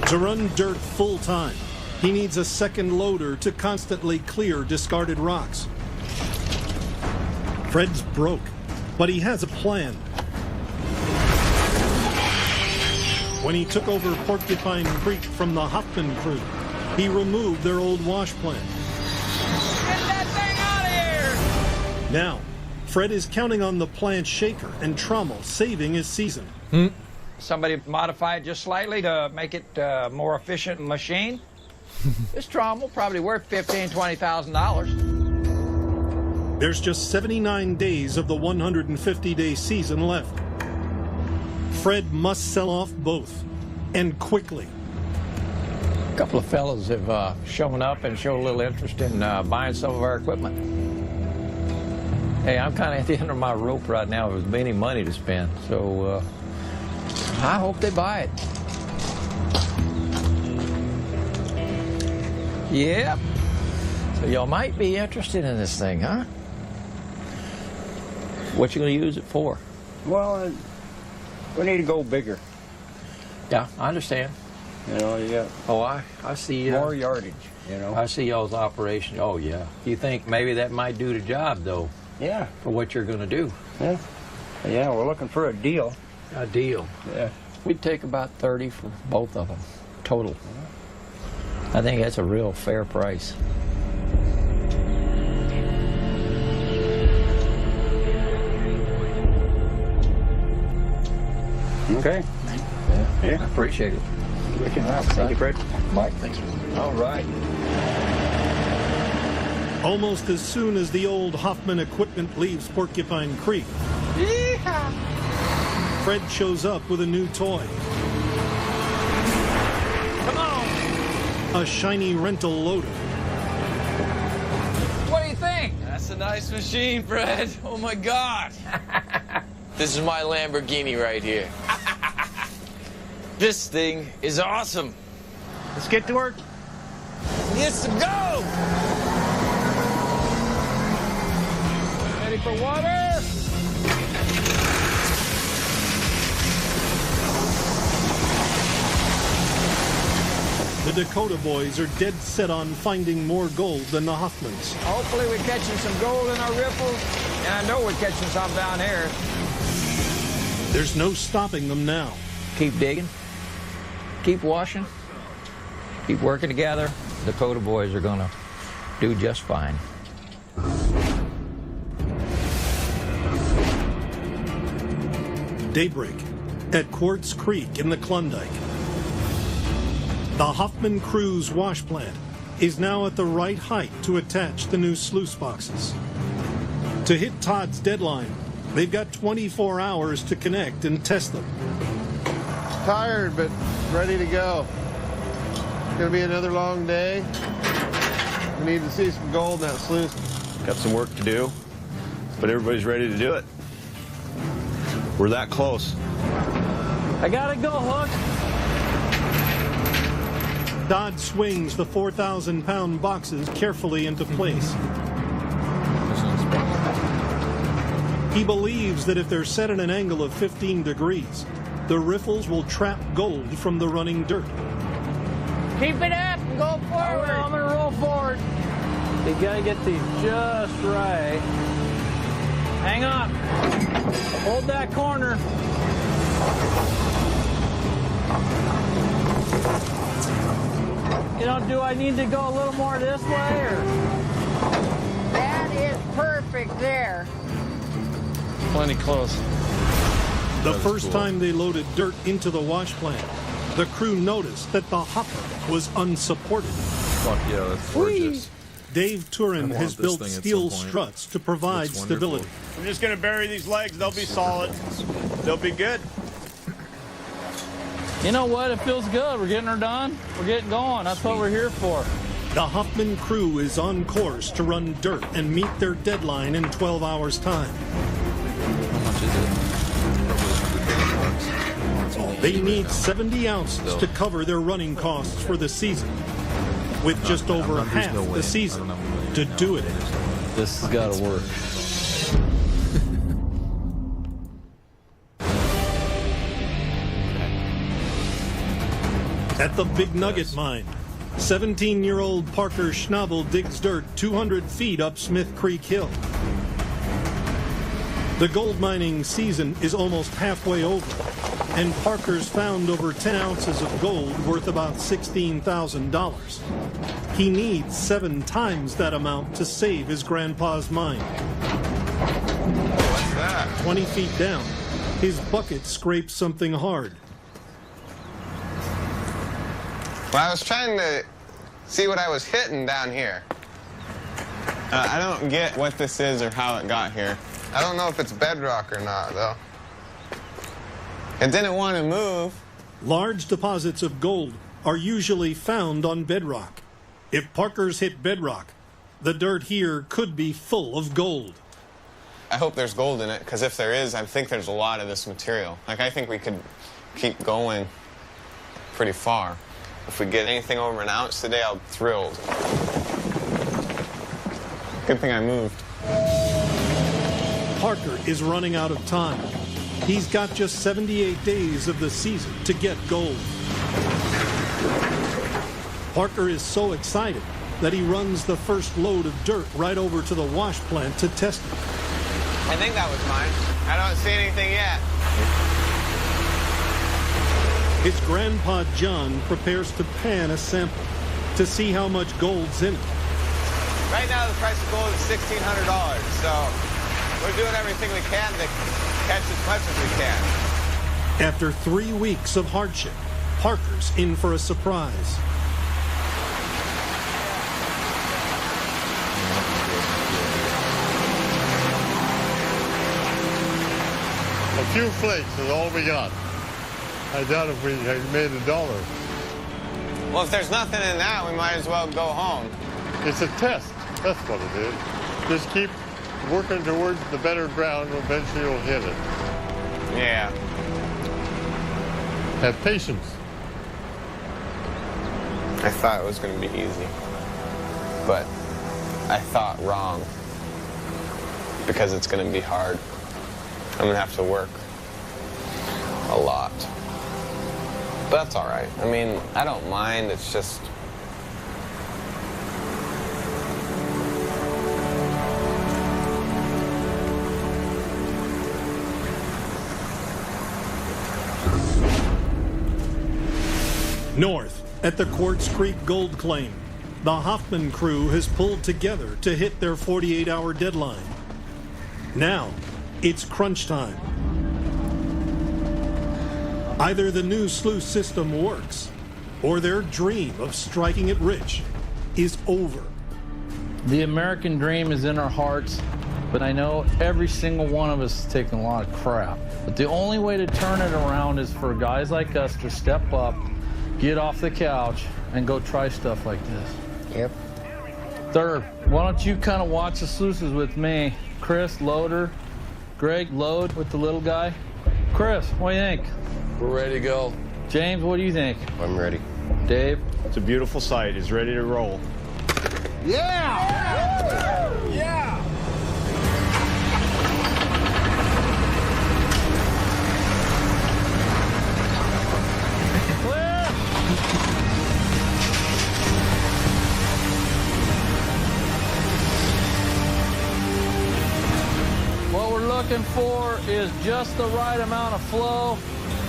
To run dirt full-time, he needs a second loader to constantly clear discarded rocks. Fred's broke, but he has a plan. When he took over Porcupine Creek from the Hoffman crew, he removed their old wash plant. Get that thing out of here! Now, Fred is counting on the plant shaker and trommel saving his season. Somebody modify it just slightly to make it a more efficient machine. This trommel probably worth $15,000, $20,000. There's just 79 days of the 150-day season left. Fred must sell off both, and quickly. A couple of fellows have shown up and shown a little interest in buying some of our equipment. Hey, I'm kind of at the end of my rope right now with many money to spend, so I hope they buy it. Yep. So y'all might be interested in this thing, huh? What you gonna use it for? Well, we need to go bigger. Yeah, I understand. You know, you got Oh, I see. more yardage, you know. I see y'all's operation. Oh, yeah. You think maybe that might do the job, though, Yeah, for what you're going to do? yeah. Yeah, we're looking for a deal. A deal. Yeah. We'd take about 30 for both of them, total. I think that's a real fair price. Okay. Yeah. I appreciate it. Thank you, Fred. Mike, thanks. All right. Almost as soon as the old Hoffman equipment leaves Porcupine Creek, Fred shows up with a new toy. Come on. A shiny rental loader. What do you think? That's a nice machine, Fred. Oh my God. This is my Lamborghini right here. This thing is awesome. Let's get to work. Yes, go! Ready for water? The Dakota boys are dead set on finding more gold than the Hoffmans. Hopefully we're catching some gold in our riffles, and I know we're catching some down here. There's no stopping them now. Keep digging, keep washing, keep working together. The Dakota boys are gonna do just fine. Daybreak at Quartz Creek in the Klondike. The Hoffman Cruise wash plant is now at the right height to attach the new sluice boxes. To hit Todd's deadline, they've got 24 hours to connect and test them. Tired, but ready to go. It's gonna be another long day. We need to see some gold in that sluice. Got some work to do, but everybody's ready to do it. We're that close. I gotta go, Hook. Dodd swings the 4,000-pound boxes carefully into place. He believes that if they're set at an angle of 15 degrees, the riffles will trap gold from the running dirt. Keep it up and go forward. I'm gonna roll forward. You gotta get these just right. Hang on. Hold that corner. You know, do I need to go a little more this way, or? That is perfect there. Plenty close. The first time they loaded dirt into the wash plant, the crew noticed that the hopper was unsupported. Fuck yeah, that's gorgeous. Dave Turin I want has this built thing at steel some point. struts to provide That's wonderful. stability. I'm just gonna bury these legs. They'll be solid. They'll be good. You know what? It feels good. We're getting her done. We're getting going. That's what we're here for. The Hoffman crew is on course to run dirt and meet their deadline in 12 hours' time. How much is it? Probably $100. They need 70 ounces to cover their running costs for the season, with just over half the season to do it in. This has got to work. At the Big Nugget Mine, 17-year-old Parker Schnabel digs dirt 200 feet up Smith Creek Hill. The gold mining season is almost halfway over, and Parker's found over 10 ounces of gold worth about $16,000. He needs 7 times that amount to save his grandpa's mine. What's that? 20 feet down, his bucket scrapes something hard. Well, I was trying to see what I was hitting down here. I don't get what this is or how it got here. I don't know if it's bedrock or not, though. It didn't want to move. Large deposits of gold are usually found on bedrock. If Parker's hit bedrock, the dirt here could be full of gold. I hope there's gold in it, because if there is, I think there's a lot of this material. Like, I think we could keep going pretty far. If we get anything over an ounce today, I'm thrilled. Good thing I moved. Parker is running out of time. He's got just 78 days of the season to get gold. Parker is so excited that he runs the first load of dirt right over to the wash plant to test it. I think that was mine. I don't see anything yet. His grandpa John prepares to pan a sample to see how much gold's in it. Right now, the price of gold is $1,600, so we're doing everything we can to catch as much as we can. After 3 weeks of hardship, Parker's in for a surprise. A few flakes is all we got. I doubt if we had made $1. Well, if there's nothing in that, we might as well go home. It's a test. That's what it is. Just keep working towards the better ground, and eventually you'll hit it. Yeah. Have patience. I thought it was going to be easy, but I thought wrong because it's going to be hard. I'm going to have to work a lot. But that's all right. I mean, I don't mind. It's just... North, at the Quartz Creek Gold Claim, the Hoffman crew has pulled together to hit their 48-hour deadline. Now, it's crunch time. Either the new sluice system works, or their dream of striking it rich is over. The American dream is in our hearts, but I know every single one of us is taking a lot of crap. But the only way to turn it around is for guys like us to step up, get off the couch, and go try stuff like this. Yep. Third, why don't you kind of watch the sluices with me? Chris, loader. Greg, load with the little guy. Chris, what do you think? We're ready to go. James, what do you think? I'm ready. Dave? It's a beautiful sight. It's ready to roll. Yeah! Yeah! What we're looking for is just the right amount of flow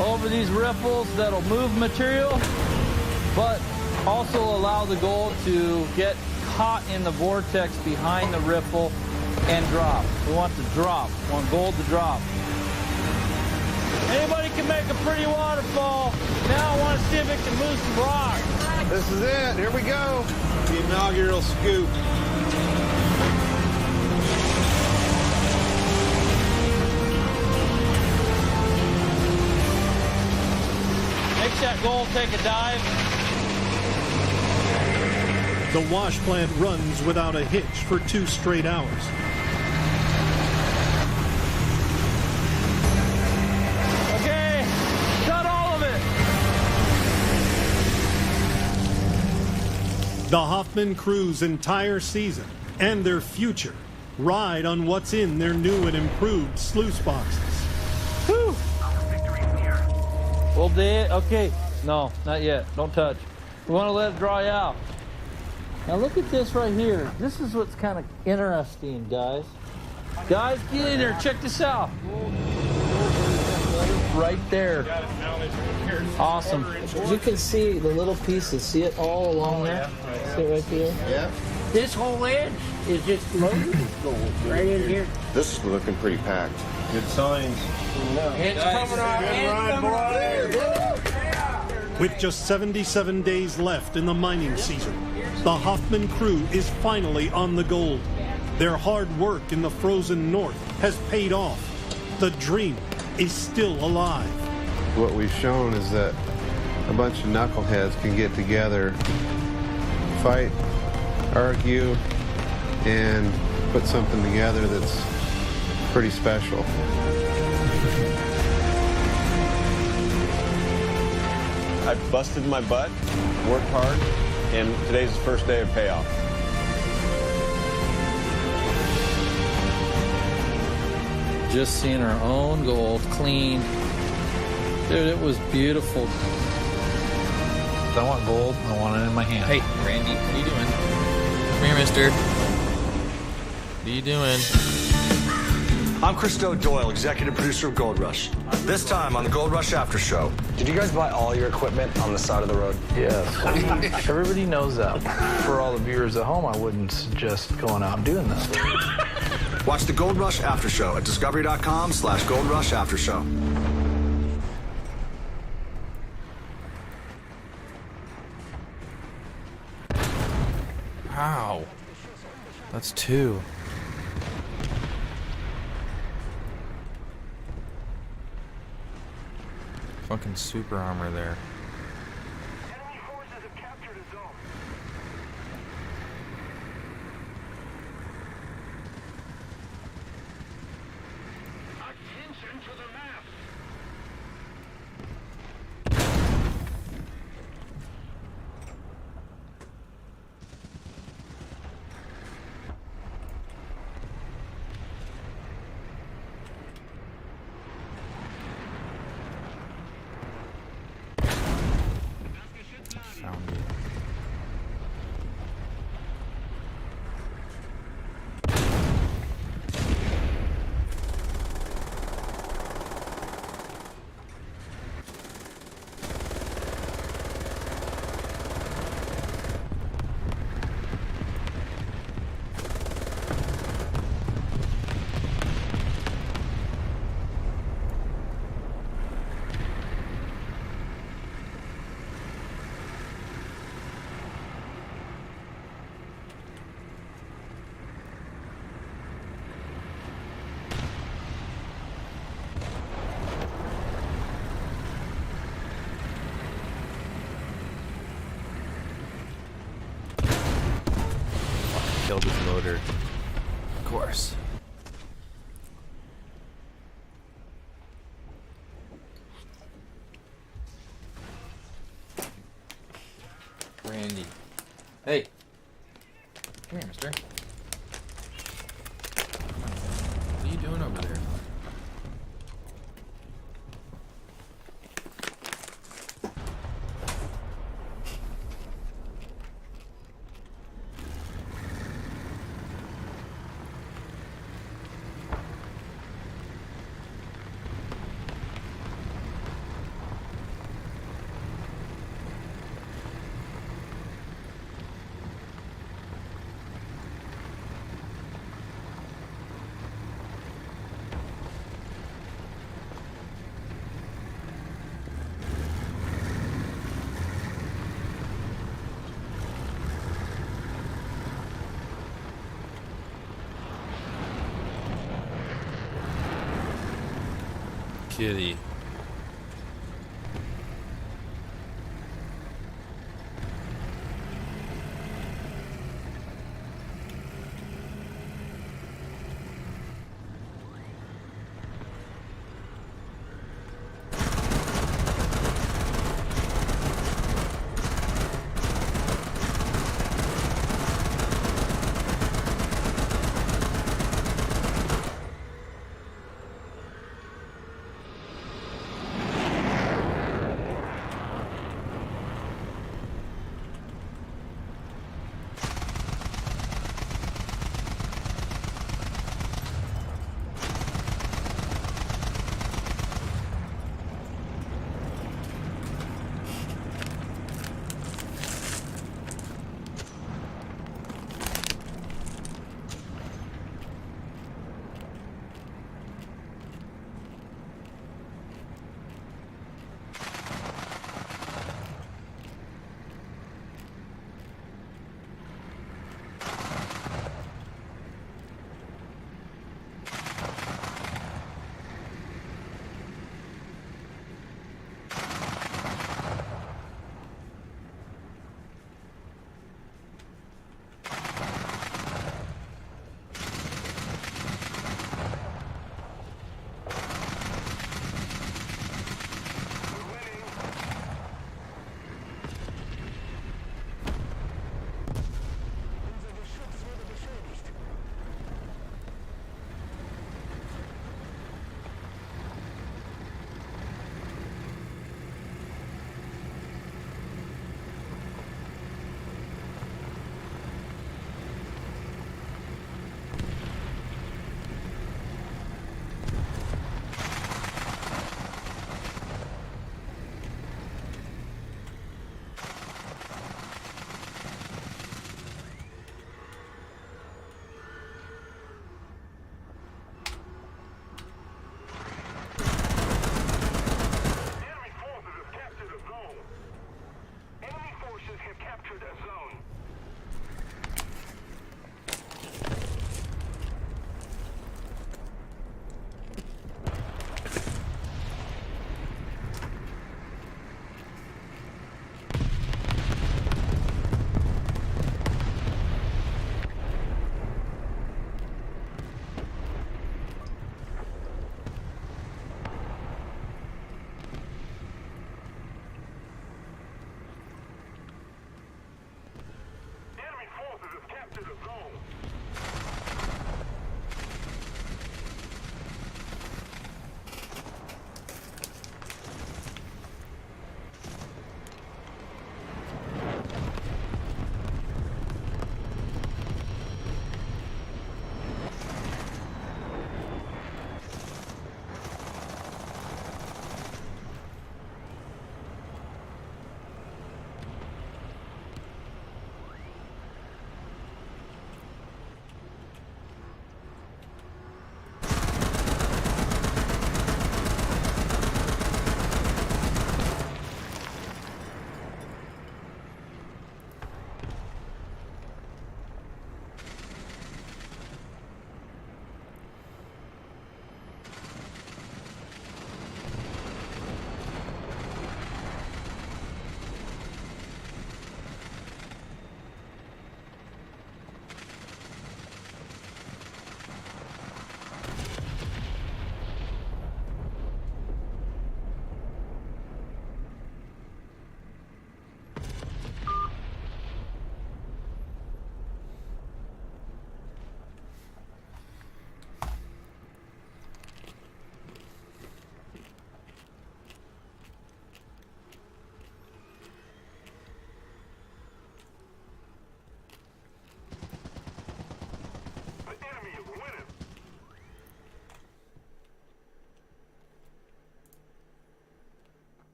over these riffles that'll move material, but also allow the gold to get caught in the vortex behind the riffle and drop. We want to drop. We want gold to drop. Anybody can make a pretty waterfall. Now I want to see if it can move some rock. This is it. Here we go. The inaugural scoop. Makes that gold take a dive. The wash plant runs without a hitch for 2 straight hours. Okay, got all of it. The Hoffman crew's entire season and their future ride on what's in their new and improved sluice boxes. Whew. Well, okay. No, not yet. Don't touch. We want to let it dry out. Now look at this right here. This is what's kind of interesting, guys. Guys, get in here. Check this out. Right there. Awesome. You can see the little pieces. See it all along there? See it right there? Yeah. This whole edge is just loaded with gold right in here. This is looking pretty packed. Good signs. It's coming on. It's coming on. With just 77 days left in the mining season, the Hoffman crew is finally on the gold. Their hard work in the frozen north has paid off. The dream is still alive. What we've shown is that a bunch of knuckleheads can get together, fight, argue, and put something together that's pretty special. I busted my butt, worked hard, and today's the first day of payoff. Just seeing our own gold cleaned. Dude, it was beautiful. If I want gold, I want it in my hand. Hey, Randy, what are you doing? Come here, mister. What are you doing? I'm Christo Doyle, executive producer of Gold Rush. This time on the Gold Rush After Show. Did you guys buy all your equipment on the side of the road? Yes. Everybody knows that. For all the viewers at home, I wouldn't suggest going out and doing this. Watch the Gold Rush After Show at discovery.com/Gold Rush After Show. Ow. That's 2. Fucking super armor there. killed his motor. Of course. Randy. Hey. Come here, mister. What are you doing over there? Kitty.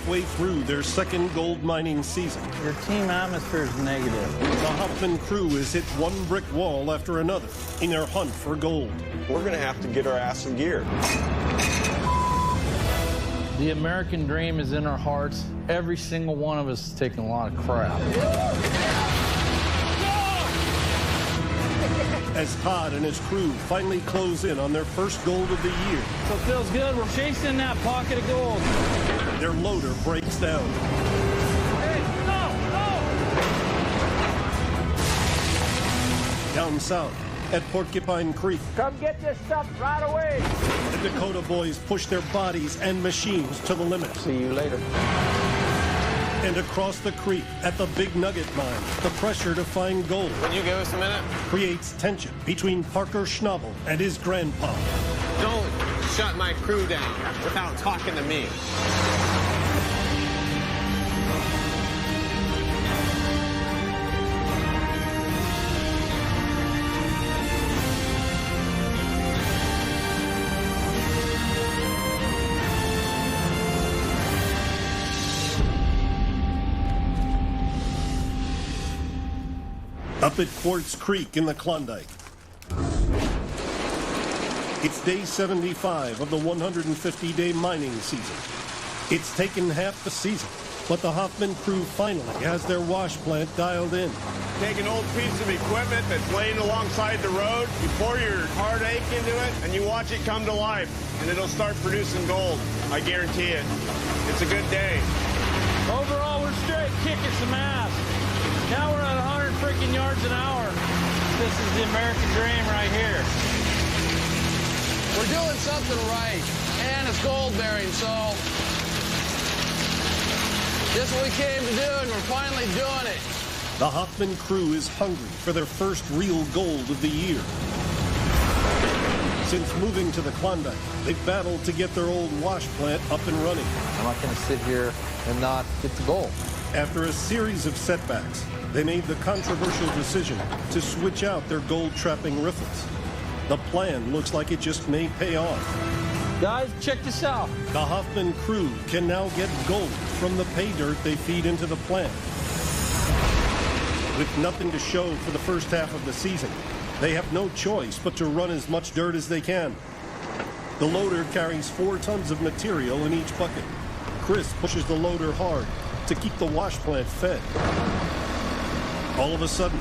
halfway through their second gold mining season. Your team atmosphere is negative. The Huffman crew has hit one brick wall after another in their hunt for gold. We're going to have to get our ass in gear. The American dream is in our hearts. Every single one of us is taking a lot of crap. As Todd and his crew finally close in on their first gold of the year. So it feels good. We're chasing that pocket of gold. Their loader breaks down. Hey, no! Down south at Porcupine Creek, Come get this stuff right away. the Dakota boys push their bodies and machines to the limit. See you later. And across the creek at the Big Nugget Mine, the pressure to find gold Can you give us a minute? creates tension between Parker Schnabel and his grandpa. Don't shut my crew down without talking to me. Up at Quartz Creek in the Klondike. It's day 75 of the 150-day mining season. It's taken half the season, but the Hoffman crew finally has their wash plant dialed in. Take an old piece of equipment that's laying alongside the road, you pour your heartache into it, and you watch it come to life, and it'll start producing gold. I guarantee it. It's a good day. Overall, we're straight kicking some ass. Now we're at 100 freaking yards an hour. This is the American dream right here. We're doing something right, and it's gold bearing, so this is what we came to do, and we're finally doing it. The Hoffman crew is hungry for their first real gold of the year. Since moving to the Klondike, they've battled to get their old wash plant up and running. I'm not going to sit here and not get the gold. After a series of setbacks, they made the controversial decision to switch out their gold trapping riffles. The plan looks like it just may pay off. Guys, check this out. The Hoffman crew can now get gold from the pay dirt they feed into the plant. With nothing to show for the first half of the season, they have no choice but to run as much dirt as they can. The loader carries 4 tons of material in each bucket. Chris pushes the loader hard to keep the wash plant fed. All of a sudden,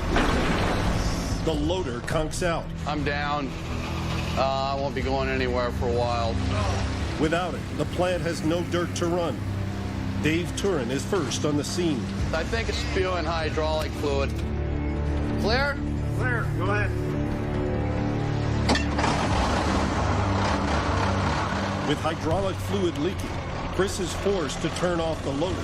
the loader conks out. I'm down. I won't be going anywhere for a while. Without it, the plant has no dirt to run. Dave Turin is first on the scene. I think it's spewing hydraulic fluid. Clear? Clear. Go ahead. With hydraulic fluid leaking, Chris is forced to turn off the loader.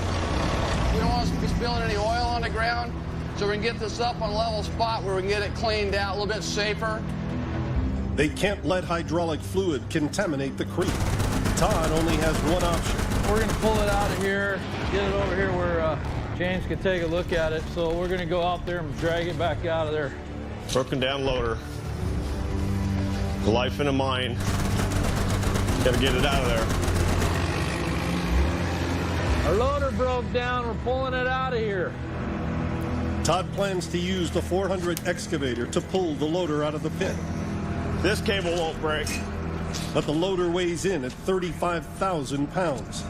We don't want us to be spilling any oil on the ground, so we can get this up on a level spot where we can get it cleaned out a little bit safer. They can't let hydraulic fluid contaminate the creek. Todd only has one option. We're going to pull it out of here, get it over here where James can take a look at it. So we're going to go out there and drag it back out of there. Broken down loader. Life in a mine. Gotta get it out of there. Our loader broke down. We're pulling it out of here. Todd plans to use the 400 excavator to pull the loader out of the pit. This cable won't break. But the loader weighs in at 35,000 pounds.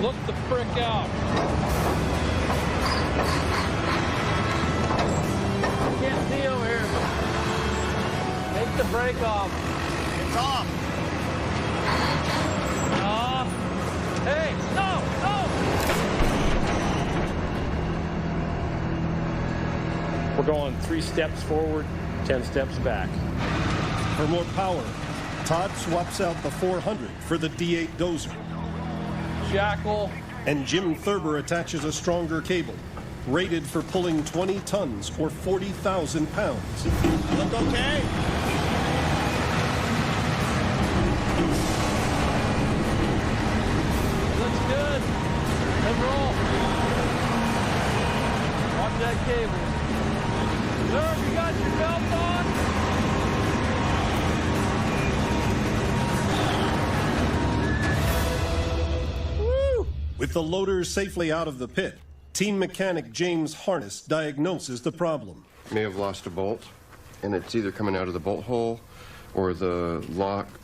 Look the frick out. Can't see over here. Take the brake off. It's off. Hey, no, no! We're going 3 steps forward, 10 steps back. For more power, Todd swaps out the 400 for the D8 dozer. Shackle. And Jim Thurber attaches a stronger cable, rated for pulling 20 tons or 40,000 pounds. Look okay? Looks good. Let's roll. Watch that cable. Sir, you got your belt on? With the loader safely out of the pit, team mechanic James Harness diagnoses the problem. May have lost a bolt, and it's either coming out of the bolt hole or the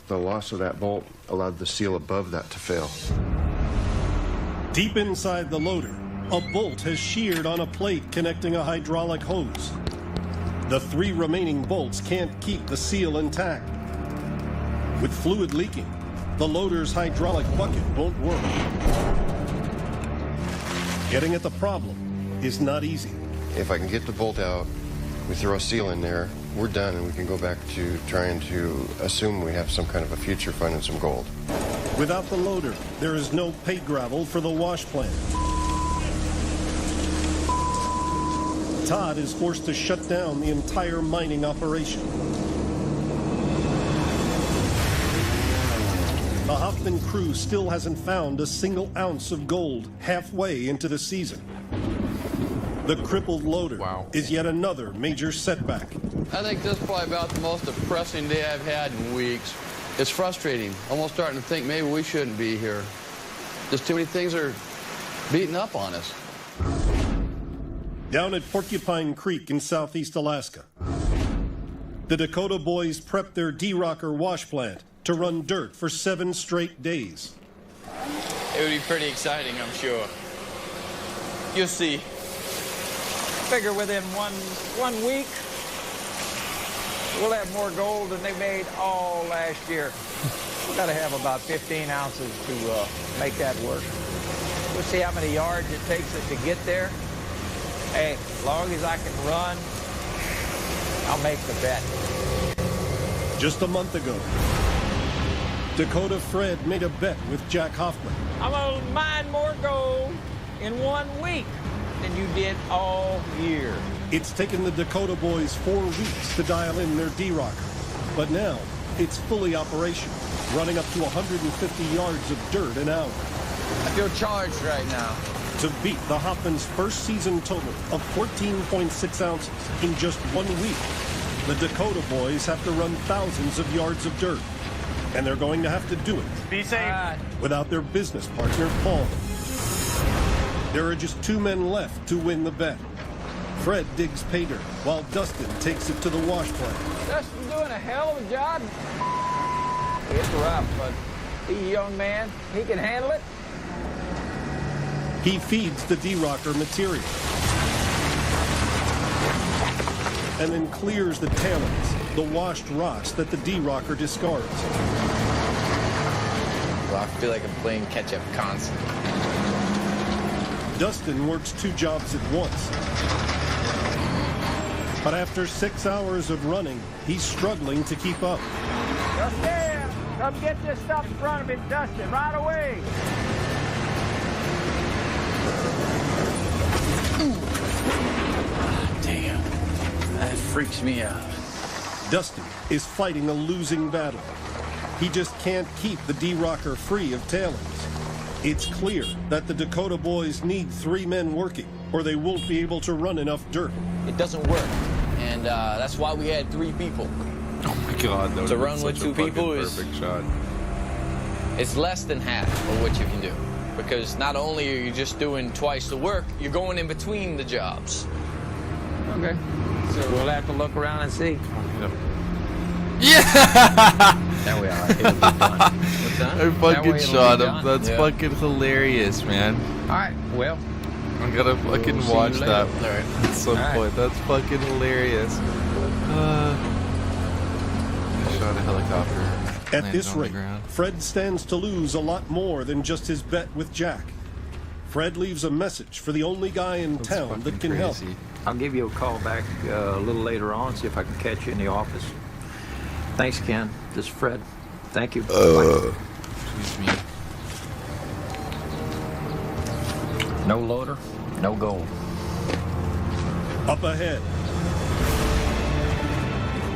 loss of that bolt allowed the seal above that to fail. Deep inside the loader, a bolt has sheared on a plate connecting a hydraulic hose. The 3 remaining bolts can't keep the seal intact. With fluid leaking, the loader's hydraulic bucket won't work. Getting at the problem is not easy. If I can get the bolt out, we throw a seal in there, we're done, and we can go back to trying to assume we have some kind of a future finding some gold. Without the loader, there is no pay gravel for the wash plant. Todd is forced to shut down the entire mining operation. The Hoffman crew still hasn't found a single ounce of gold halfway into the season. The crippled loader is yet another major setback. I think this is probably about the most depressing day I've had in weeks. It's frustrating. Almost starting to think maybe we shouldn't be here. Just too many things are beating up on us. Down at Porcupine Creek in southeast Alaska, the Dakota boys prep their D-Rocker wash plant to run dirt for 7 straight days. It would be pretty exciting, I'm sure. You'll see. Figure within one week, we'll have more gold than they made all last year. We've got to have about 15 ounces to make that work. We'll see how many yards it takes us to get there. Hey, as long as I can run, I'll make the bet. Just a month ago, Dakota Fred made a bet with Jack Hoffman. I'm going to mine more gold in 1 week than you did all year. It's taken the Dakota boys 4 weeks to dial in their D-Rocker, but now it's fully operational, running up to 150 yards of dirt an hour. I feel charged right now. To beat the Hoffman's first season total of 14.6 ounces in just 1 week, the Dakota boys have to run thousands of yards of dirt. And they're going to have to do it. Be safe. Without their business partner, Paul. There are just 2 men left to win the bet. Fred digs pay dirt, while Dustin takes it to the wash plant. Dustin's doing a hell of a job. It's rough, but he's a young man. He can handle it. He feeds the D-Rocker material. And then clears the tailings, the washed rocks that the D-Rocker discards. Well, I feel like I'm playing catch-up constantly. Dustin works 2 jobs at once. But after 6 hours of running, he's struggling to keep up. Dustin, come get this stuff in front of me, Dustin, right away. Damn, that freaks me out. Dustin is fighting a losing battle. He just can't keep the D-Rocker free of tailings. It's clear that the Dakota boys need 3 men working, or they won't be able to run enough dirt. It doesn't work, and that's why we had 3 people. Oh my God! That to run with 2 people is perfect shot. It's less than half of what you can do, because not only are you just doing twice the work, you're going in between the jobs. Okay. So we'll have to look around and see. Yeah! There we are. It'll be done. What's that? I fucking shot him. That's fucking hilarious, man. All right. Well, I'm gonna fucking watch that at some point. That's fucking hilarious. I shot a helicopter. At this rate, Fred stands to lose a lot more than just his bet with Jack. Fred leaves a message for the only guy in town that can help. I'll give you a call back a little later on, see if I can catch you in the office. Thanks, Ken. This is Fred. Thank you. Excuse me. No loader, no gold. Up ahead.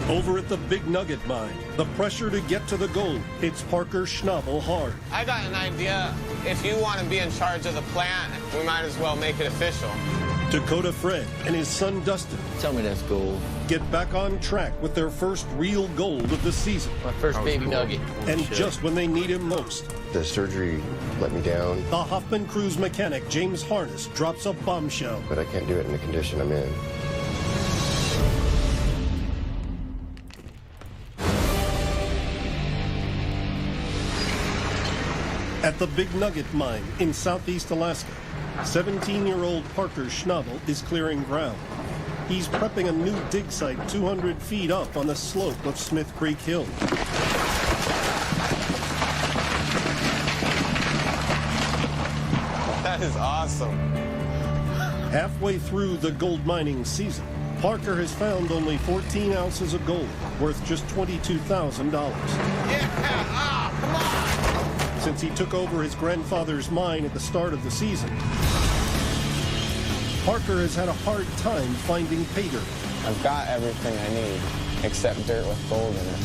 Over at the Big Nugget mine, the pressure to get to the gold hits Parker Schnabel hard. I got an idea. If you want to be in charge of the plant, we might as well make it official. Dakota Fred and his son Dustin. Tell me that's gold. Get back on track with their first real gold of the season. My first baby nugget. And just when they need him most, the surgery let me down. The Hoffman Crew's mechanic, James Harness, drops a bombshell. But I can't do it in the condition I'm in. At the Big Nugget Mine in southeast Alaska, 17-year-old Parker Schnabel is clearing ground. He's prepping a new dig site 200 feet up on the slope of Smith Creek Hill. That is awesome. Halfway through the gold mining season, Parker has found only 14 ounces of gold, worth just $22,000. Since he took over his grandfather's mine at the start of the season, Parker has had a hard time finding pay dirt. I've got everything I need, except dirt with gold in it.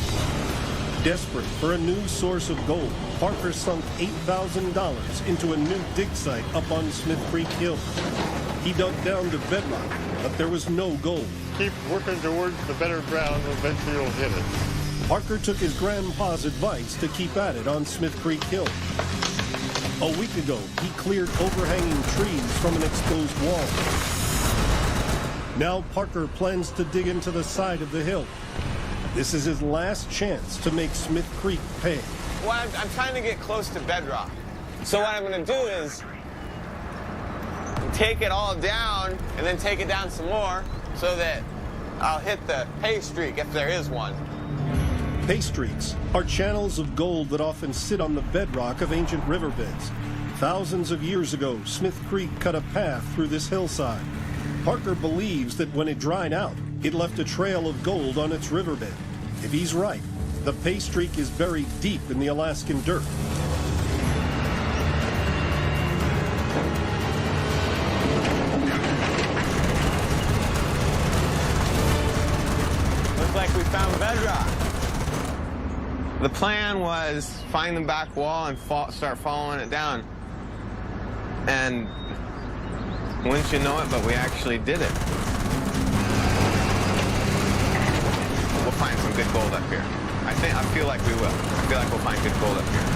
Desperate for a new source of gold, Parker sunk $8,000 into a new dig site up on Smith Creek Hill. He dug down to bedrock, but there was no gold. Keep working towards the better ground, eventually you'll hit it. Parker took his grandpa's advice to keep at it on Smith Creek Hill. A week ago, he cleared overhanging trees from an exposed wall. Now Parker plans to dig into the side of the hill. This is his last chance to make Smith Creek pay. Well, I'm trying to get close to bedrock. So what I'm going to do is take it all down and then take it down some more so that I'll hit the pay streak if there is one. Pay streaks are channels of gold that often sit on the bedrock of ancient riverbeds. Thousands of years ago, Smith Creek cut a path through this hillside. Parker believes that when it dried out, it left a trail of gold on its riverbed. If he's right, the pay streak is buried deep in the Alaskan dirt. Looks like we found bedrock. The plan was find the back wall and start following it down. And wouldn't you know it, but we actually did it. We'll find some good gold up here. I feel like we will. I feel like we'll find good gold up here.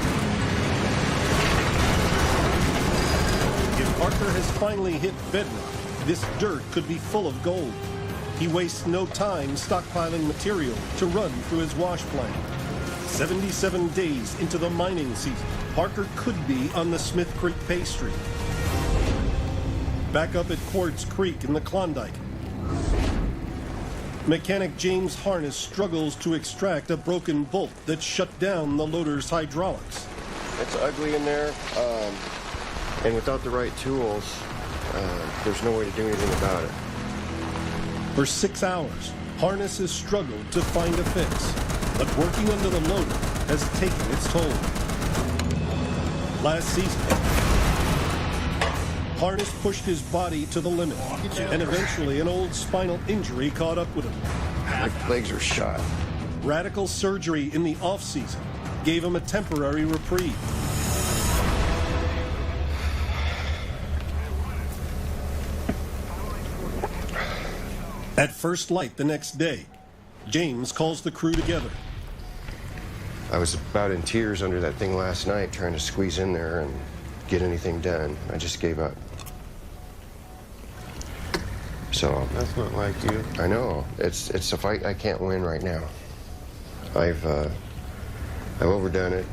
If Parker has finally hit bedrock, this dirt could be full of gold. He wastes no time stockpiling material to run through his wash plant. 77 days into the mining season, Parker could be on the Smith Creek pay streak. Back up at Quartz Creek in the Klondike, mechanic James Harness struggles to extract a broken bolt that shut down the loader's hydraulics. It's ugly in there, and without the right tools, there's no way to do anything about it. For 6 hours, Harness has struggled to find a fix, but working under the loader has taken its toll. Last season, Harness pushed his body to the limit, and eventually an old spinal injury caught up with him. My legs are shot. Radical surgery in the off-season gave him a temporary reprieve. At first light the next day, James calls the crew together. I was about in tears under that thing last night, trying to squeeze in there and get anything done. I just gave up. So that's not like you. I know. It's a fight I can't win right now. I've overdone it.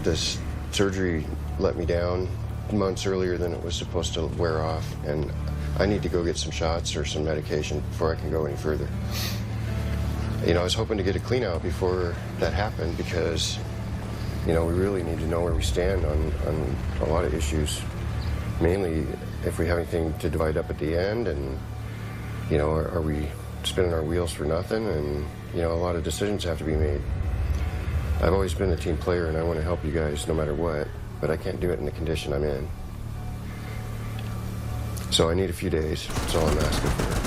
This surgery let me down months earlier than it was supposed to wear off, and I need to go get some shots or some medication before I can go any further. You know, I was hoping to get a clean out before that happened because, you know, we really need to know where we stand on a lot of issues. Mainly if we have anything to divide up at the end, and, you know, are we spinning our wheels for nothing? And, you know, a lot of decisions have to be made. I've always been a team player and I want to help you guys no matter what, but I can't do it in the condition I'm in. So I need a few days. That's all I'm asking for.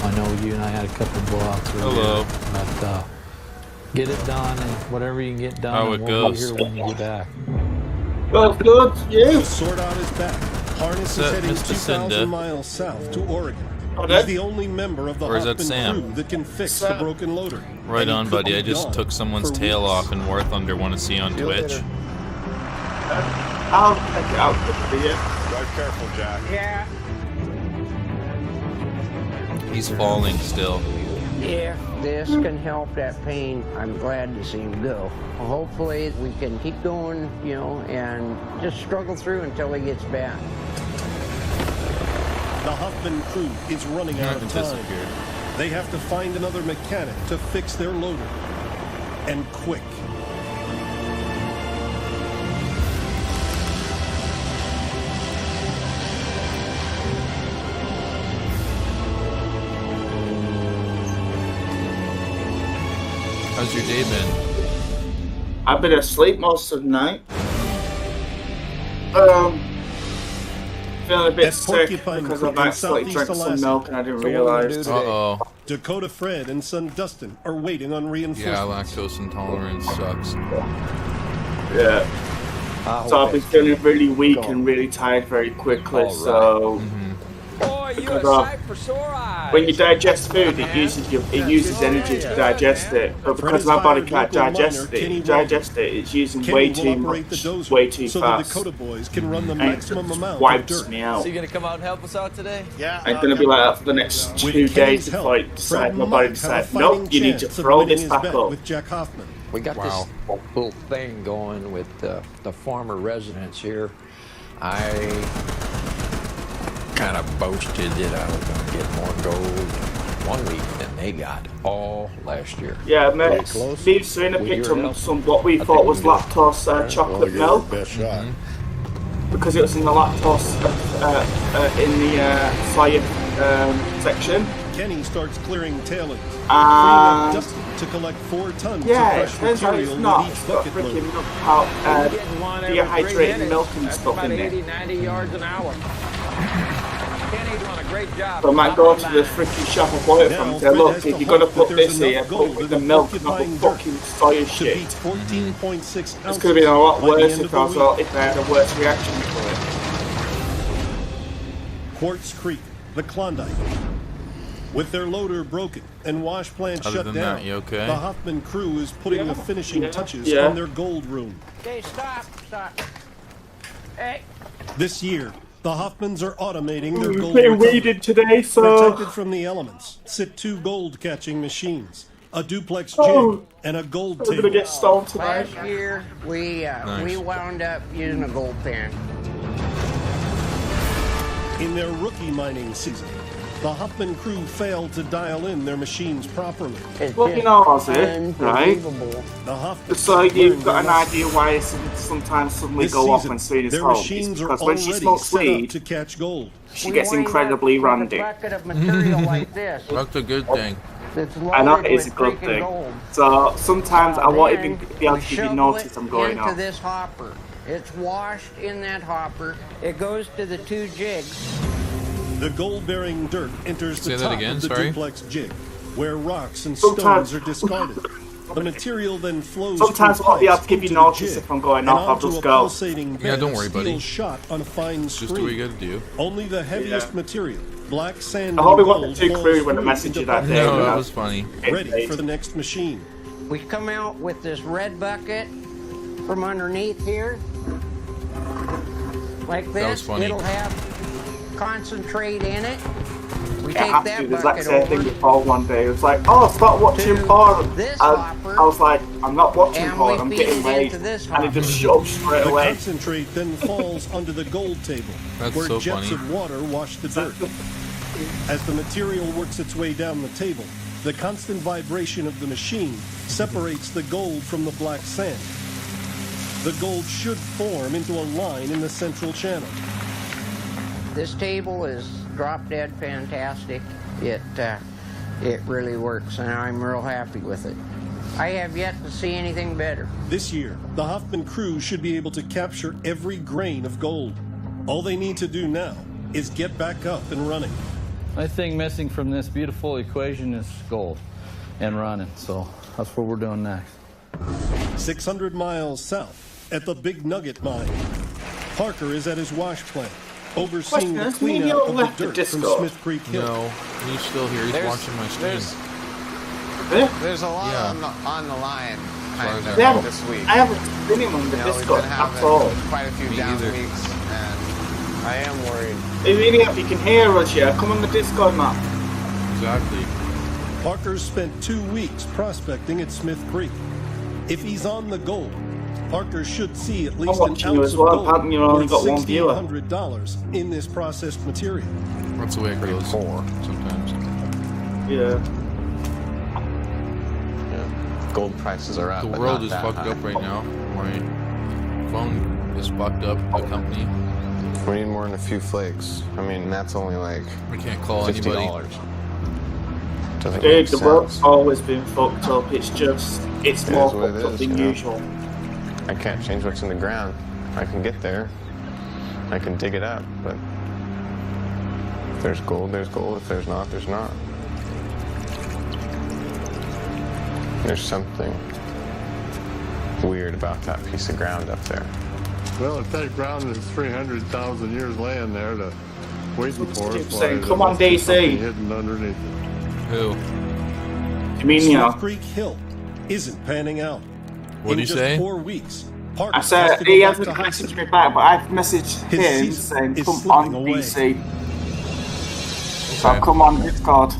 I know you and I had a couple of blowouts earlier. Hello. But get it done, and whatever you can get done, How it we'll goes. be here when you get back. Well, good, yeah. The sword out is back. Harness is Set, heading Mr. 2,000 Cinda. miles south to Oregon. He's the only member of the Or is that Hoffman Sam? crew that can fix the broken loader. Right And he on, could buddy. be I just gone took someone's for tail weeks. off in War Thunder. Want to see on Twitch? I'll check it out for you. Drive careful, Jack. Yeah. He's falling still. If this can help that pain, I'm glad to see him go. Hopefully we can keep going, you know, and just struggle through until he gets back. The Hoffman crew is running out of time. They have to find another mechanic to fix their loader. And quick. How's your day been? I've been asleep most of the night. Feeling a bit sick because I've accidentally drank some milk and I didn't realize. Uh-oh. Dakota Fred and son Dustin are waiting on reinforcements. Yeah, lactose intolerance sucks. Yeah. So I've been feeling really weak and really tired very quickly. So because when you digest food, it uses energy to digest it. But because my body can't digest it, it's using way too much, way too fast. And it just wipes me out. So you gonna come out and help us out today? Yeah. I'm gonna be like that for the next 2 days before I decide my body decides, nope, you need to throw this back up. With Jack Hoffman. We got this little thing going with the farmer residents here. I kind of boasted that I was going to get more gold 1 week than they got all last year. Yeah, mate. Steve's seen a picture of some what we thought was lactose chocolate milk. Because it was in the lactose in the soya section. Kenny starts clearing tailings. Dustin to collect 4 tons yeah, of it fresh turns out material it's not. with It's each got bucket load. freaking milk out, dehydrated milk and stuff in there. 80, 90 yards an hour. Kenny doing a great job. So I might go to the freaking shop and buy it from and say, look, if you're going to put this here, put it with the milk, not the fucking soya shit. It's going to be a lot worse if I had a worse reaction to it. Quartz Creek, the Klondike. With their loader broken and wash plant Other shut than down, that, you okay? the Hoffman crew is putting the finishing touches Yeah. on their gold room. Okay, stop. Hey. This year, the Hoffmans are automating their gold They recovery. weeded today, so Protected from the elements sit 2 gold catching machines, a duplex jig, Oh. and a gold I'm table. gonna get stoned tonight. Last year, we wound up using a gold pan. In their rookie mining season, the Hoffman crew failed to dial in their machines properly. Well, you know, Ozzy, right? The Hoffman So you've got an idea why it sometimes suddenly go off when Sweet is their home. It's machines are because when she already smokes set up weed, to catch gold. she gets incredibly randy. Bucket of material like this. That's a good thing. That's I know loaded it is a with good freaking thing. gold. So sometimes I won't Then even be able we to give you shovel notice I'm it going into off. this hopper. It's washed in that hopper. It goes to the 2 jigs. The gold-bearing dirt enters Say the that top again, of the sorry? duplex jig, where rocks and Sometimes- stones are discarded. The material then flows Sometimes through I won't be able to pipes give you into the notice jig if I'm going and off, I'll onto just a go. pulsating Yeah, bed don't of worry, steel buddy. shot on a fine Just screen. do what you gotta do. Only the heaviest material, black sand I hope and it wasn't gold, too falls crude when I through messaged into you that day. buckets. No, that was funny. Ready for the next machine. We come out with this red bucket from underneath here. Like this. That was funny. It'll have concentrate in it. We Yeah, I take have to that do the exact bucket same thing over. with Paul one day. It was like, oh, start watching porn. this I hopper, was like, I'm not watching and porn, we I'm feed getting it laid. into this And it hopper. just shut up straight The away. concentrate then falls onto the gold table, That's where so jets funny. of water wash the dirt. As the material works its way down the table, the constant vibration of the machine separates the gold from the black sand. The gold should form into a line in the central channel. This table is drop dead fantastic. It really works, and I'm real happy with it. I have yet to see anything better. This year, the Hoffman crew should be able to capture every grain of gold. All they need to do now is get back up and running. The thing missing from this beautiful equation is gold and running, so that's what we're doing next. 600 miles south, at the Big Nugget mine, Parker is at his wash plant, overseeing the Question, maybe cleanout you'll of left the the dirt from Discord. Smith Creek Hill. No, he's still here. He's watching my stream. There's a lot on the line kind of Yeah, this week. I haven't been in on the You know, we've Discord been at having all. quite a few down weeks, and I am worried. Hey, really, if you can hear us, yeah, come on the Discord, Matt. Exactly. Parker spent 2 weeks prospecting at Smith Creek. If he's on the gold, Parker should see at least an watching you ounce as of well. gold Apparently you've only worth got one viewer. $1,600 in this processed material. That's the way it goes. Sometimes. Yeah. Gold prices are up. The but world not is that fucked high. up right now. My phone is fucked up. The company. We need more than a few flakes. I mean, that's only like We can't call $50. anybody. Doesn't Dude, make the sense. world's always been fucked up. It's just, it's It more is what it fucked up is, than you know? usual. I can't change what's in the ground. I can get there. I can dig it up, but if there's gold, there's gold. If there's not, there's not. There's something weird about that piece of ground up there. Well, if that ground is 300,000 years laying there to waiting for us, keep saying, come on, there must be DC. something hidden underneath it. Who? You mean, you know? Smith Creek Hill isn't panning out. What'd in you just say? 4 weeks, Parker I has said, to go he back hasn't to high messaged school. me back, but I've messaged His him season saying, is come slipping on, away. DC. So come on, Discord.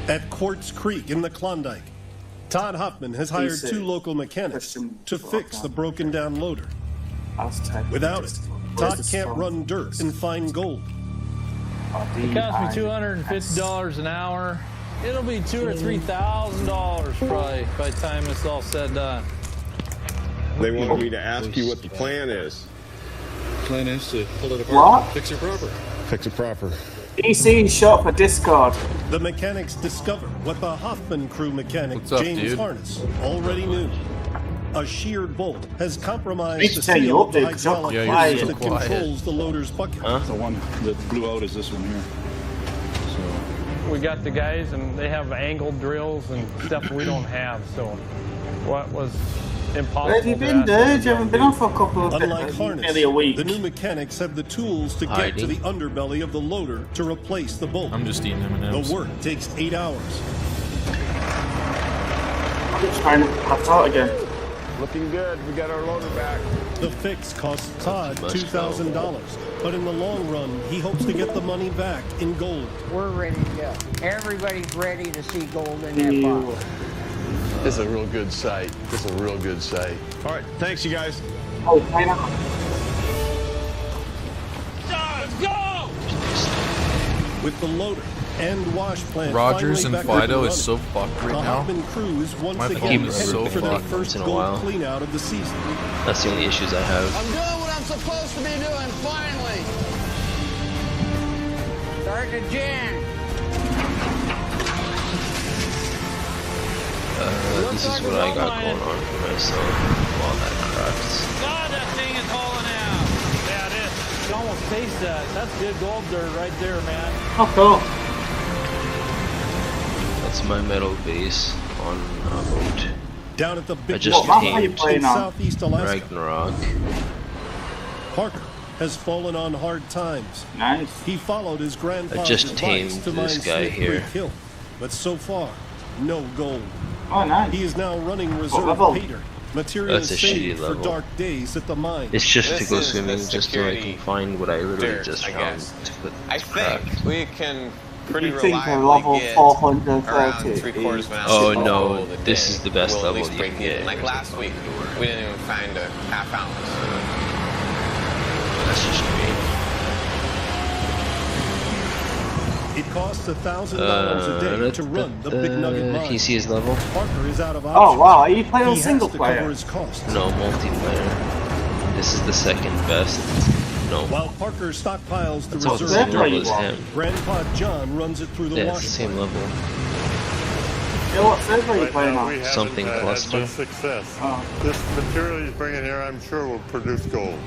At Quartz Creek in the Klondike, Todd Hoffman has hired DC. 2 local mechanics to fix the broken down loader. Without it, Todd can't run dirt and find gold. It cost me $250 an hour. It'll be $2,000 or $3,000 probably by the time it's all said and done. They wanted me to ask you what the plan is. Plan is to pull it apart, What? fix it proper. Fix it proper. DC shot for Discord. The mechanics discover what the Hoffman crew mechanic What's up, James dude? Harness already knew. A sheared bolt has Need compromised to the turn you seal up, of the dude, 'cause you're hydraulic Yeah, hose you're that so quiet. controls the loader's bucket. The one that blew out is this one here. We got the guys and they have angle drills and stuff we don't have, so what was impossible. Where have you to been, ask dude? You haven't been on for a couple of Unlike days, Harness, nearly a week. the new mechanics have the tools to get to the underbelly of the loader to replace the bolt. I'm just eating M&Ms. The work takes 8 hours. I'm just trying to pass out again. Looking good. We got our loader back. The fix costs Todd $2,000, but in the long run, he hopes to get the money back in gold. We're ready to go. Everybody's ready to see gold in that box. This is a real good site. This is a real good site. All right. Thanks, you guys. Oh, why not? Let's go! With the loader and wash plant Rogers and finally back up Fido and is so fucked running, right the now. Hoffman crew is once My again phone is headed so for their fucked. first in a gold while. clean out of the season. That's the only issues I have. I'm doing what I'm supposed to be doing, finally. Sergeant Jen. This is what I got going on for myself while that cracks. God, that thing is hauling out. Yeah, it is. You can almost taste that. That's good gold dirt right there, man. Oh, cool. That's my metal base on a boat. Down at the I big just rock tamed in southeast Alaska, Ragnarok. Parker has fallen on hard times. Nice. He followed his grandfather's just advice tamed to mine this guy Smith here. Creek Hill, but so far, no gold. Oh, nice. He is now running reserve level? pater, material That's a saved shitty for level. dark days at the mine. It's just This to go is swimming, the just so I security can find what I literally dirt, just I found guess. to put I crack. think we can pretty You think they're reliably level get 430 around 3/4 of an ounce Oh of no, gold a this day. is the best We'll at level least you break can even. get. Like last week, we didn't even find a half ounce. That's just me. It costs $1,000 a day to run the Big Nugget mine. Can you see his level? Parker is out of Oh, options. wow. Are you playing on He single has to cover player? his costs. No, multiplayer. This is the second best. No. While Parker stockpiles the That's all the reserve same level gold, as him. Grandpa John runs it through the Yeah, it's wash the same plant. level. Yeah, what server are you Right playing now, on? we haven't Something had cluster. much success. Oh. This material he's bringing here, I'm sure, will produce gold.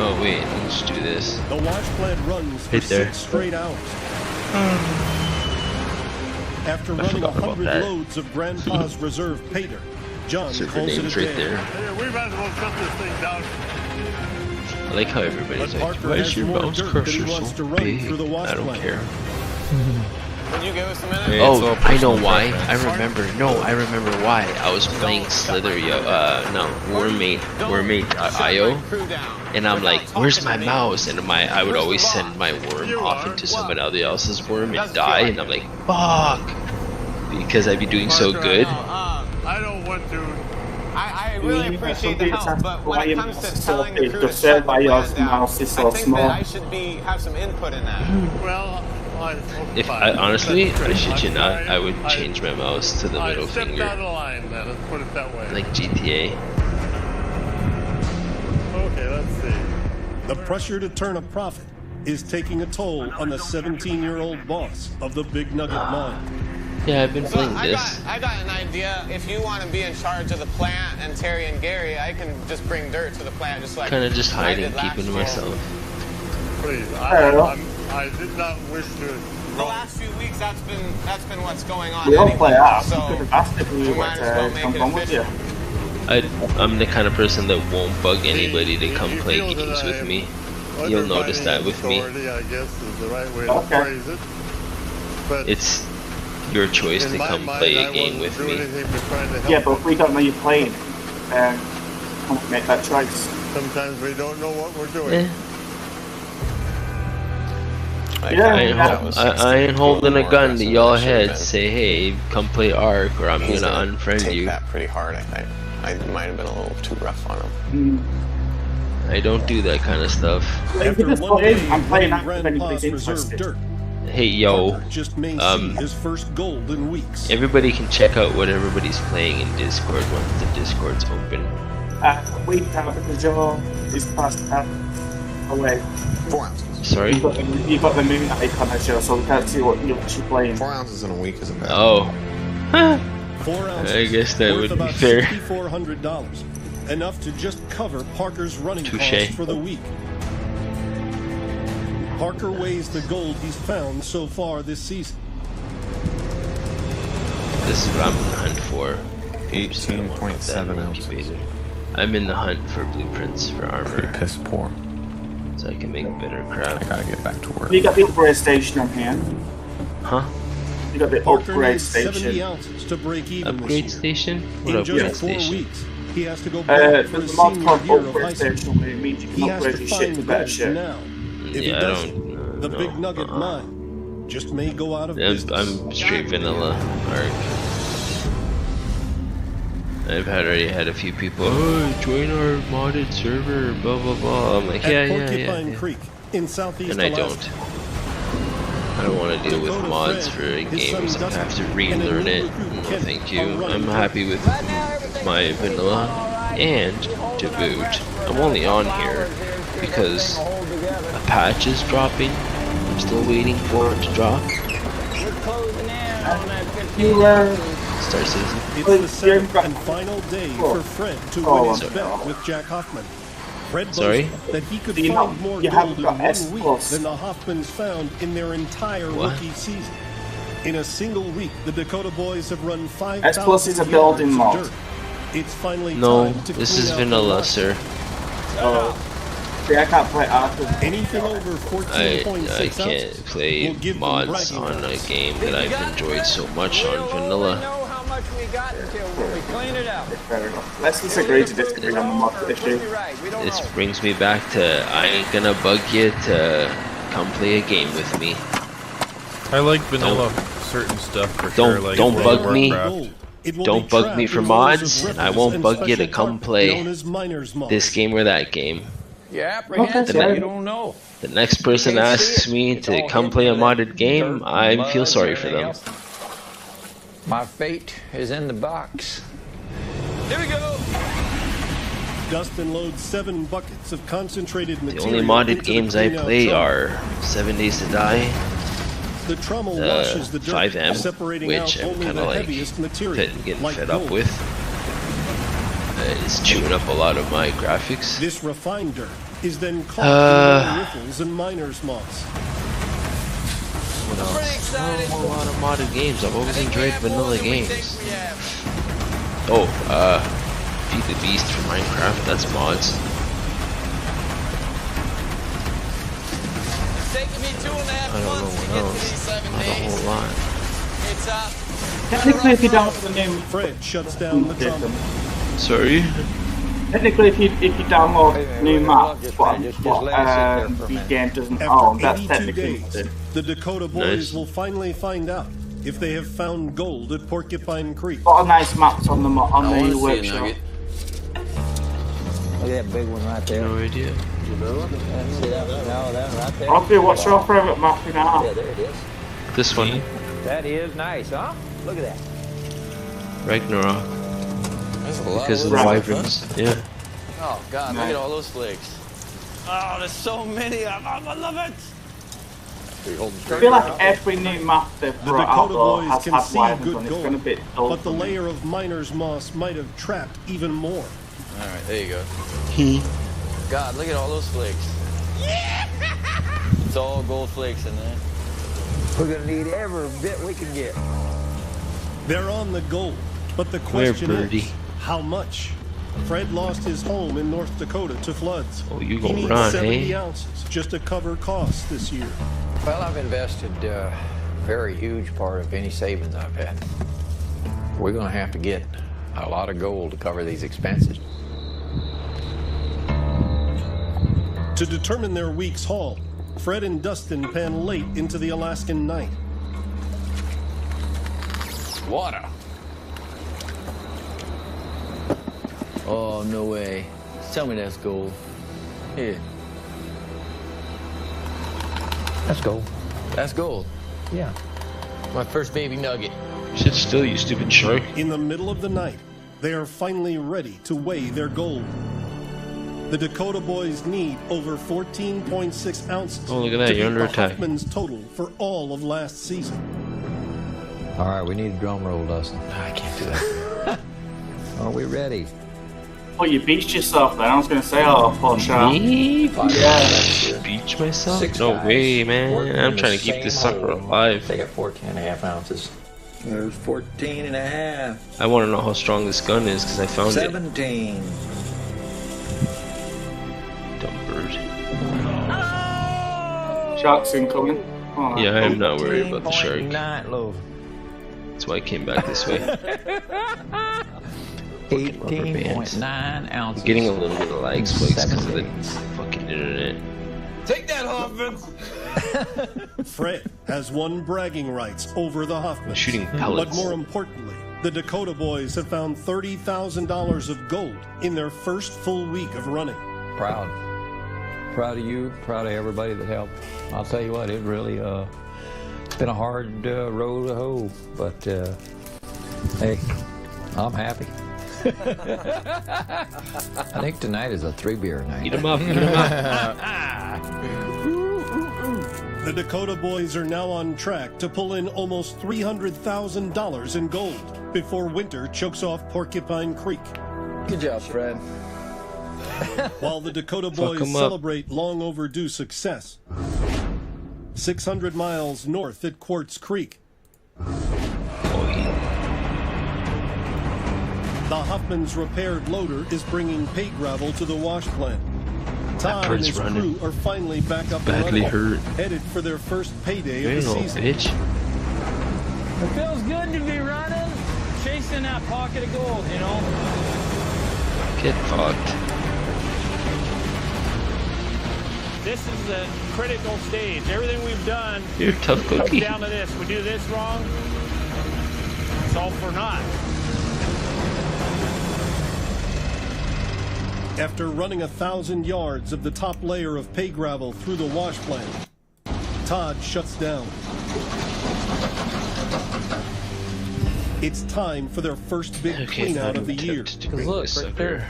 Oh wait, let's do this. The wash plant runs for Right there. 6 straight hours. After I running forgot about 100 that. loads of Grandpa's reserve pater, John server calls it names a right day. there. Hey, we might as well shut this thing down. I like how everybody's But like, Parker why is has your more mouse dirt that he cursor wants so to run big? through the I don't wash care. Can you give us a minute? Hey, oh, I know why. I remember why. I was playing Wormmate.io, and I'm like, where's my mouse? And I would always send my worm off into somebody else's worm and die, and I'm like, fuck, because I'd be doing so good. I don't want to. I really appreciate the help, but when it comes to telling the crew to shut the plant down, I think that I should have some input in that. Well, If I honestly, I shit you not, I would change my mouse to the middle stepped finger, out of line, then. Let's put it that way. like GTA. Okay, let's see. The pressure to turn a profit is taking a toll on the 17-year-old boss of the Big Nugget Mine. Yeah, I've been playing this. I got an idea. If you want to be in charge of the plant and Terry and Gary, I can just bring dirt to the plant, just like Kind of just I hiding, did last keeping to year. myself. Please, I did not wish to. The last few weeks, that's been what's going on. We all anyway, play out. so Could have asked if we we were might as well to make come it on with you. efficient. I'm the kind of person that won't bug anybody to come play games with me. You'll notice that with me. Authority, I guess, is the right way to Okay. phrase it. But It's your choice in to my come mind, play I a game wasn't with doing me. anything but trying to help. Yeah, but if we don't know you're playing, can't make that choice. Sometimes we don't know what we're doing. Eh. Yeah, I ain't holding a gun to y'all heads. Say, hey, come play Ark, or I'm gonna unfriend take you. that pretty hard. I might have been a little too rough on him. I don't do that kind of stuff. After just one play, day I'm playing running that if anybody's Grandpa's reserve interested. dirt, Hey, yo, Parker just may see his first gold in weeks. everybody can check out what everybody's playing in Discord once the Discord's open. We have the jaw is past away. 4 ounces. Sorry? You've got the moon icon as well, so we can't see what you're actually playing. 4 ounces in a week is a bad. Oh. 4 ounces. I guess that worth would be about fair. $6,400, enough to just cover Parker's running Touche. costs for the week. Parker weighs the gold he's found so far this season. This is what I'm in the hunt for. 18.7 ounces. I'm in the hunt for blueprints for armor, Piss poor. so I can make better I crap. gotta get back to work. You got the upgrade station on hand. Huh? You got the Parker upgrade needs 70 station. ounces to break even Upgrade this year. station? What In upgrade just 4 station? weeks, he has to go back for There's his a mod senior called year of high upgrade school. station where it means you He can has upgrade to your shit to find better gold shit. now. If Yeah, he I doesn't, the don't. Big Nugget mine just may go out of business. I'm straight vanilla Ark. I've already had a few people, oh, join our modded server, blah blah blah. I'm like, At yeah. Porcupine Creek in southeast And I Alaska. don't. I don't want to deal with Dakota mods Fred, for his son games. I Dustin, have to and a relearn new it. recruit, No, Kenny, thank you. are running I'm through. happy with my vanilla. And to boot, I'm only on here because a patch is dropping. I'm still waiting for it to drop. Star Citizen. It's the 7th and final day for Fred to win his bet with Jack Hoffman. Fred Sorry? boasted that he could Do you find have- more you gold haven't in got 1 S week plus. than the Hoffmans found in their entire What? rookie season. In a single week, the Dakota boys have run 5,000 S plus is a yards building of mod. dirt. It's finally No, time to this clean is out the vanilla, lot. sir. See, I can't play Ark. Anything over I 14.6 can't ounces play will give them mods bragging on a rights. game that I've enjoyed so much on vanilla. know how much we got until we clean it up. Fair enough. Let's disagree to disagree on the mod issue. This brings me back to I ain't gonna bug you to come play a game with me. I like vanilla certain stuff for Don't sure. Like don't World bug of me. Warcraft. Don't bug me for mods, and I won't bug you to come play this game or that game. You're apprehensive, Okay. you don't know. The next person asks me to come play a modded game, I feel sorry for them. My fate is in the box. Here we go. Dustin loads 7 buckets of concentrated The material. only modded into the games I cleanout play truck. are 7 Days to Die, The trommel washes the dirt, 5M, separating which out I'm only kind the of like heaviest material, getting like fed gold. up with. It's chewing up a lot of my graphics. This refined dirt is then caught in riffles and miner's moss. What else? A lot of modded games. I've always enjoyed vanilla games. Oh, Feed the Beast for Minecraft. That's mods. It's taken me 2.5 months to get to these 7 Not a days. whole lot. It's Technically, if you download the new Fred shuts down the tunnel. Sorry? Technically, if you download new maps, what the game doesn't own, that's 82 technically days, the Dakota boys will finally find out if they have found gold at Porcupine Creek. a lot of nice maps on the workshop. Look at that big one right there. No idea. You know? See that? No, that right there. Alfie, what's your favourite map in art? Yeah, there it is. This one. That is nice, huh? Look at that. Ragnarok. There's a lot Because of of the little wyverns. Yeah. Oh God, look at all those flakes. Oh, there's so many of them. I love it. I feel like every new map they've The brought out Dakota though boys has can had see wyverns good on it. It's gold, been a bit dull but the for me. layer of miner's moss might have trapped even more. All right, there you go. God, look at all those flakes. It's all gold flakes in there. We're gonna need every bit we can get. They're on the gold, but the Where, question birdie? is, how much? Fred lost his home in North Dakota to floods. Oh, you He gonna needs run, 70 eh? ounces just to cover costs this year. Well, I've invested a very huge part of any savings I've had. We're gonna have to get a lot of gold to cover these expenses. To determine their week's haul, Fred and Dustin pan late into the Alaskan night. Water. Oh, no way. Tell me that's gold. Here. That's gold. That's gold. Yeah. My first baby nugget. Sit still, you stupid shark. In the middle of the night, they are finally ready to weigh their gold. The Dakota boys need over 14.6 ounces. Oh, look at that, to you're beat under the attack. Huffman's total for all of last season. All right, we need a drum roll, Dustin. I can't do that. Are we ready? Oh, you beached yourself then. I was going to say, oh, poor shark. Me? Yeah. Beach myself? 6 No guys way, man. working I'm in trying the to keep this same sucker hole. alive. They got 14.5 ounces. There's 14.5. I want to know how strong this gun is because I found 17. it. Dumb bird. Shark's incoming. Oh, Yeah, I'm not worried about the shark. 18.9 loaf. That's why I came back this way. 18.9 ounces. I'm getting a little bit of lag spikes because of the fucking internet. Take that, Hoffman. Fred has won bragging rights over the Huffmans. Shooting But pellets. more importantly, the Dakota boys have found $30,000 of gold in their first full week of running. Proud. Proud of you. Proud of everybody that helped. I'll tell you what, it really, it's been a hard road to hoe, but hey, I'm happy. I think tonight is a 3-beer night. Eat 'em up, eat 'em up. The Dakota boys are now on track to pull in almost $300,000 in gold before winter chokes off Porcupine Creek. Good job, Fred. While the Dakota Fuck boys 'em up. celebrate long overdue success, 600 miles north at Quartz Creek, the Huffman's repaired loader is bringing pay gravel to the wash plant. Todd and bird's his running. crew are finally back up and Badly running, hurt. headed for their first payday You of the little season. bitch. It feels good to be running, chasing that pocket of gold, you know? Get fucked. This is the critical stage. Everything we've done You're a tough comes cookie. down to this. We do this wrong, it's all for naught. After running 1,000 yards of the top layer of pay gravel through the wash plant, Todd shuts down. It's time for their first big clean out of the year. To bring this sucker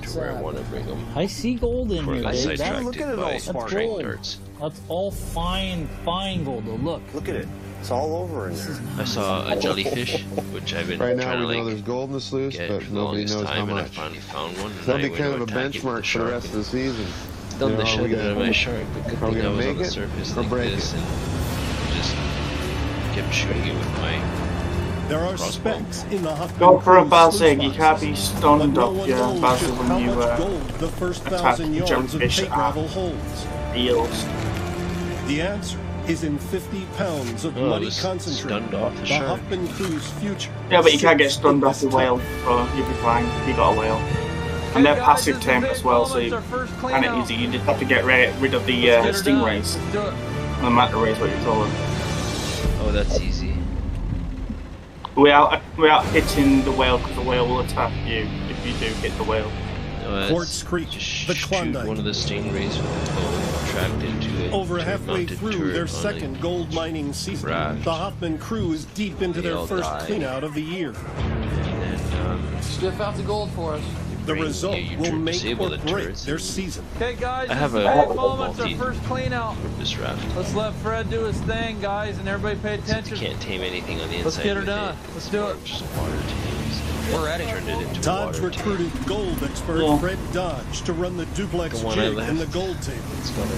to where I want to bring him. I see gold in Before I here, got Dave. sidetracked Look at it by all sparkling. train Gold. darts. That's all fine, fine gold. Though. Look. Look at it. It's all over in there. I saw a jellyfish, which I've been Right trying now, to we know like there's gold in the sluice, get but for the nobody longest knows how time, and I much. finally found one. That'll and be I kind went of a to attack it with benchmark for the rest of the season. Done You the know, shit are we out of gonna- my shark, but good are we thing I gonna was on make the it surface or like break this it? and just kept shooting it with my There are specs in the Huffman Go for a Crew's Bazig. sluice You can't be boxes, stunned but no off one your knows Bazig just when how you much gold the first attack 1,000 the yards of jellyfish pay at gravel holds. eels. The answer is in 50 pounds of muddy concentrate. Stunned off the The shark. Huffman Crew's future. Yeah, but you can't get sits stunned in off the this whale, so you'll be fine. You got a whale. And they're passive temp as well, so kind of easy. You just have to get rid of the stingrays. No matter raise what you call them. Oh, that's easy. Without hitting the whale, because the whale will attack you if you do hit the whale. Quartz Creek, the Klondike. One of the stingrays with a bow tracked into it. Over halfway through their second gold mining season, the Huffman Crew is deep into their first cleanout of the year. Sniff out the gold for us. The result will make or break their season. Okay, guys, I have this a is the big moment, our first clean out. This raft. Let's let Fred do his thing, guys, and everybody pay attention. Can't tame anything on the inside. Let's get her with done. it. Let's do it. Just water tames. We're ready. Turned it into Todd's water recruited gold expert Fred Dodge to run the duplex The one I jig left. in the gold table. It's got a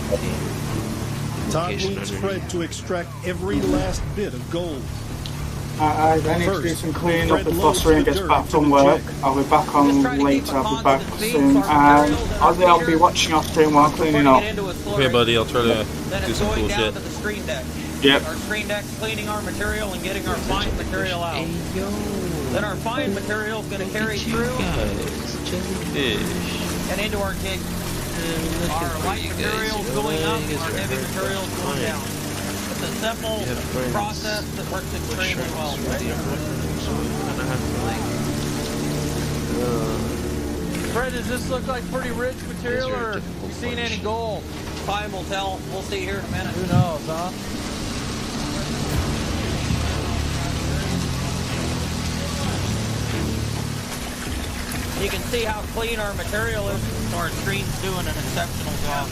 Todd location needs underneath. Fred to extract every last bit of gold. I need to do some cleaning up before Serena gets back from work. I'll be back on later, I'll be back soon. And I'll be watching your stream while cleaning up. Okay, buddy, I'll try to do some cool shit. To the screen deck. Yep. Our screen deck's cleaning our material and getting our fine material out. Then our fine material is going to carry through and into our jig. Our light material is going up, our heavy material is going down. It's a simple process that works extremely well. Fred, does this look like pretty rich material, or have you seen any gold? Time will tell. We'll see here in a minute. Who knows, huh? You can see how clean our material is. Our screen's doing an exceptional job.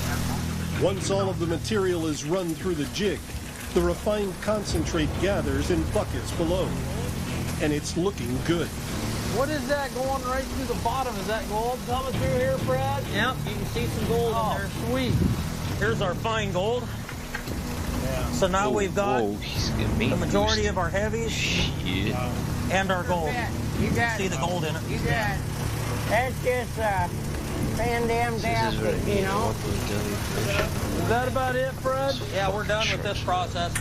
Once all of the material is run through the jig, the refined concentrate gathers in buckets below. And it's looking good. What is that going right through the bottom? Is that gold coming through here, Fred? Yep, you can see some gold in there. Sweet. Here's our fine gold. Yeah. So now we've got the majority of our heavies and our gold. You got see the gold in it. You got that's just Van Dam gasket, you know. Is that about it, Fred? Yeah, we're done with this process.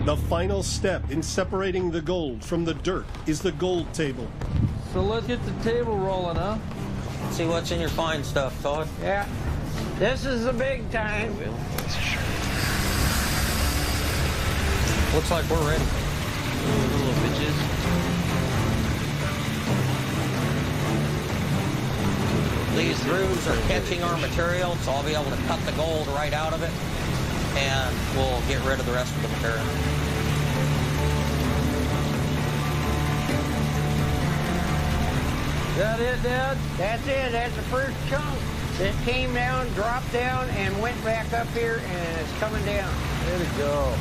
The final step in separating the gold from the dirt is the gold table. So let's get the table rolling, huh? See what's in your fine stuff, Todd. Yeah. This is the big time. Looks like we're ready. Little bitches. These grooves are catching our material, so I'll be able to cut the gold right out of it, and we'll get rid of the rest of the material. Is that it, Dad? That's it. That's the first chunk that came down, dropped down, and went back up here, and it's coming down. There we go.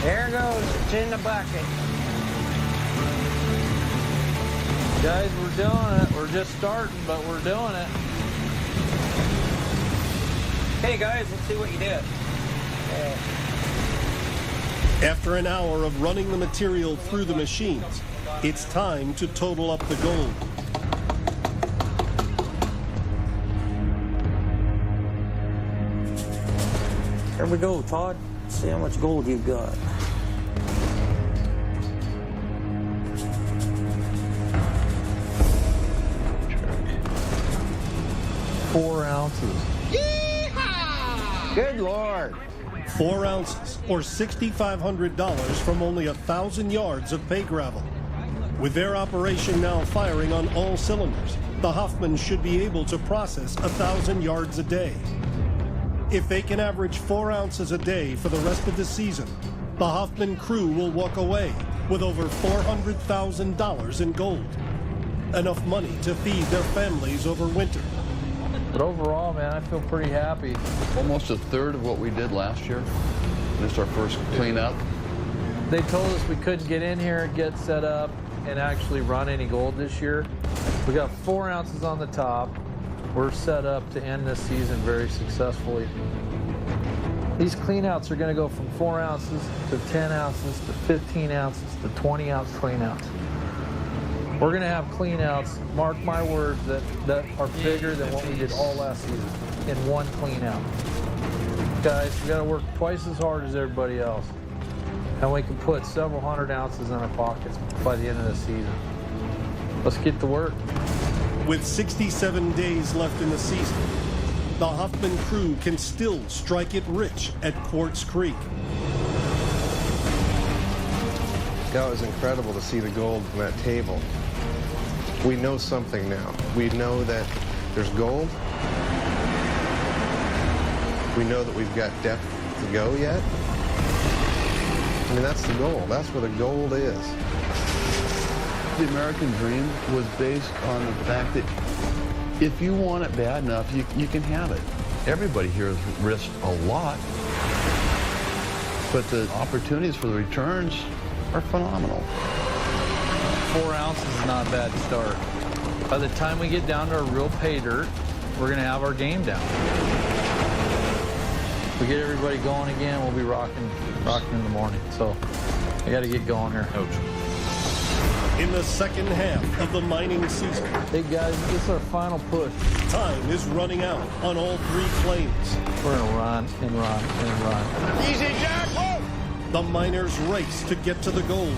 There it goes. It's in the bucket. Guys, we're doing it. We're just starting, but we're doing it. Hey, guys, let's see what you did. After an hour of running the material through the machines, it's time to total up the gold. Here we go, Todd. See how much gold you've got. $4 ounces. Good Lord. 4 ounces, or $6,500 from only 1,000 yards of pay gravel. With their operation now firing on all cylinders, the Huffman should be able to process 1,000 yards a day. If they can average 4 ounces a day for the rest of the season, the Huffman crew will walk away with over $400,000 in gold. Enough money to feed their families over winter. But overall, man, I feel pretty happy. Almost a third of what we did last year. This is our first cleanup. They told us we couldn't get in here and get set up and actually run any gold this year. We got 4 ounces on the top. We're set up to end this season very successfully. These cleanouts are going to go from 4 ounces to 10 ounces to 15 ounces to 20 ounce cleanouts. We're going to have cleanouts, mark my words, that are bigger than what we did all last season in one cleanout. Guys, we got to work twice as hard as everybody else. And we can put several hundred ounces in our pockets by the end of the season. Let's get to work. With 67 days left in the season, the Huffman crew can still strike it rich at Quartz Creek. That was incredible to see the gold from that table. We know something now. We know that there's gold. We know that we've got depth to go yet. I mean, that's the goal. That's where the gold is. The American dream was based on the fact that if you want it bad enough, you can have it. Everybody here has risked a lot, but the opportunities for the returns are phenomenal. 4 ounces is not a bad start. By the time we get down to our real pay dirt, we're going to have our game down. We get everybody going again, we'll be rocking in the morning. So I got to get going here, Coach. In the second half of the mining season. Hey guys, this is our final push. Time is running out on all 3 claims. We're going to run and run and run. Easy, Jack! Whoa! The miners race to get to the gold.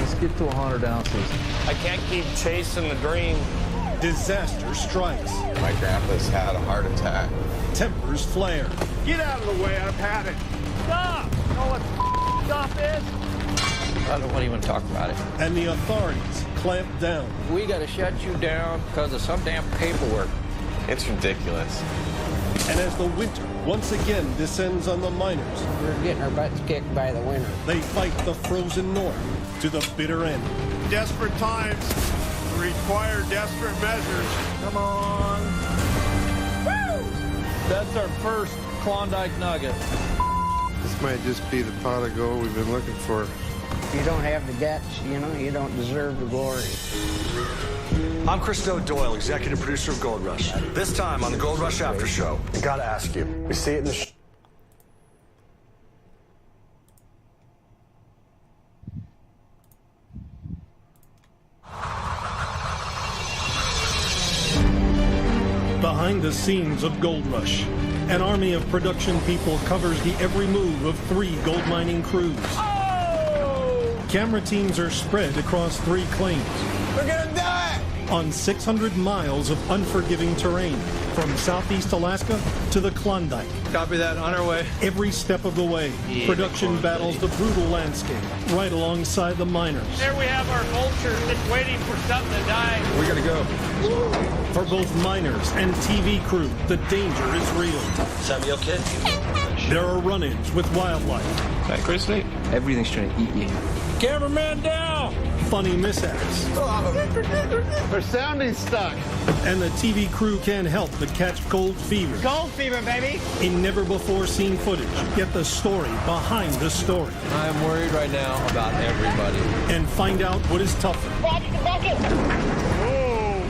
Let's get to 100 ounces. I can't keep chasing the dream. Disaster strikes. My grandpa's had a heart attack. Tempers flare. Get out of the way, I've had it. Stop! You know what stop is? I don't want to even talk about it. And the authorities clamp down. We got to shut you down because of some damn paperwork. It's ridiculous. And as the winter once again descends on the miners, we're getting our butts kicked by the winter. They fight the frozen north to the bitter end. Desperate times require desperate measures. Come on. Woo! That's our first Klondike nugget. This might just be the pot of gold we've been looking for. If you don't have the guts, you know, you don't deserve the glory. I'm Christo Doyle, executive producer of Gold Rush. This time on the Gold Rush After Show, I gotta ask you, we see it in the Behind the scenes of Gold Rush, an army of production people covers the every move of 3 gold mining crews. Camera teams are spread across 3 claims. We're gonna die! On 600 miles of unforgiving terrain, from southeast Alaska to the Klondike. Copy that, on our way. Every step of the way, production battles the brutal landscape, right alongside the miners. There we have our vulture just waiting for something to die. We gotta go. For both miners and TV crew, the danger is real. Sammy, okay? There are run-ins with wildlife. That Chris Nate? Everything's trying to eat you. Cameraman down! Funny mishaps. Our sounding stuck. And the TV crew can't help but catch gold fever. Gold fever, baby! In never-before-seen footage, get the story behind the story. I'm worried right now about everybody. And find out what is tougher.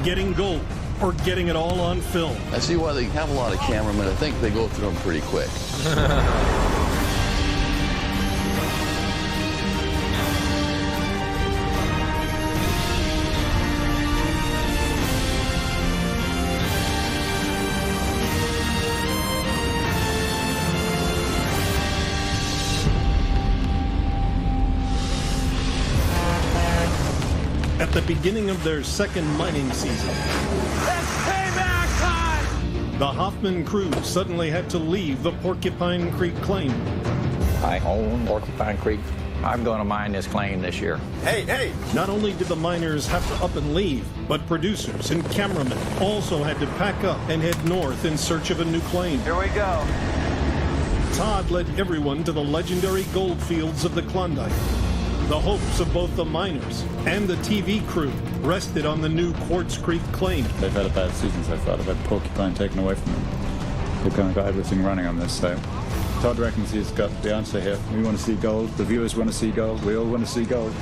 Getting gold or getting it all on film. I see why they have a lot of cameramen. I think they go through them pretty quick. At the beginning of their second mining season, It's payback time! the Hoffman crew suddenly had to leave the Porcupine Creek claim. I own Porcupine Creek. I'm going to mine this claim this year. Hey! Not only did the miners have to up and leave, but producers and cameramen also had to pack up and head north in search of a new claim. Here we go. Todd led everyone to the legendary gold fields of the Klondike. The hopes of both the miners and the TV crew rested on the new Quartz Creek claim. They've had a bad season so far. They've had Porcupine taken away from them. They've kind of got everything running on this, so Todd reckons he's got the answer here. We want to see gold. The viewers want to see gold. We all want to see gold.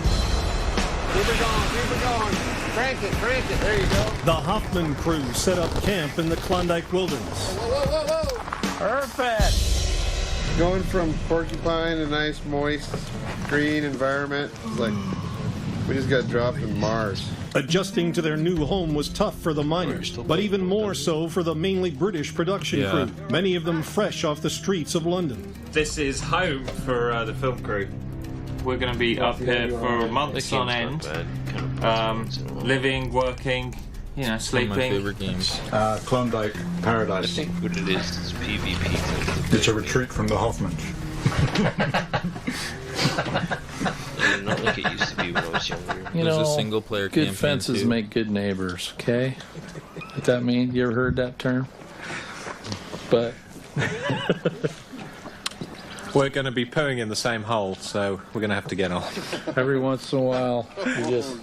Keep it going. Crank it. There you go. The Hoffman crew set up camp in the Klondike wilderness. Whoa. Perfect. Going from Porcupine to nice, moist, green environment, it's like we just got dropped in Mars. Adjusting to their new home was tough for the miners, but even more so for the mainly British production crew, many of them fresh off the streets of London. This is home for the film crew. We're going to be up here for months on end, living, working, you know, sleeping. One of my favorite games. Klondike Paradise. I think what it is PvP. It's a retreat from the Hoffmans. Not like it used to be when I was younger. You There's know, a single player good campaign fences too. make good neighbors, okay? What that mean? You ever heard that term? But We're going to be pooing in the same hole, so we're going to have to get on. every once in a while, you just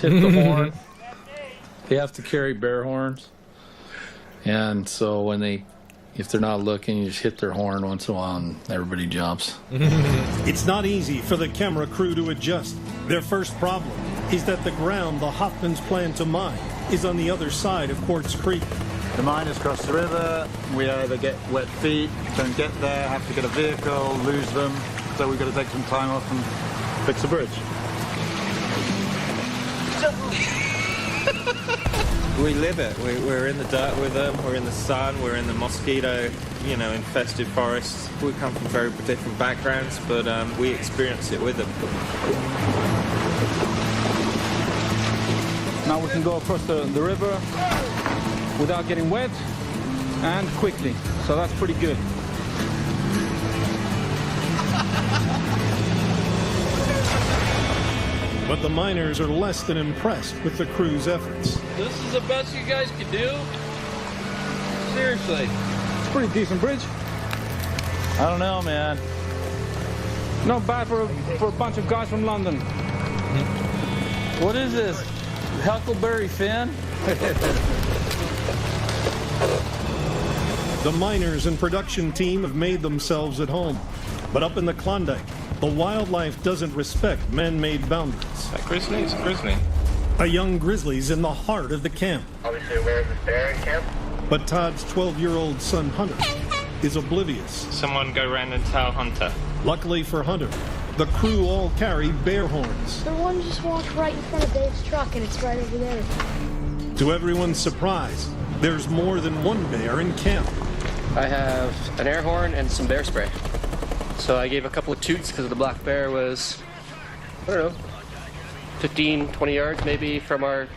hit the horn. They have to carry bear horns. And so if they're not looking, you just hit their horn once in a while and everybody jumps. It's not easy for the camera crew to adjust. Their first problem is that the ground the Hoffmans plan to mine is on the other side of Quartz Creek. The miners cross the river, we either get wet feet, don't get there, have to get a vehicle, lose them, so we've got to take some time off and fix the bridge. We live it. We're in the dirt with them. We're in the sun. We're in the mosquito, infested forests. We come from very different backgrounds, but we experience it with them. Now we can go across the river without getting wet and quickly. So that's pretty good. But the miners are less than impressed with the crew's efforts. This is the best you guys can do? Seriously. It's a pretty decent bridge. I don't know, man. Not bad for a bunch of guys from London. What is this? Huckleberry Finn? The miners and production team have made themselves at home. But up in the Klondike, the wildlife doesn't respect man-made boundaries. That grizzly? It's a grizzly. A young grizzly's in the heart of the camp. Obviously aware of this bear in camp. But Todd's 12-year-old son, Hunter, is oblivious. Someone go around and tell Hunter. Luckily for Hunter, the crew all carry bear horns. The one just walked right in front of Dave's truck, and it's right over there. To everyone's surprise, there's more than one bear in camp. I have an air horn and some bear spray. So I gave a couple of toots because the black bear was, I don't know, 15, 20 yards maybe from our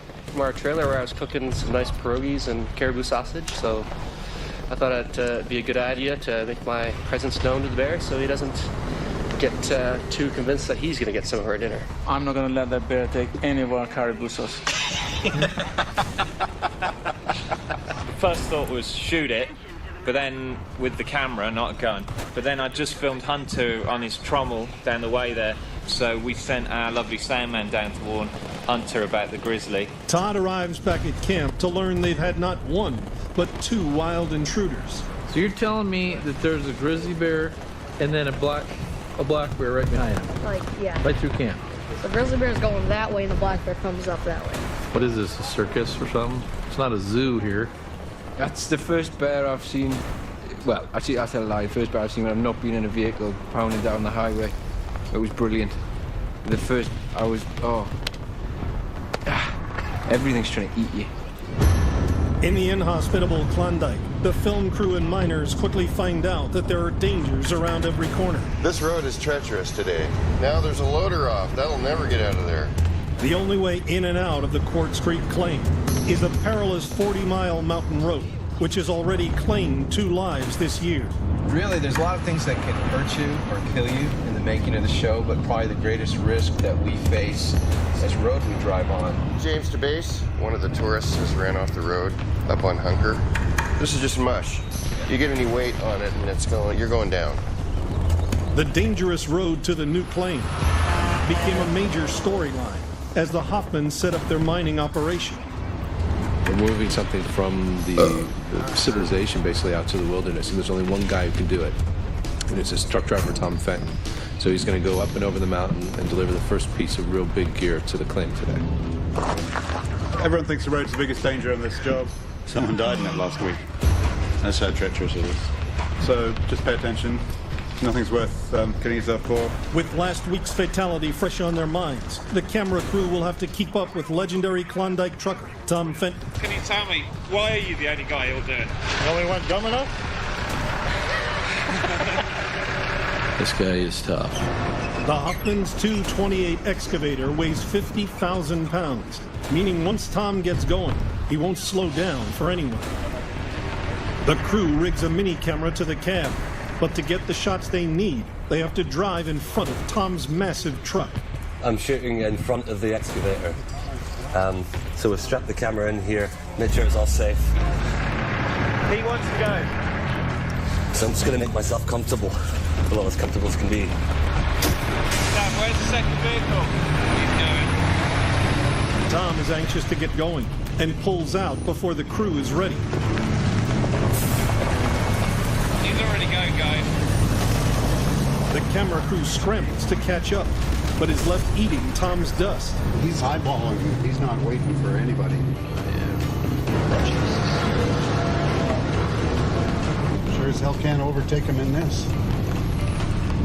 trailer where I was cooking some nice pierogies and caribou sausage. So I thought it'd be a good idea to make my presence known to the bear so he doesn't get too convinced that he's going to get some of our dinner. I'm not going to let that bear take any of our caribou sauce. First thought was shoot it, but then with the camera, not a gun. But then I just filmed Hunter on his trommel down the way there. So we sent our lovely soundman down to warn Hunter about the grizzly. Todd arrives back at camp to learn they've had not one, but two wild intruders. So you're telling me that there's a grizzly bear and then a black bear right behind him? Like, yeah. Right through camp. The grizzly bear's going that way, and the black bear comes up that way. What is this, a circus or something? It's not a zoo here. That's the first bear I've seen. Well, actually, that's a lie. The first bear I've seen when I've not been in a vehicle pounding down the highway. It was brilliant. The first, everything's trying to eat you. In the inhospitable Klondike, the film crew and miners quickly find out that there are dangers around every corner. This road is treacherous today. Now there's a loader off. That'll never get out of there. The only way in and out of the Quartz Creek claim is a perilous 40-mile mountain road, which has already claimed 2 lives this year. Really, there's a lot of things that can hurt you or kill you in the making of the show, but probably the greatest risk that we face is this road we drive on. James DeBase, one of the tourists, has ran off the road up on Hunker. This is just mush. You get any weight on it and you're going down. The dangerous road to the new claim became a major storyline as the Hoffmans set up their mining operation. We're moving something from the civilization basically out to the wilderness, and there's only one guy who can do it, and it's this truck driver, Tom Fenton. So he's going to go up and over the mountain and deliver the first piece of real big gear to the claim today. Everyone thinks the road's the biggest danger on this job. Someone died in it last week. That's how treacherous it is. So just pay attention. Nothing's worth getting yourself for. With last week's fatality fresh on their minds, the camera crew will have to keep up with legendary Klondike trucker Tom Fenton. Can you tell me, why are you the only guy who'll do it? The only one dumb enough? This guy is tough. The Hoffman's 228 excavator weighs 50,000 pounds, meaning once Tom gets going, he won't slow down for anyone. The crew rigs a mini camera to the cab, but to get the shots they need, they have to drive in front of Tom's massive truck. I'm shooting in front of the excavator. So we've strapped the camera in here, made sure it's all safe. He wants to go. So I'm just going to make myself comfortable, a lot as comfortable as can be. Sam, where's the second vehicle? He's going. Tom is anxious to get going and pulls out before the crew is ready. He's already going, guys. The camera crew scrambles to catch up, but is left eating Tom's dust. He's eyeballing you. He's not waiting for anybody. Sure as hell can't overtake him in this.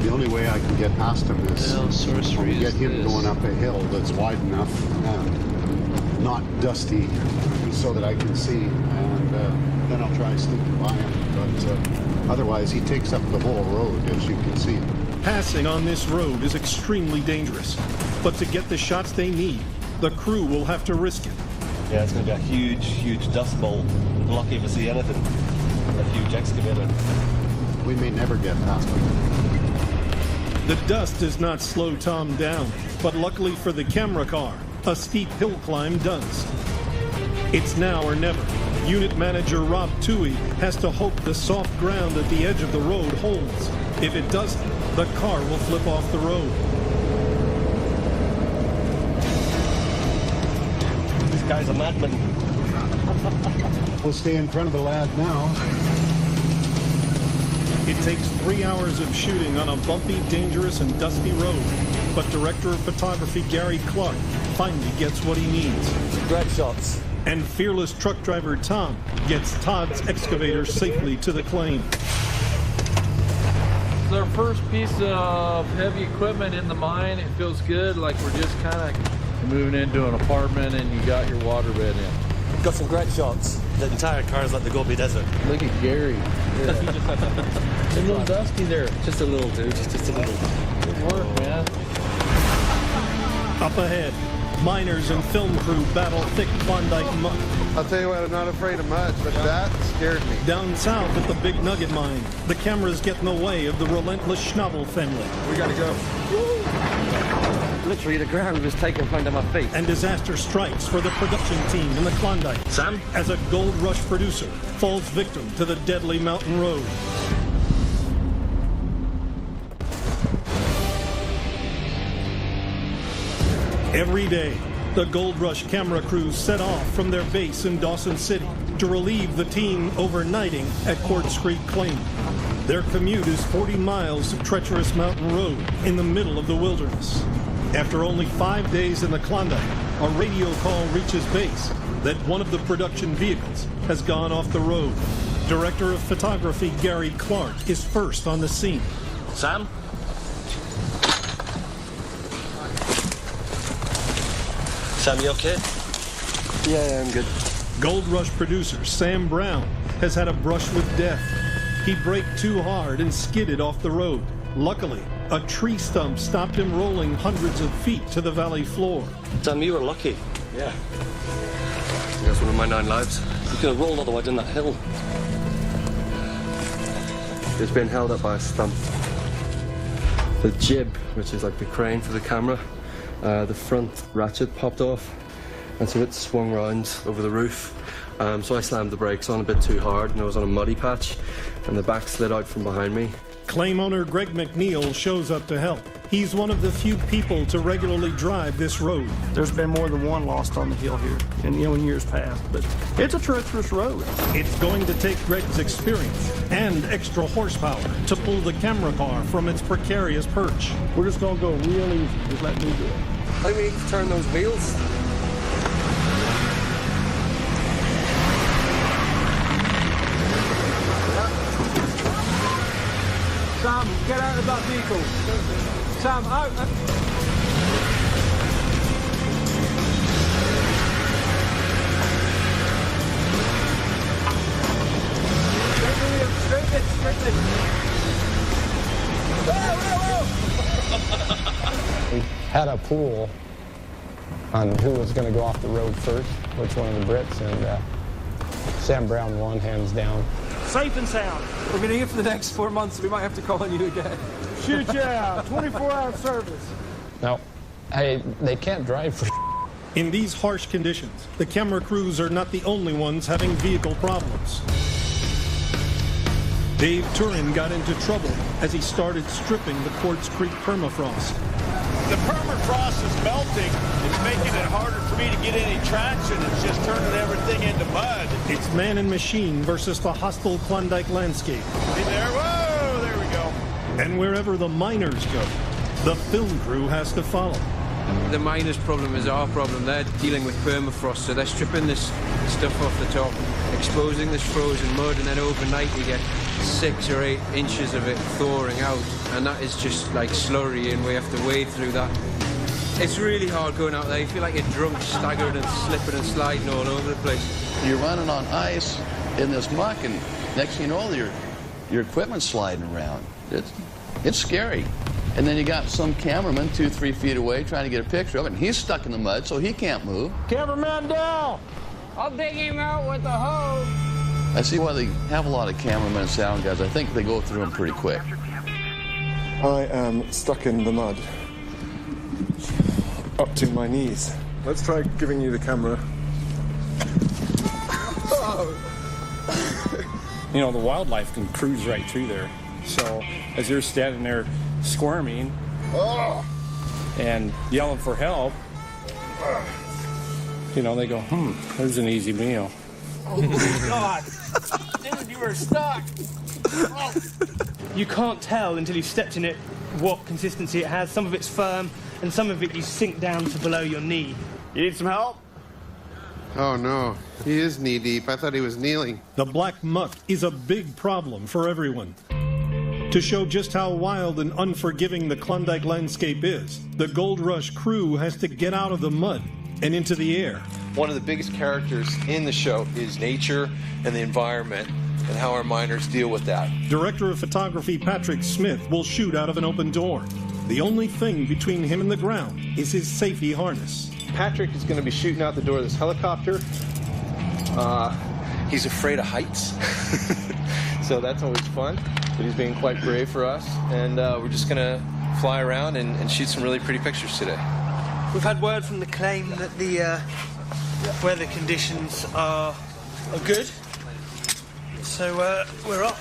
The only way I can get past him is get him going up a hill that's wide enough and not dusty so that I can see, and then I'll try sneaking by him. But otherwise, he takes up the whole road, as you can see. Passing on this road is extremely dangerous, but to get the shots they need, the crew will have to risk it. Yeah, it's going to be a huge, huge dust bowl. Lucky if I see anything. A huge excavator. We may never get past him. The dust does not slow Tom down, but luckily for the camera car, a steep hill climb does. It's now or never. Unit manager Rob Toohey has to hope the soft ground at the edge of the road holds. If it doesn't, the car will flip off the road. This guy's a madman. We'll stay in front of the lad now. It takes 3 hours of shooting on a bumpy, dangerous, and dusty road. But director of photography Gary Clark finally gets what he needs. Great shots. And fearless truck driver Tom gets Todd's excavator safely to the claim. It's our first piece of heavy equipment in the mine. It feels good, like we're just kind of moving into an apartment and you got your water bed in. Got some great shots. The entire car is like the Gobi Desert. Look at Gary. Yeah. It's a little dusty there. Just a little, dude. Just a little. Good work, man. Up ahead, miners and film crew battle thick Klondike muck. I'll tell you what, I'm not afraid of much, but that scared me. Down south at the Big Nugget Mine, the cameras get in the way of the relentless Schnabel family. We gotta go. Literally, the ground was taken under my feet. And disaster strikes for the production team in the Klondike. Sam? As a Gold Rush producer falls victim to the deadly mountain road. Every day, the Gold Rush camera crews set off from their base in Dawson City to relieve the team overnighting at Quartz Creek Claim. Their commute is 40 miles of treacherous mountain road in the middle of the wilderness. After only 5 days in the Klondike, a radio call reaches base that one of the production vehicles has gone off the road. Director of photography Gary Clark is first on the scene. Sam? Sam, you okay? Yeah, I'm good. Gold Rush producer Sam Brown has had a brush with death. He braked too hard and skidded off the road. Luckily, a tree stump stopped him rolling hundreds of feet to the valley floor. Sam, you were lucky. Yeah. That's one of my 9 lives. You could have rolled all the way down that hill. It's been held up by a stump. The jib, which is like the crane for the camera, the front ratchet popped off, and so it swung round over the roof. So I slammed the brakes on a bit too hard, and I was on a muddy patch, and the back slid out from behind me. Claim owner Greg McNeil shows up to help. He's one of the few people to regularly drive this road. There's been more than one lost on the hill here in years past, but it's a treacherous road. It's going to take Greg's experience and extra horsepower to pull the camera car from its precarious perch. We're just going to go real easy. Just let me do it. How do we turn those wheels? Sam, get out of that vehicle. Sam, out. Straight in. We had a pool on who was going to go off the road first, which one of the Brits, and Sam Brown won, hands down. Safe and sound. We're going to hear for the next 4 months. We might have to call on you again. Shoot you out. 24-hour service. No, hey, they can't drive for. In these harsh conditions, the camera crews are not the only ones having vehicle problems. Dave Turin got into trouble as he started stripping the Quartz Creek permafrost. The permafrost is melting. It's making it harder for me to get any traction. It's just turning everything into mud. It's man and machine versus the hostile Klondike landscape. Hey there, whoa, there we go. And wherever the miners go, the film crew has to follow. The miners' problem is our problem. They're dealing with permafrost, so they're stripping this stuff off the top, exposing this frozen mud, and then overnight you get 6 or 8 inches of it thawing out, and that is just like slurry, and we have to wade through that. It's really hard going out there. You feel like you're drunk, staggering and slipping and sliding all over the place. You're running on ice in this muck, and next thing you know, your equipment's sliding around. It's scary. And then you got some cameraman 2-3 feet away trying to get a picture of it, and he's stuck in the mud, so he can't move. Cameraman down! I'll dig him out with the hose. I see why they have a lot of cameramen and sound guys. I think they go through them pretty quick. I am stuck in the mud, up to my knees. Let's try giving you the camera. You know, the wildlife can cruise right through there. So as you're standing there squirming and yelling for help, you know, they go, there's an easy meal. Oh, God. Dude, you were stuck. Oh. You can't tell until you've stepped in it what consistency it has. Some of it's firm, and some of it you sink down to below your knee. You need some help? Oh, no. He is knee-deep. I thought he was kneeling. The black muck is a big problem for everyone. To show just how wild and unforgiving the Klondike landscape is, the Gold Rush crew has to get out of the mud and into the air. One of the biggest characters in the show is nature and the environment and how our miners deal with that. Director of photography Patrick Smith will shoot out of an open door. The only thing between him and the ground is his safety harness. Patrick is going to be shooting out the door of this helicopter. He's afraid of heights, so that's always fun, but he's being quite brave for us, and we're just going to fly around and shoot some really pretty pictures today. We've had word from the claim that the weather conditions are good, so we're off.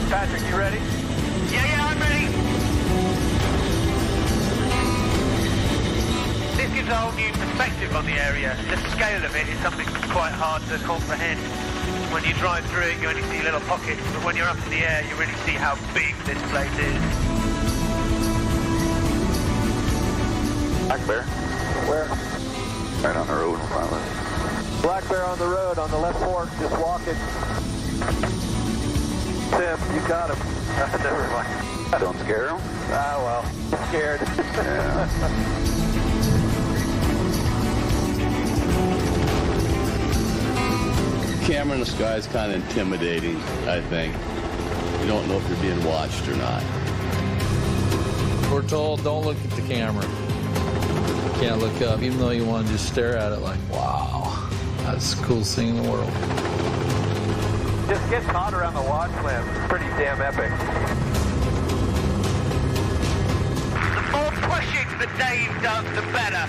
Patrick, you ready? Yeah, I'm ready. This gives a whole new perspective on the area. The scale of it is something that's quite hard to comprehend. When you drive through it, you only see little pockets, but when you're up in the air, you really see how big this place is. Black bear. Where? Right on the road in front of us. Black bear on the road, on the left fork, just walking. Tim, you got him. Never mind. Don't scare him? Ah, well, I'm scared. Yeah. Camera in the sky is kind of intimidating, I think. You don't know if you're being watched or not. We're told don't look at the camera. You can't look up, even though you want to just stare at it like, wow, that's the coolest thing in the world. Just getting caught around the watch limb. It's pretty damn epic. The more pushing that Dave does, the better.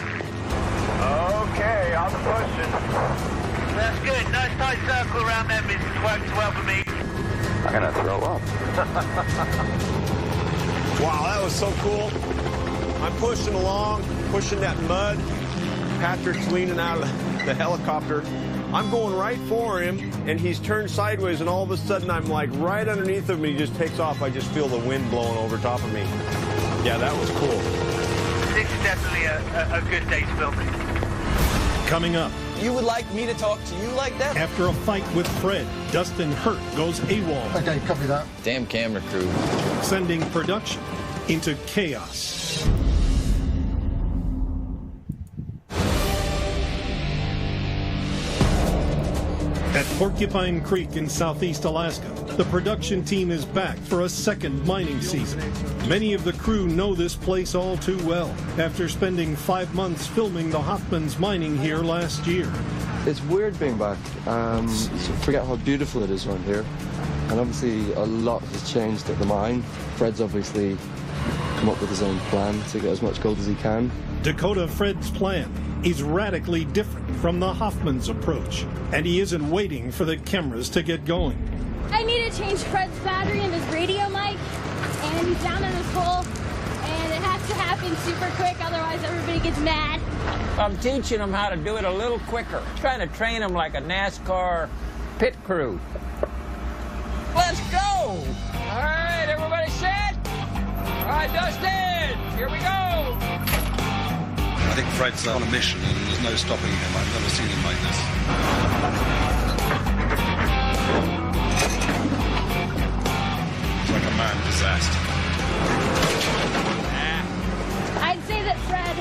Okay, on the pushing. That's good. Nice tight circle around them. It works well for me. I'm gonna throw up. Wow, that was so cool. I'm pushing along, pushing that mud. Patrick's leaning out of the helicopter. I'm going right for him, and he's turned sideways, and all of a sudden I'm like right underneath him, and he just takes off. I just feel the wind blowing over top of me. Yeah, that was cool. 6 definitely a good day's filming. Coming up. You would like me to talk to you like that? After a fight with Fred, Dustin Hurt goes AWOL. Okay, copy that. Damn camera crew. Sending production into chaos. At Porcupine Creek in southeast Alaska, the production team is back for a second mining season. Many of the crew know this place all too well after spending 5 months filming the Hoffman's mining here last year. It's weird being back. Forget how beautiful it is around here. And obviously a lot has changed at the mine. Fred's obviously come up with his own plan to get as much gold as he can. Dakota Fred's plan is radically different from the Hoffman's approach, and he isn't waiting for the cameras to get going. I need to change Fred's battery in his radio mic, and he's down in this hole, and it has to happen super quick, otherwise everybody gets mad. I'm teaching him how to do it a little quicker. Trying to train him like a NASCAR pit crew. Let's go! All right, everybody set? All right, Dustin, here we go! I think Fred's on a mission and there's no stopping him. I've never seen him like this. He's like a man possessed. I'd say that Fred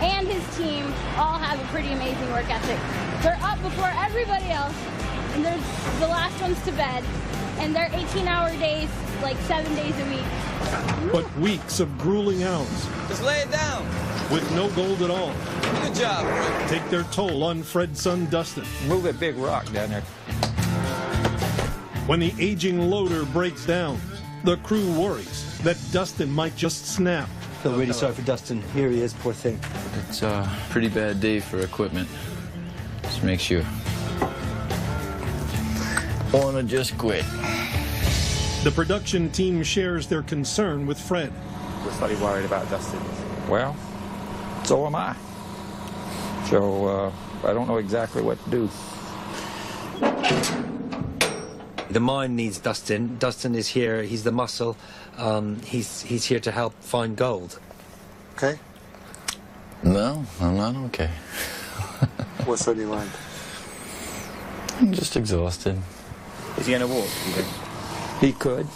and his team all have a pretty amazing work ethic. They're up before everybody else, and they're the last ones to bed, and they're 18-hour days, like 7 days a week. But weeks of grueling hours. Just lay it down. With no gold at all. Good job, Rick. Take their toll on Fred's son, Dustin. Move that big rock down there. When the aging loader breaks down, the crew worries that Dustin might just snap. Feel really sorry for Dustin. Here he is, poor thing. It's a pretty bad day for equipment. Just makes you want to just quit. The production team shares their concern with Fred. We're slightly worried about Dustin. Well, so am I. So I don't know exactly what to do. The mine needs Dustin. Dustin is here. He's the muscle. He's here to help find gold. Okay? No, I'm not okay. What's on your mind? I'm just exhausted. Is he going to walk, do you think? He could.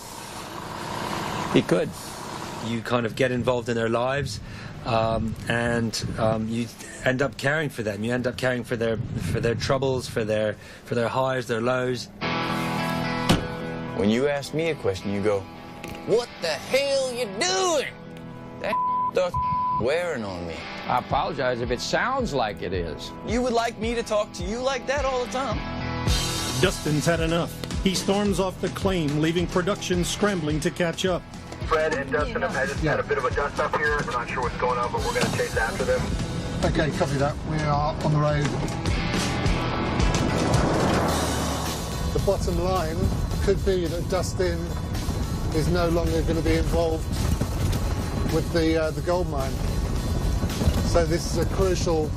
He could. You kind of get involved in their lives, and you end up caring for them. You end up caring for their troubles, for their highs, their lows. When you ask me a question, you go, "What the hell you doing?" That stuff wearing on me. I apologize if it sounds like it is. You would like me to talk to you like that all the time? Dustin's had enough. He storms off the claim, leaving production scrambling to catch up. Fred and Dustin have just had a bit of a dust up here. We're not sure what's going on, but we're going to chase after them. Okay, copy that. We are on the road. The bottom line could be that Dustin is no longer going to be involved with the gold mine. So this is a crucial,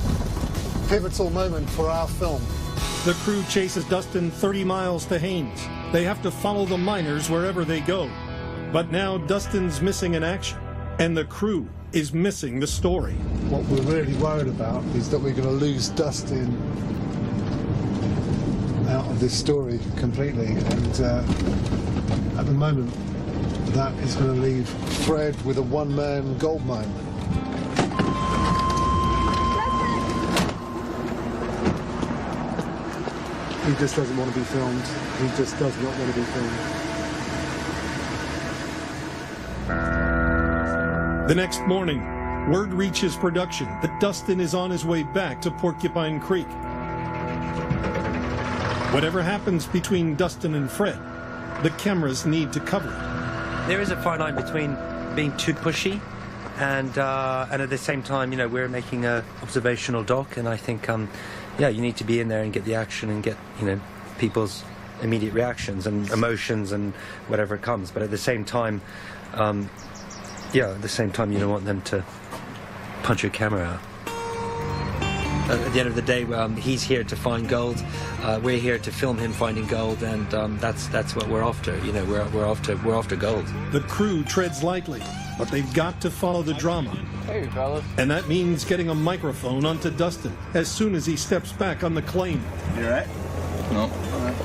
pivotal moment for our film. The crew chases Dustin 30 miles to Haines. They have to follow the miners wherever they go. But now Dustin's missing in action, and the crew is missing the story. What we're really worried about is that we're going to lose Dustin out of this story completely. And at the moment, that is going to leave Fred with a one-man gold mine. He just doesn't want to be filmed. He just does not want to be filmed. The next morning, word reaches production that Dustin is on his way back to Porcupine Creek. Whatever happens between Dustin and Fred, the cameras need to cover it. There is a fine line between being too pushy and at the same time, we're making an observational doc, and I think, you need to be in there and get the action and get, people's immediate reactions and emotions and whatever comes. But at the same time, you don't want them to punch your camera out. at the end of the day, he's here to find gold. We're here to film him finding gold, and that's what we're after. You know, we're after gold. The crew treads lightly, but they've got to follow the drama. Hey, fellas. And that means getting a microphone onto Dustin as soon as he steps back on the claim. You all right? No. All right.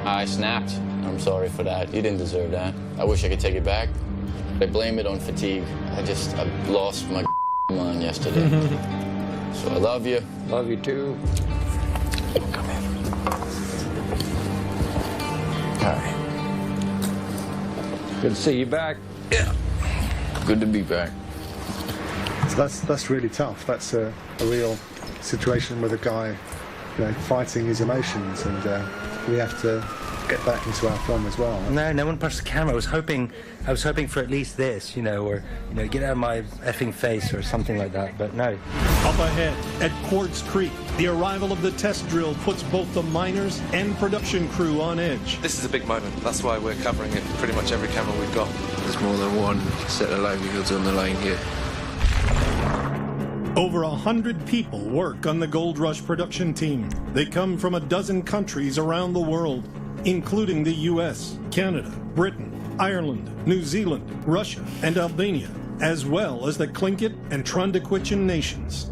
I snapped. I'm sorry for that. You didn't deserve that. I wish I could take it back. I blame it on fatigue. I lost my mind yesterday. So I love you. Love you too. Come here. Hi. Good to see you back. Yeah. Good to be back. So that's really tough. That's a real situation with a guy, fighting his emotions, and we have to get that into our film as well. No one pushed the camera. I was hoping for at least this, or get out of my effing face or something like that. But no. Up ahead at Quartz Creek, the arrival of the test drill puts both the miners and production crew on edge. This is a big moment. That's why we're covering it pretty much every camera we've got. There's more than one set of livelihoods on the line here. Over 100 people work on the Gold Rush production team. They come from a dozen countries around the world, including the US, Canada, Britain, Ireland, New Zealand, Russia, and Albania, as well as the Tlingit and Trondequichan nations.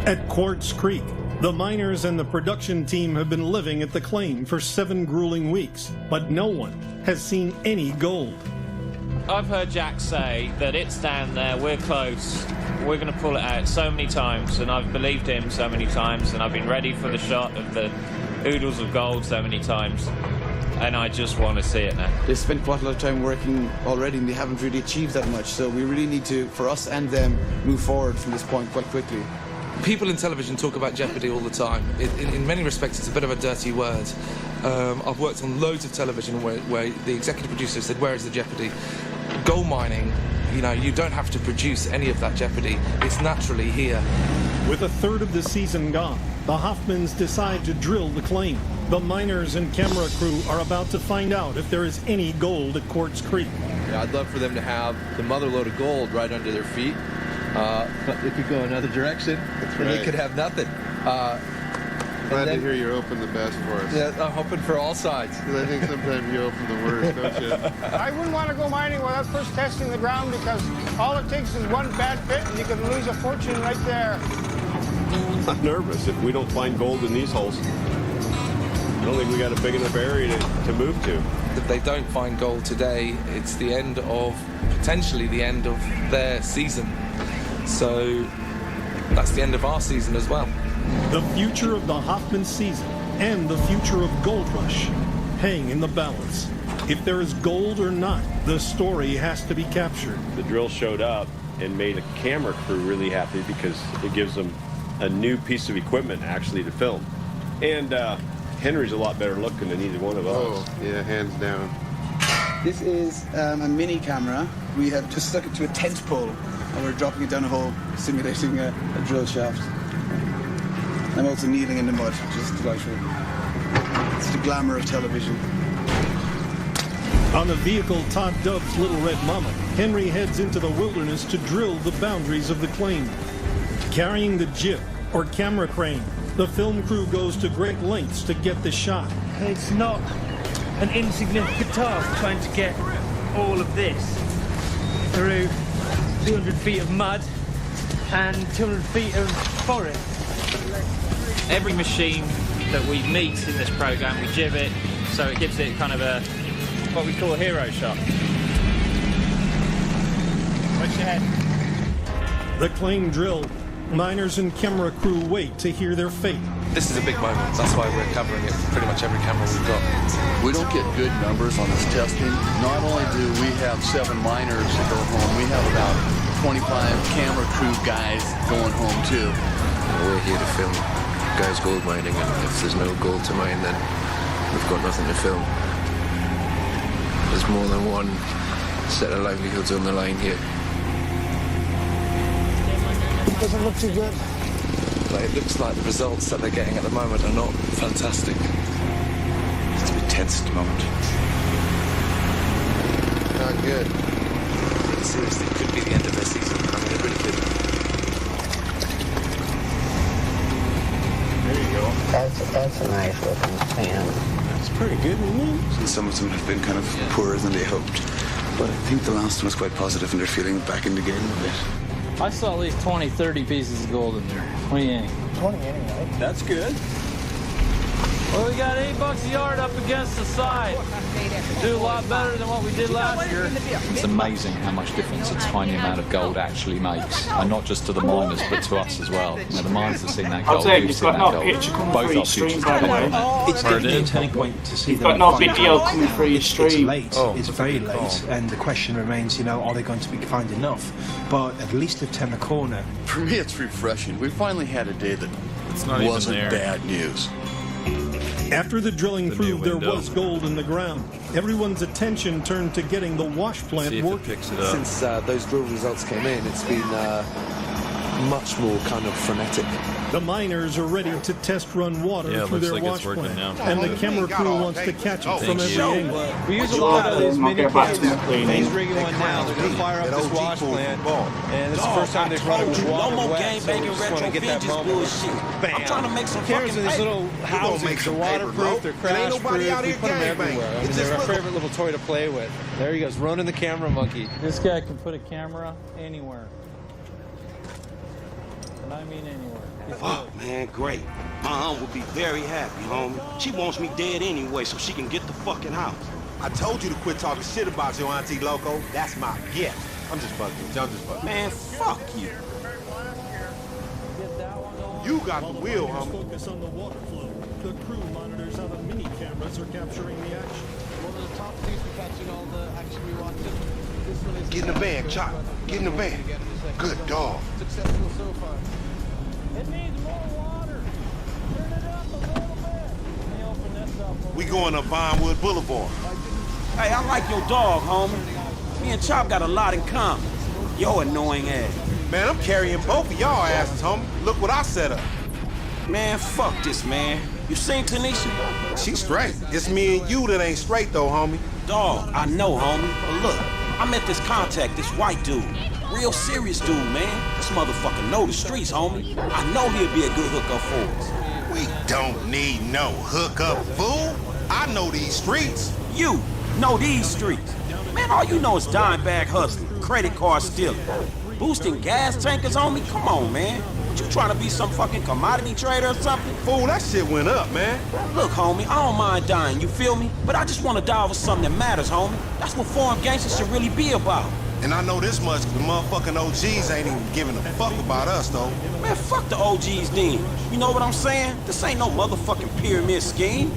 At Quartz Creek, the miners and the production team have been living at the claim for 7 grueling weeks, but no one has seen any gold. I've heard Jack say that it's down there, we're close, we're going to pull it out so many times, and I've believed him so many times, and I've been ready for the shot of the oodles of gold so many times, and I just want to see it now. They spent quite a lot of time working already, and they haven't really achieved that much, so we really need to, for us and them, move forward from this point quite quickly. People in television talk about jeopardy all the time. In many respects, it's a bit of a dirty word. I've worked on loads of television where the executive producer said, where is the jeopardy? Gold mining, you don't have to produce any of that jeopardy. It's naturally here. With a third of the season gone, the Hoffmans decide to drill the claim. The miners and camera crew are about to find out if there is any gold at Quartz Creek. Yeah, I'd love for them to have the mother lode of gold right under their feet. But it could go another direction, and they could have nothing. Glad to hear you're open the best for us. Yeah, I'm hoping for all sides. Because I think sometimes you open the worst, don't you? I wouldn't want to go mining without first testing the ground, because all it takes is one bad fit and you can lose a fortune right there. I'm nervous if we don't find gold in these holes. I don't think we got a big enough area to move to. If they don't find gold today, it's potentially the end of their season. So that's the end of our season as well. The future of the Hoffman season and the future of Gold Rush hang in the balance. If there is gold or not, the story has to be captured. The drill showed up and made a camera crew really happy because it gives them a new piece of equipment actually to film. And Henry's a lot better looking than either one of us. Oh, yeah, hands down. This is a mini camera. We have just stuck it to a tent pole, and we're dropping it down a hole, simulating a drill shaft. I'm also kneeling in the mud, which is delightful. It's the glamour of television. On the vehicle Todd dubs Little Red Mama, Henry heads into the wilderness to drill the boundaries of the claim. Carrying the jib, or camera crane, the film crew goes to great lengths to get the shot. It's not an insignificant task trying to get all of this through 200 feet of mud and 200 feet of forest. Every machine that we meet in this program, we jib it, so it gives it kind of what we call a hero shot. Watch your head. The claim drill, miners and camera crew wait to hear their fate. This is a big moment. That's why we're covering it pretty much every camera we've got. We don't get good numbers on this testing. Not only do we have 7 miners that go home, we have about 25 camera crew guys going home too. We're here to film guys gold mining, and if there's no gold to mine, then we've got nothing to film. There's more than one set of livelihoods on the line here. Doesn't look too good. but it looks like the results that they're getting at the moment are not fantastic. It's a tense at the moment. Not good. Seriously, it could be the end of their season. I mean, it really could. There you go. That's a nice looking fan. It's pretty good, isn't it? And some of them have been kind of poorer than they hoped. But I think the last one was quite positive and they're feeling back in the game a bit. I saw at least 20, 30 pieces of gold in there. What do you think? 20 anyway. That's good. Well, we got $8 a yard up against the side. Do a lot better than what we did last year. It's amazing how much difference a tiny amount of gold actually makes, and not just to the miners, but to us as well. You know, the miners have seen that I'll gold, say we've you've seen got that no gold. picture coming Both through your our futures stream, by the way. It's definitely a turning point to see You've them. got no find video gold. coming through your It's stream. late. It's very late, and the question remains, you know, are they going to find enough? But at least they've turned a corner. For me, it's refreshing. We finally had a day that not even wasn't there. bad news. After the drilling proved there was gold in the ground, everyone's attention turned to getting the wash plant working. Since those drill results came in, it's been much more kind of frenetic. The miners are ready to test run water Yeah, it through looks their like wash it's working plant, now. and the camera crew wants to catch it from every angle. We use a lot of these mini cams. cleaning. He's rigging one now. They're going to fire up this wash plant. And this is the first time they've run it with water wet, so we just want to get that moment. Bam. I'm trying to make some cameras in these little houses. They're waterproof, they're crash proof. We put them everywhere. I mean, they're our favorite little toy to play with. There he goes, running the camera monkey. This guy can put a camera anywhere. And I mean anywhere. Oh, man, great. My aunt would be very happy, homie. She wants me dead anyway so she can get the fucking house. I told you to quit talking shit about your auntie, Loco. That's my gift. I'm just bugging. I'm just bugging. Man, fuck you. You got the wheel, homie. Focus on the water flow. The crew monitors how the mini cameras are capturing the action. One of the top things for catching all the action we wanted. This one is Get in the van, Chop. Get in the van. Good dog. successful so far. It needs more water. Turn it up a little bit. Let me open this up. We going up Vinewood Boulevard. Hey, I like your dog, homie. Me and Chop got a lot in common. Yo annoying ass. Man, I'm carrying both of y'all asses, homie. Look what I set up. Man, fuck this, man. You seen Tanisha? She's straight. It's me and you that ain't straight, though, homie. Dog, I know, homie. But look, I met this contact, this white dude. Real serious dude, man. This motherfucker know the streets, homie. I know he'll be a good hookup for us. We don't need no hookup, fool. I know these streets. You know these streets. Man, all you know is dime bag hustling, credit card stealing, boosting gas tankers on me. Come on, man. What, you trying to be some fucking commodity trader or something? Fool, that shit went up, man. Look, homie, I don't mind dying, you feel me? But I just want to die over something that matters, homie. That's what foreign gangsters should really be about. And I know this much, the motherfucking OGs ain't even giving a fuck about us, though. Man, fuck the OGs then. You know what I'm saying? This ain't no motherfucking pyramid scheme.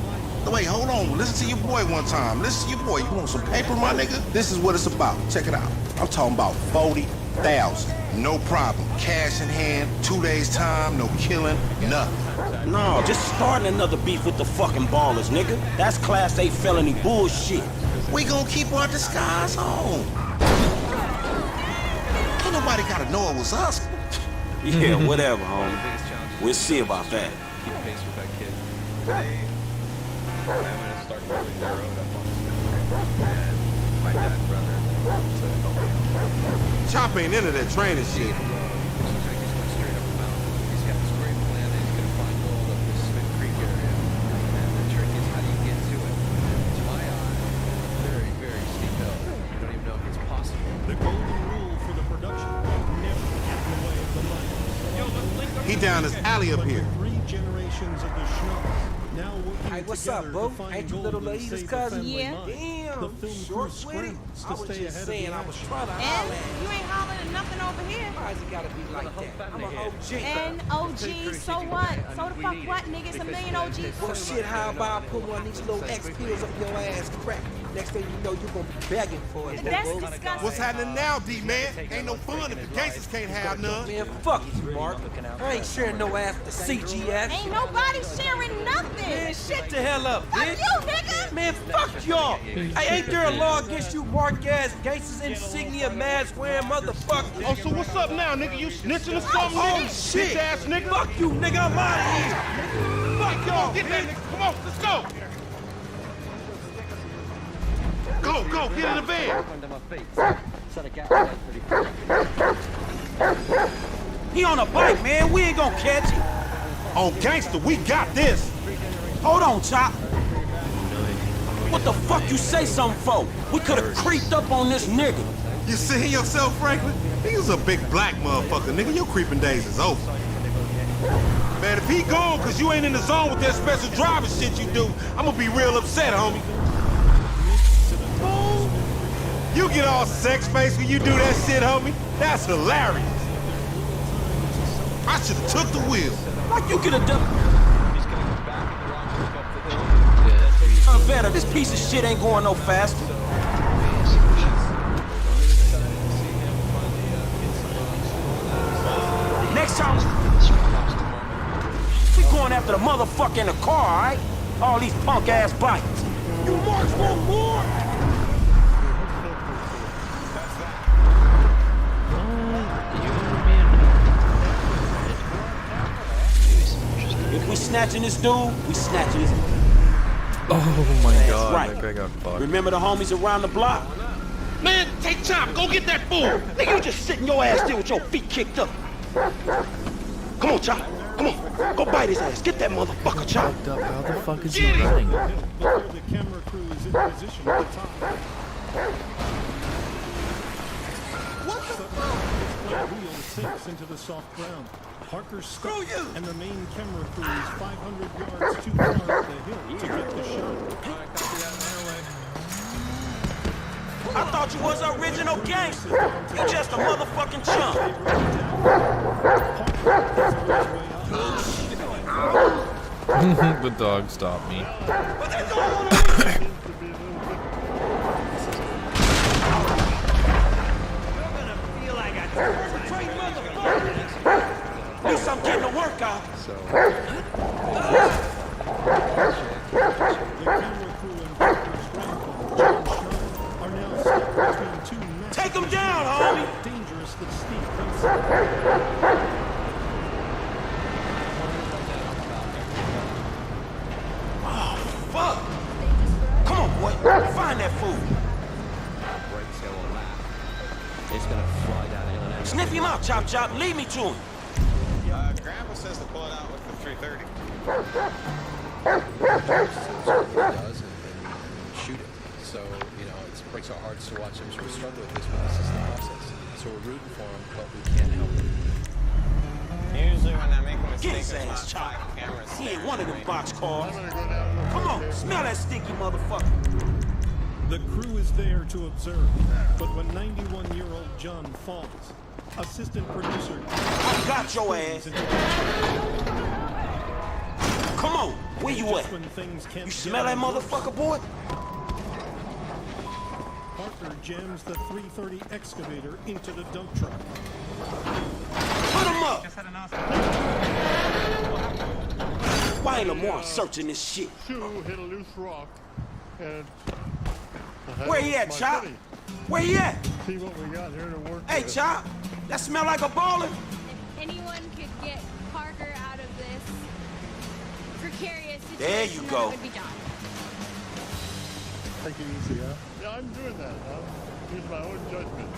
Wait, hold on. Listen to your boy one time. Listen to your boy. You want some paper, my nigga? This is what it's about. Check it out. I'm talking about 40,000. No problem. Cash in hand, 2 days time, no killing, nothing. No, just starting another beef with the fucking ballers, nigga. That's Class A felony bullshit. We gonna keep our disguise on. Ain't nobody gotta know it was us. Yeah, whatever, homie. We'll see about that. Keep pace with that kid. I'm gonna start moving their road up on the and my dad and brother said, Chop ain't into that training shit. He down this alley up here. 3 generations of the Schnubs now working Hey, what's together up, bro? to find Ain't you gold little and Laida's save the cousin? family Yeah. mine. Damn, The film crew short with it. scrambles I to was stay just ahead saying, of the I was action. trying to And holler at you ain't hollering at nothing over here. Why has it gotta be like that? I'm an OG. And OG, so what? So the fuck what, nigga? It's a million OGs. Well, shit, how about I put one of these little X pills up your ass crack? Next thing you know, you're gonna be begging for it. That's bro. disgusting. What's happening now, D-man? Ain't no fun if the gangsters can't have none. Man, fuck you, Mark. I ain't sharing no ass with the CGF. Ain't nobody sharing nothing. Man, shut the hell up, Fuck bitch. you, nigga. Man, fuck y'all. Hey, ain't there a law against you mark-ass, gangsters, insignia, mask-wearing motherfuckers? Oh, so what's up now, nigga? You snitching or something, Oh, nigga? shit. Bitch-ass nigga. Fuck you, nigga. I'm out of here. Fuck y'all, Get that nigga. Come on, let's go. Go, get in the van. He on a bike, man. We ain't gonna catch him. On gangster, we got this. Hold on, Chop. What the fuck you say something for? We could've creeped up on this nigga. You seeing yourself, Franklin? He was a big black motherfucker, nigga. Your creeping days is over. Man, if he gone cause you ain't in the zone with that special driver shit you do, I'm gonna be real upset, homie. You get all sex-faced when you do that shit, homie? That's hilarious. I should've took the wheel. Like you could've done. Better. This piece of shit ain't going no faster. Next time, we going after the motherfucker in the car, all right? All these punk-ass bikes. You marks want more? If we snatching this dude, we snatching his... Oh my god, right. that guy got fucked. Remember the homies around the block? Man, take time. Go get that fool. Nigga, you just sitting your ass there with your feet kicked up. Come on, Chop. Come on. Go bite his ass. Get that motherfucker, Chop. How the fuck is he running? Before the camera crew is in position at the top. What the fuck? Wheel sinks into the soft ground. Parker's stuck, and the main camera crew is 500 yards too far up the hill to get the shot. I thought you was an original gangster. You just a motherfucking chump. The dog stopped me. At least I'm getting a workout. Take him down, homie. Dangerous but steep. Oh, fuck. Come on, boy. Find that fool. It's gonna fly down the hill and Sniff him out, Chop Chop. Lead me to him. Grandma says to pull it out with the 330. Does and shoot it. So, you know, it breaks our hearts to watch him sort of struggle with this, but this is the process. So we're rooting for him, but we can't help him. Usually when I make a mistake, Get his ass, Chop. He ain't one of them box cars. Come on, smell that stinky motherfucker. The crew is there to observe, but when 91-year-old John falls, assistant producer... I got your ass. Come on, where you at? You smell that motherfucker, boy? Parker jams the 330 excavator into the dump truck. Put him up! Why ain't Lamar searching this shit? Shoe hit a loose rock, and where he at, Chop? Where he at? See what we got here to work Hey, with. Chop, that smell like a baller. If anyone could get Parker out of this precarious situation, There you go. it would be John. Take it easy, huh? Yeah, I'm doing that. Use my own judgment.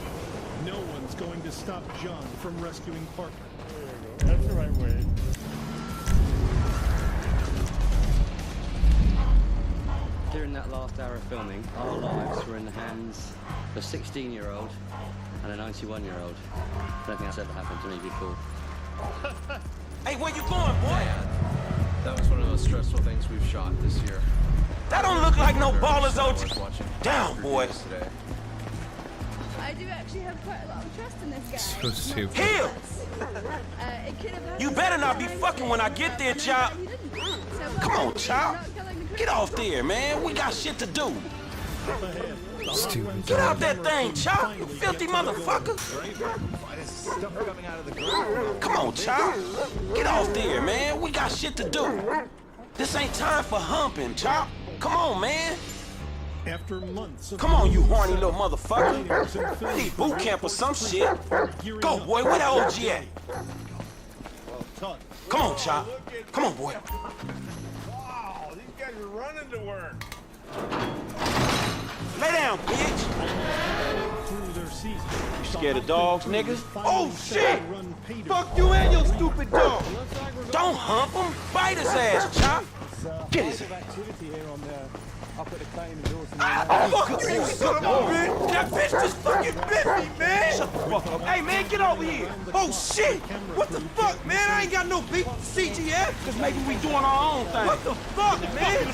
No one's going to stop John from rescuing Parker. There you go. That's the right way. During that last hour of filming, our lives were in the hands of a 16-year-old and a 91-year-old. I don't think that's ever happened to me before. Hey, where you going, boy? That was one of the most stressful things we've shot this year. That don't look like no baller's OG. Down, boy. I do actually have quite a lot of trust in this guy. So stupid. Here! It could have happened You better not be fucking when I get there, Chop. Come on, Chop. Get off there, man. We got shit to do. Stupid. Get out that thing, Chop, you filthy motherfucker. Come on, Chop. Get off there, man. We got shit to do. This ain't time for humping, Chop. Come on, man. After months of Come on, you horny little motherfucker. I need boot camp or some shit. Go, boy. Where that OG at? Come on, Chop. Come on, boy. Wow, these guys are running to work. Lay down, bitch. You scared of dogs, niggas? Oh, shit! Fuck you and your stupid dog! Don't hump him. Bite his ass, Chop. Get his ass. Fuck you, son of a bitch! That bitch just fucking bit me, man! Shut the fuck up. Hey, man, get over here! Oh, shit! What the fuck, man? I ain't got no beef with CGF! Cause maybe we doing our own thing. What the fuck, man?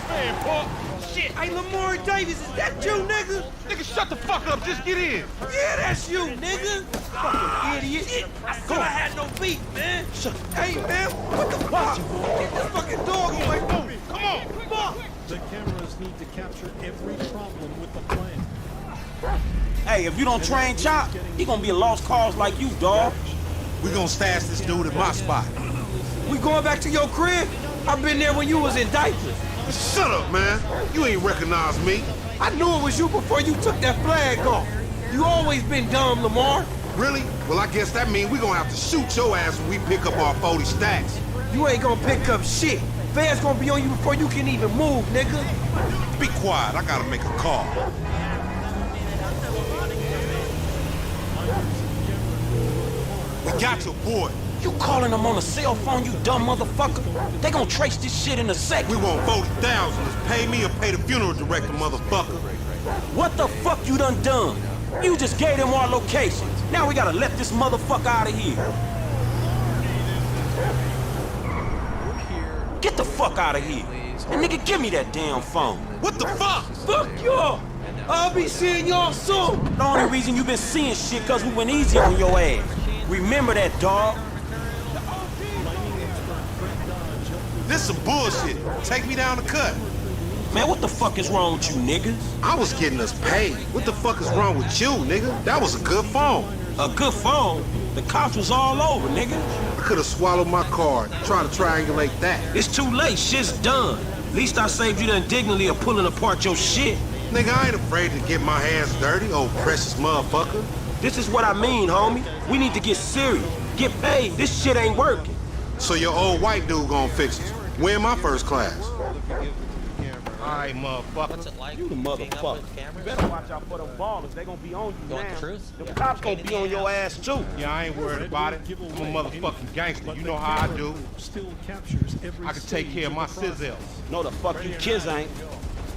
Shit! Hey, Lamar Davis, is that you, nigga? Nigga, shut the fuck up. Just get in. Yeah, that's you, nigga. Fucking idiot. Shit, I said I had no beef, man. Shut up. Hey, man, what the fuck? Get this fucking dog away from me. Come on, fuck! The cameras need to capture every problem with the plan. Hey, if you don't train Chop, he gonna be a lost cause like you, dog. We gonna stash this dude at my spot. We going back to your crib? I've been there when you was in diapers. Shut up, man. You ain't recognize me. I knew it was you before you took that flag off. You always been dumb, Lamar. Really? Well, I guess that means we gonna have to shoot your ass when we pick up our 40 stacks. You ain't gonna pick up shit. Feds gonna be on you before you can even move, nigga. Be quiet. I gotta make a call. We got your boy. You calling them on a cell phone, you dumb motherfucker? They gonna trace this shit in a second. We want 40,000. Just pay me or pay the funeral director, motherfucker. What the fuck you done? You just gave them our location. Now we gotta let this motherfucker out of here. Get the fuck out of here. And nigga, give me that damn phone. What the fuck? Fuck y'all. I'll be seeing y'all soon. The only reason you been seeing shit cause we went easy on your ass. Remember that, dog. This some bullshit. Take me down the cut. Man, what the fuck is wrong with you niggas? I was getting us paid. What the fuck is wrong with you, nigga? That was a good phone. A good phone? The cops was all over, nigga. I could have swallowed my card. Try to triangulate that. It's too late. Shit's done. At least I saved you the indignity of pulling apart your shit. Nigga, I ain't afraid to get my hands dirty, old precious motherfucker. This is what I mean, homie. We need to get serious. Get paid. This shit ain't working. So your old white dude gonna fix us. We're in my first class. All right, motherfucker. What's it like? You the motherfucker. You better watch out for them ballers. They gonna be on you You want now. the truth? The cops gonna be on your ass too. Yeah, I ain't worried about it. I'm a motherfucking gangster. You know how I do. Still captures every I can take care of my sizzles. No, the fuck you kids ain't.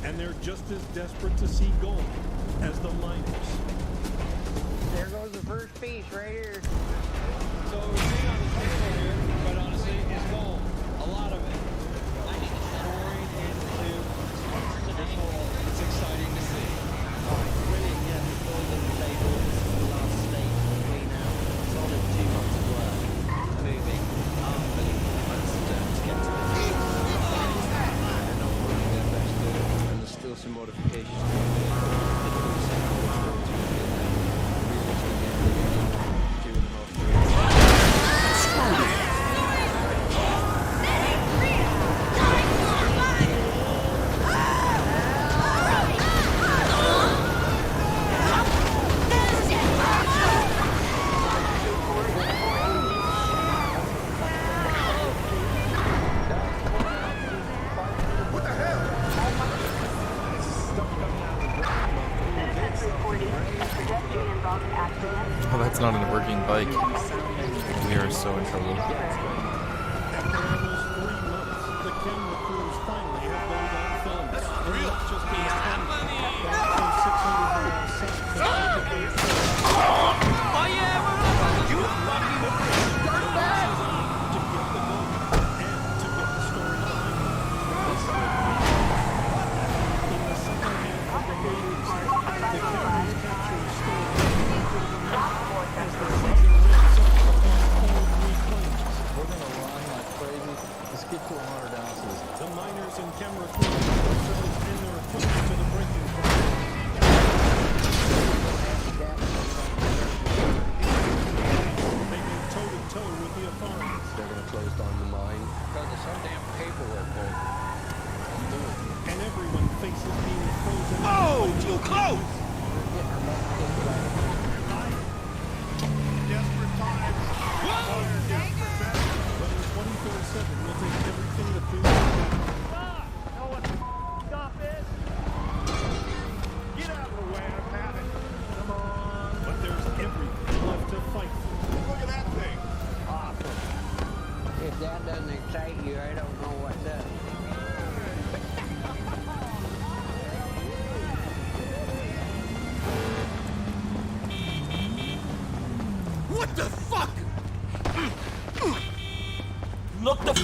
And they're just as desperate to see gold as the miners. There goes the first piece right here. So we're seeing on the table here, quite honestly, is gold. A lot of it. I think it's stored into traditional. It's exciting to see. Brilliant, yeah, the gold on the table. This is the last stage we now. Solid 2 months of work. Moving. Unbelievable. To get to this. And there's still some modifications. Oh, that's not a working bike. We are so in trouble. The camera crews finally have gold on film. They're not just being The miners and camera crews put themselves and their equipment to the brink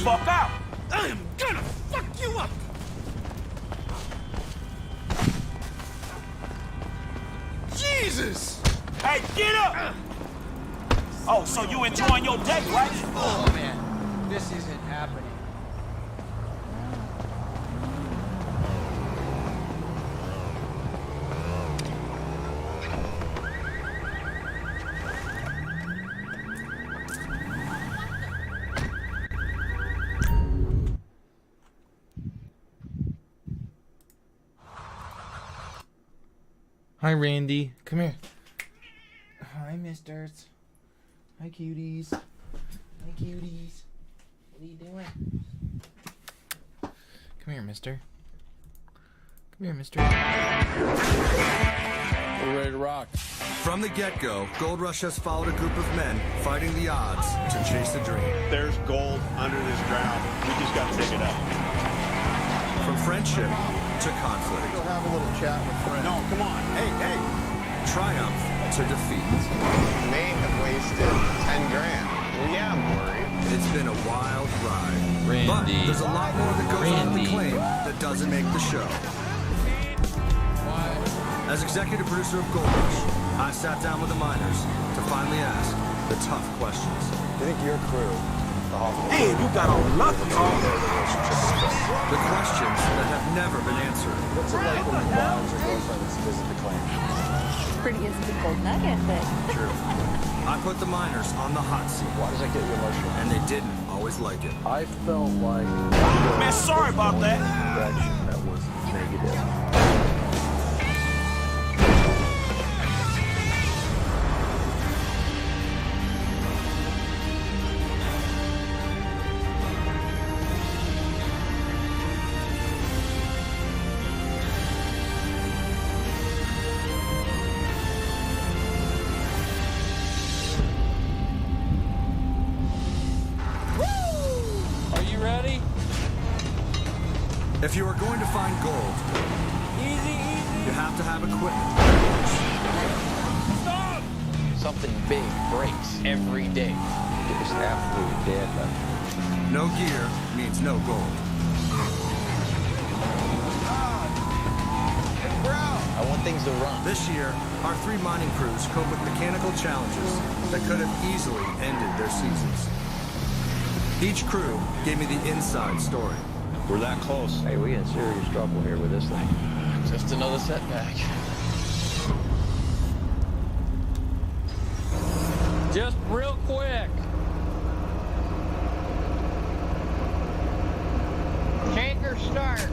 fuck out. I am gonna fuck you up! Jesus! Hey, get up! Oh, so you enjoying your day, right? Oh man, this isn't happening. Hi, Randy. Come here. Hi, misters. Hi, cuties. Hi, cuties. What are you doing? Come here, mister. Come here, mister. We're ready to rock. From the get-go, Gold Rush has followed a group of men fighting the odds to chase a dream. There's gold under this ground. We just got to dig it up. From friendship to conflict. Go have a little chat with friends. No, come on. Hey. Triumph to defeat. You may have wasted 10 grand. Well, yeah, I'm worried. It's been a wild ride. Randy. But there's a lot more that goes on in the claim that doesn't make the show. As executive producer of Gold Rush, I sat down with the miners to finally ask the tough questions. I think your crew, the Hoffman, Hey, you got a lot to talk. The questions that have never been answered. What's it like when your wives or girlfriends visit the claim? Pretty as a big gold nugget, but... True. I put the miners on the hot seat. Why does that get you emotional? And they didn't always like it. I felt like... Man, sorry about that. Direction that was negative. If you are going to find gold, you have to have equipment. Stop! Something big breaks every day. It was absolutely dead. No gear means no gold. I want things to run. This year, our 3 mining crews cope with mechanical challenges that could have easily ended their seasons. Each crew gave me the inside story. We're that close. Hey, we in serious trouble here with this thing. Just another setback. Just real quick. Take or start.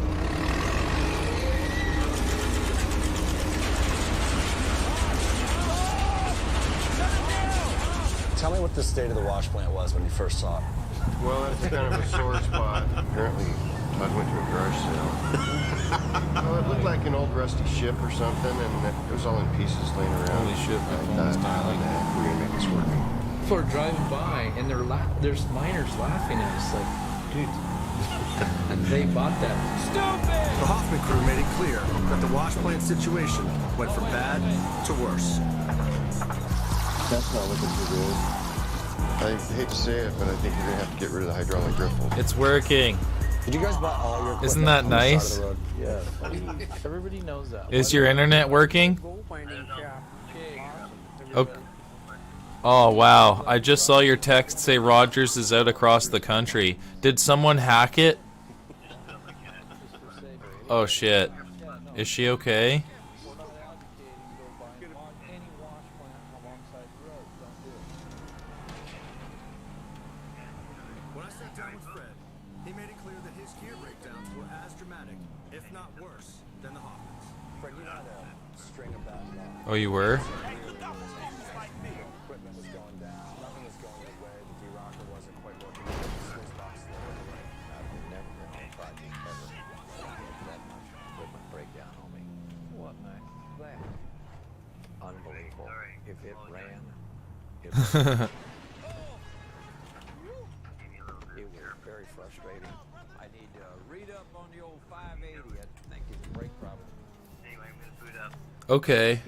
Tell me what the state of the wash plant was when you first saw it. Well, that's kind of a sore spot. Apparently, Todd went to a garage sale. Well, it looked like an old rusty ship or something, and it was all in pieces laying around. Holy shit, my I phone's thought, dialing. we're gonna make this work. People are driving by and there's miners laughing at us like, dude, they bought that. Stupid! The Hoffman crew made it clear that the wash plant situation went from bad to worse. That's not looking too good. I hate to say it, but I think you're gonna have to get rid of the hydraulic griffle. It's working. Did you guys buy all your equipment Isn't that on the side nice? of the road? Yeah. Everybody knows that. Is your internet working? Oh wow, I just saw your text say Rogers is out across the country. Did someone hack it? Oh shit. Is she okay? When I sat down with Fred, he made it clear that his gear breakdowns were as dramatic, if not worse, than the Hoffmans. Fred, you had a string of bad luck. Oh, you were? Equipment was going down. Nothing was going your way. The D-Rocker wasn't quite working. The Swiss box slowed away. I've never been on a project ever that much equipment breakdown on me. What the that? Unbelievable. If it ran, it was very frustrating. I need to read up on the old 580. I think it's a brake problem. Anyway, I'm gonna boot up. Okay.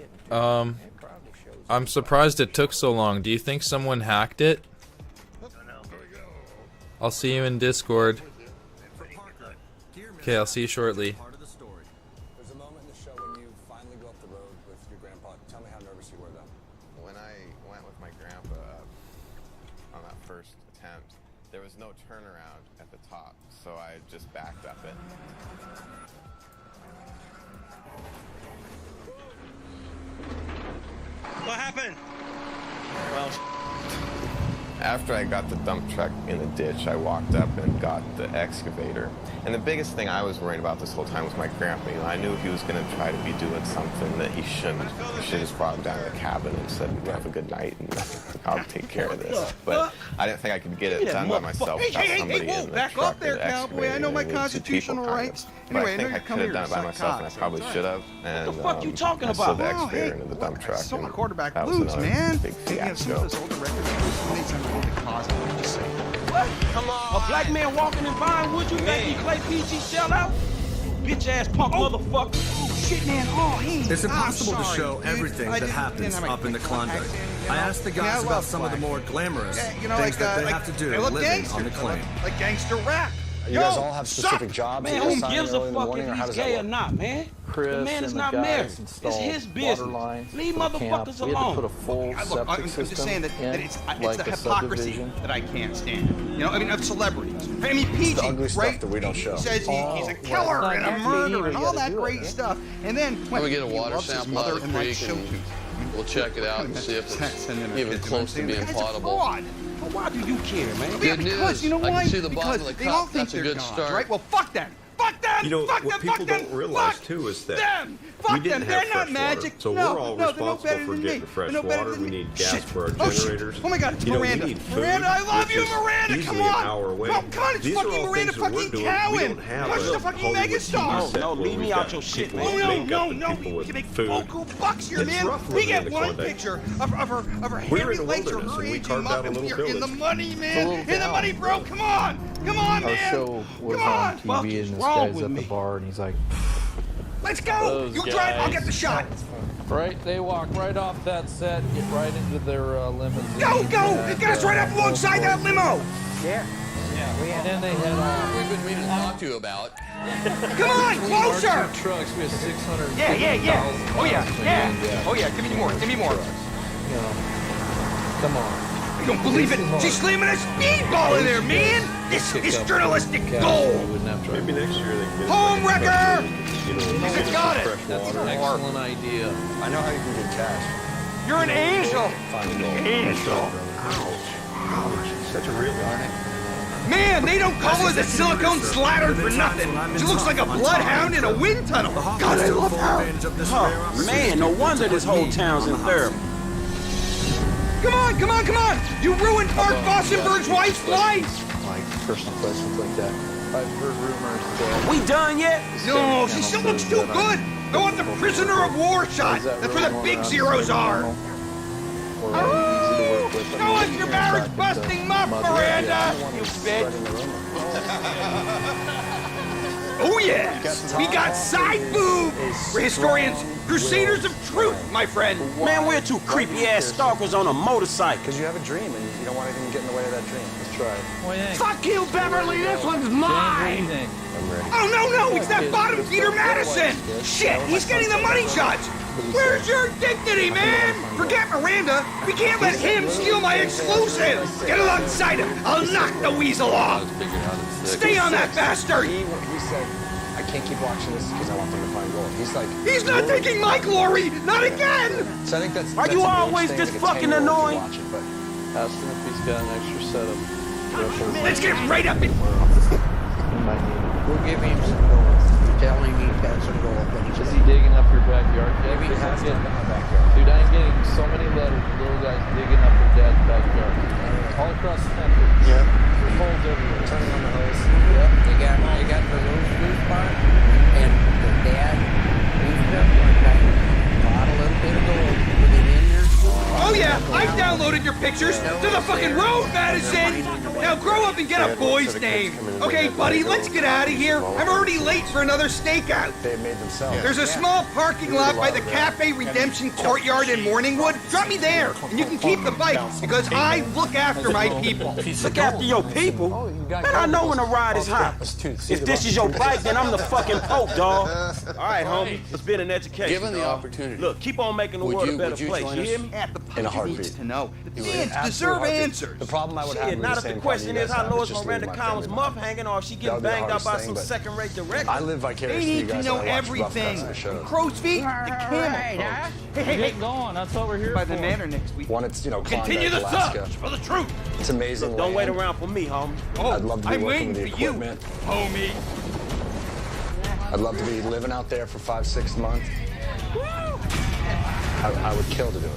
I'm surprised it took so long. Do you think someone hacked it? I'll see you in Discord. Okay, I'll see you shortly. There's a moment in the show when you finally go up the road with your grandpa. Tell me how nervous you were then. When I went with my grandpa on that first attempt, there was no turnaround at the top, so I just backed up it. What happened? Well, after I got the dump truck in the ditch, I walked up and got the excavator. And the biggest thing I was worried about this whole time was my grandpa. You know, I knew he was going to try to be doing something that he shouldn't. He should have just brought him down to the cabin and said, have a good night, and I'll take care of this. But I didn't think I could get it done by myself without somebody in the back truck up there, or the cowboy. I know my excavator. constitutional rights. Anyway, I think I could have done it by myself, and I probably should have. And, What the fuck you talking I about? slid the Oh, excavator hey, into the dump truck. Still and my quarterback that was blues, another man. big Maybe I've some of fiasco. this older record needs some old closet. Just saying. What? Come on. A black man walking in Vinewood, you think he play PG sellout? Bitch ass punk motherfucker. Oh shit, man. Oh, hey. It's impossible I'm to sorry, show dude. everything I that didn't happens have a up in the quick Klondike. contact, you know? I asked the I mean, guys I about love some of the black. more glamorous Yeah, you know, things like, that they like, have to do I love living gangster. on the claim. Like gangster rap. You guys all have specific jobs Man, that who you assign gives a early in the fuck morning, or if how he's does that gay or work? not, man? Chris The man is and not the guys married. It's installed his business. water lines Leave for the camp. motherfuckers We had to alone. put a full Look, septic I'm system just saying that in, it's like the a hypocrisy subdivision. that I can't stand. You know, I mean, of celebrities. I mean, PG, the ugly stuff right? that we don't show. He says he's a killer well, and a after you murderer eat, and you all gotta that do it, great man. stuff. And then Let me get a he water loves his sample out mother of and the likes creek show and tooth. we'll check it out and see if it's even close to being Guy's a potable. fraud. But why do you care, man? Yeah, Good because news. you know I can why? see the bottom Because of the they cup. all think That's a they're good gods, start. right? Well, fuck them. Fuck them. You know, fuck what them, people fuck don't them, realize, fuck too, is that them. we Fuck didn't them. have They're not fresh magic. water, so no, we're all no, they're no responsible better for than getting me. the fresh They're no better water. than We me. need gas Shit. for our Oh, shit. generators. Oh my God, it's You know, we Miranda. need food, Miranda, I love which you, is Miranda. easily Come on. an hour away. Come on, it's These are fucking all Miranda things that we're fucking doing. Cowan. We don't have Punch a the fucking Hollywood megastar. TV set No, where leave we've me got out your shit, people man. that Oh, make no, up the no, people we with can make food. vocal bucks here, It's man. rough We living get in the one Klondike. picture of her We're hairy in the legs or wilderness, her and we aging carved out a muffins. little You're in the village. money, man. little In the town, money, bro. Come on. Come on, Our man. show was Come on on. TV, and this wrong guy's with at me? the bar, and he's like, Let's go. Those You drive. I'll guys. get the shot. right, they walk right off that set, get right into their limousine. Go, go. and, It gets right up alongside that limo. Yeah. And then they head off. We've been meaning to talk to you about. Come on, Between our closer. two trucks, we have 600. Yeah. Oh, yeah. Oh, yeah. Give me more. Give me more. You know, come on. I don't believe it. She's slamming a speedball in there, man. This is journalistic gold. Maybe next year they can Home wrecker. you know, He's got it. fresh That's water. an excellent idea. I know how you can get cash. You're an angel. Angel. Ouch. Such a real one. Man, they don't call her the silicone slattern for nothing. She looks like a bloodhound in a wind tunnel. God, I love her. Oh, man, no wonder this whole town's in therapy. Come on, come on, come on. You ruined Mark Fossenberg's wife's life. Like personal questions like that. I've heard rumors that. We done yet? No, she still looks too good. I want the prisoner of war shot. That's where the big zeros are. Go on your barracks busting muff, Miranda. You bitch. Oh yeah, we got side boob. We're historians, crusaders of truth, my friend. Man, we're two creepy ass stalkers on a motorcycle. Because you have a dream and you don't want anything to get in the way of that dream. Let's try it. Fuck you, Beverly. This one's mine. I'm ready. Oh no, it's that bottom feeder Madison. Shit, he's getting the money shots. Where's your dignity, man? Forget Miranda. We can't let him steal my exclusive. Get alongside him. I'll knock the weasel off. Stay on that bastard. He said, I can't keep watching this because I want them to find gold. He's like, He's not taking my glory. Not again. so I think that's. Are that's you a always thing, this like a fucking 10-year-old can annoying? watch it, but Ask him if he's got an extra set of riffles. Let's get right up in. He might need it. We'll give him some gold. Tell him he's got some gold. Is he digging up your backyard? Yeah, Maybe he has getting, dug up my backyard. Dude, I'm getting so many letters of little guys digging up their dad's backyard. All across the country. yeah, There's holes everywhere. turning on the hose. Yep. They got the little food spot, and the dad beefed up one time, bought a little bit of gold, put it in there. Oh yeah, I down downloaded your pictures to the fucking road, Madison! Now grow up and get a boy's name. Okay, buddy, let's get out of here. I'm already late for another stakeout. They made themselves. There's a small parking lot by the Cafe Redemption Courtyard in Morningwood. Drop me there, and you can keep the bike, because I look after my people. Look after your people? Man, I know when a ride is hot. If this is your bike, then I'm the fucking Pope, dog. All right, homie. It's been an education. Given the dog. opportunity. Look, keep on making the world a better place. You hear me? In a heartbeat. To know. The You would fans absolutely deserve heartbeat. answers. The problem I would have Shit, with not the if the same question problem you is guys how have Lois just Miranda leaving my Collins' family muff behind. hanging, or if she That getting would be the banged up by hardest some thing, but second-rate director. I live They vicariously need you guys to know and I watch rough cuts everything. of the show. From crow's feet to camel. huh? Get going. That's what we're here By for. the manor next week. One, it's, Continue Klondike, the Alaska. search for the truth. It's amazing Look, don't wait land. around for me, homie. Oh, I'd love to be I'm working waiting with the for you, equipment. homie. I'd love to be living out there for 5-6 months. I would kill to do it.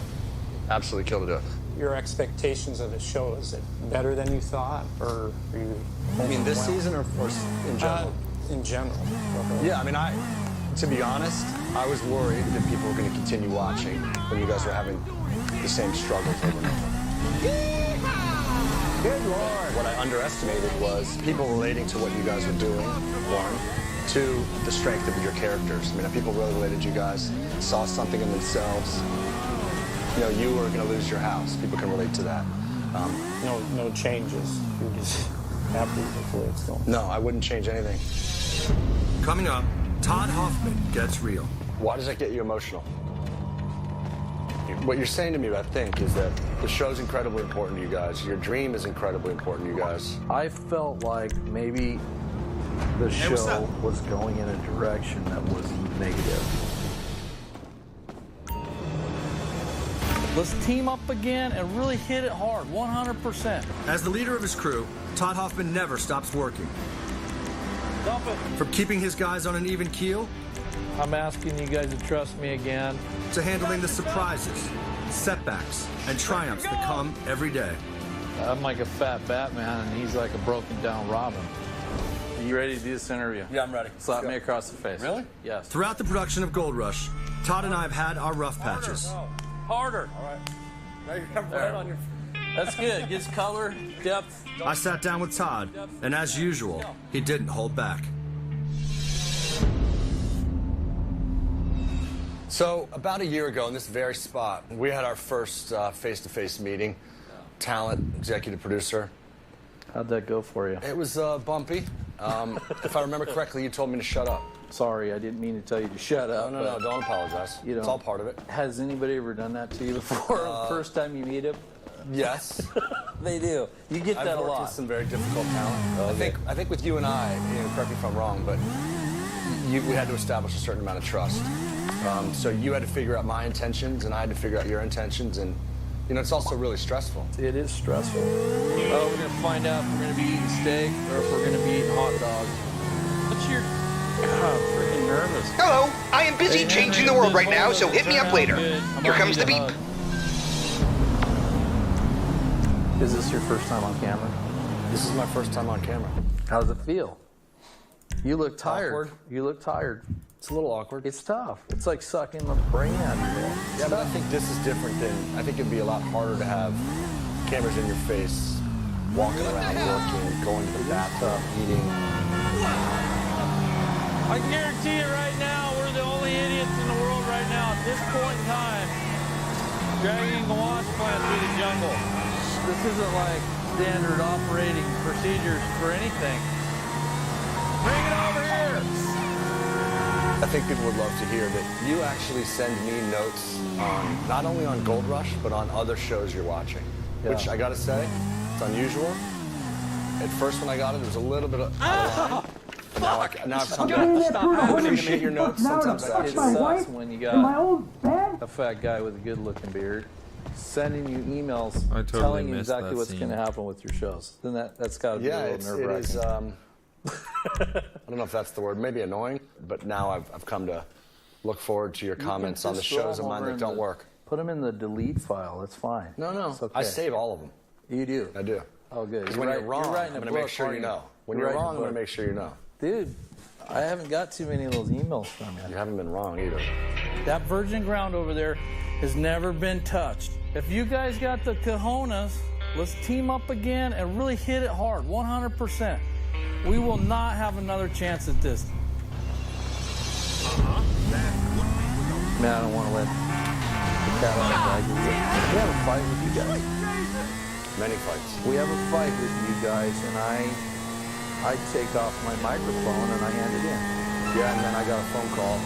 Absolutely kill to do it. Your expectations of the show, is it better than you thought, or are you? I mean, this season or in general? In general. Yeah, I mean, to be honest, I was worried that people were going to continue watching when you guys were having the same struggles over and over. Good Lord. What I underestimated was people relating to what you guys were doing, one. Two, the strength of your characters. I mean, if people really related to you guys, saw something in themselves, you were going to lose your house. People can relate to that. No changes. You're just happy with the way it's going. No, I wouldn't change anything. Coming up, Todd Hoffman gets real. Why does that get you emotional? What you're saying to me, I think, is that the show's incredibly important to you guys. Your dream is incredibly important to you guys. I felt like maybe the show was going in a direction that was negative. Let's team up again and really hit it hard, 100%. As the leader of his crew, Todd Hoffman never stops working. Dump it. From keeping his guys on an even keel I'm asking you guys to trust me again. to handling the surprises, setbacks, and triumphs that come every day. I'm like a fat Batman, and he's like a broken down Robin. Are you ready to do this interview? Yeah, I'm ready. Slap me across the face. Really? Yes. Throughout the production of Gold Rush, Todd and I have had our rough patches. Harder. All right. Now you have red on your... That's good. Gives color, depth. I sat down with Todd, and as usual, he didn't hold back. So, about a year ago in this very spot, we had our first face-to-face meeting. Talent, executive producer. How'd that go for you? It was bumpy. If I remember correctly, you told me to shut up. Sorry, I didn't mean to tell you to shut up. No, don't apologize. It's all part of it. Has anybody ever done that to you before? First time you meet him? Yes. They do. You get that I've a worked lot. with some very difficult talent. Okay. I think with you and I, correct me if I'm wrong, but we had to establish a certain amount of trust. So you had to figure out my intentions, and I had to figure out your intentions, and it's also really stressful. It is stressful. We're gonna find out if we're gonna be eating steak or if we're gonna be eating hot dogs. What's your? I'm freaking nervous. Hello, I am busy changing the world right now, so hit me up later. Here comes the beep. Is this your first time on camera? This is my first time on camera. How does it feel? You look tired. Awkward. You look tired. It's a little awkward. It's tough. It's like sucking the brain out of your head. Yeah, but I think this is different than, I think it'd be a lot harder to have cameras in your face, walking around, working, going to the bathtub, eating. I can guarantee you right now, we're the only idiots in the world right now at this point in time dragging a wash plant through the jungle. This isn't like standard operating procedures for anything. Bring it over here. I think people would love to hear that you actually send me notes on, not only on Gold Rush, but on other shows you're watching. Yeah. Which I gotta say, it's unusual. At first when I got it, there was a little bit of out of line. Now I've come to stop having to make your notes. Sometimes I It sucks when you got a fat guy with a good-looking beard sending you emails totally telling you missed exactly that what's scene. going to happen with your shows. Then that's got to be a it little nerve-wracking. is. I don't know if that's the word. Maybe annoying, but now I've come to look forward to your comments on the shows of mine that don't work. Put them in the delete file. It's fine. No. It's okay. I save all of them. You do? I do. Oh, good. Because when you're wrong, I'm going to make sure you know. When you're wrong, I'm going to make sure you know. Dude, I haven't got too many of those emails from you. You haven't been wrong either. That virgin ground over there has never been touched. If you guys got the cojones, let's team up again and really hit it hard, 100%. We will not have another chance at this. Man, I don't want to let the cat out of the bag. We have a fight with you guys. Many fights. We have a fight with you guys, and I take off my microphone and I hand it in. Yeah, and then I got a phone call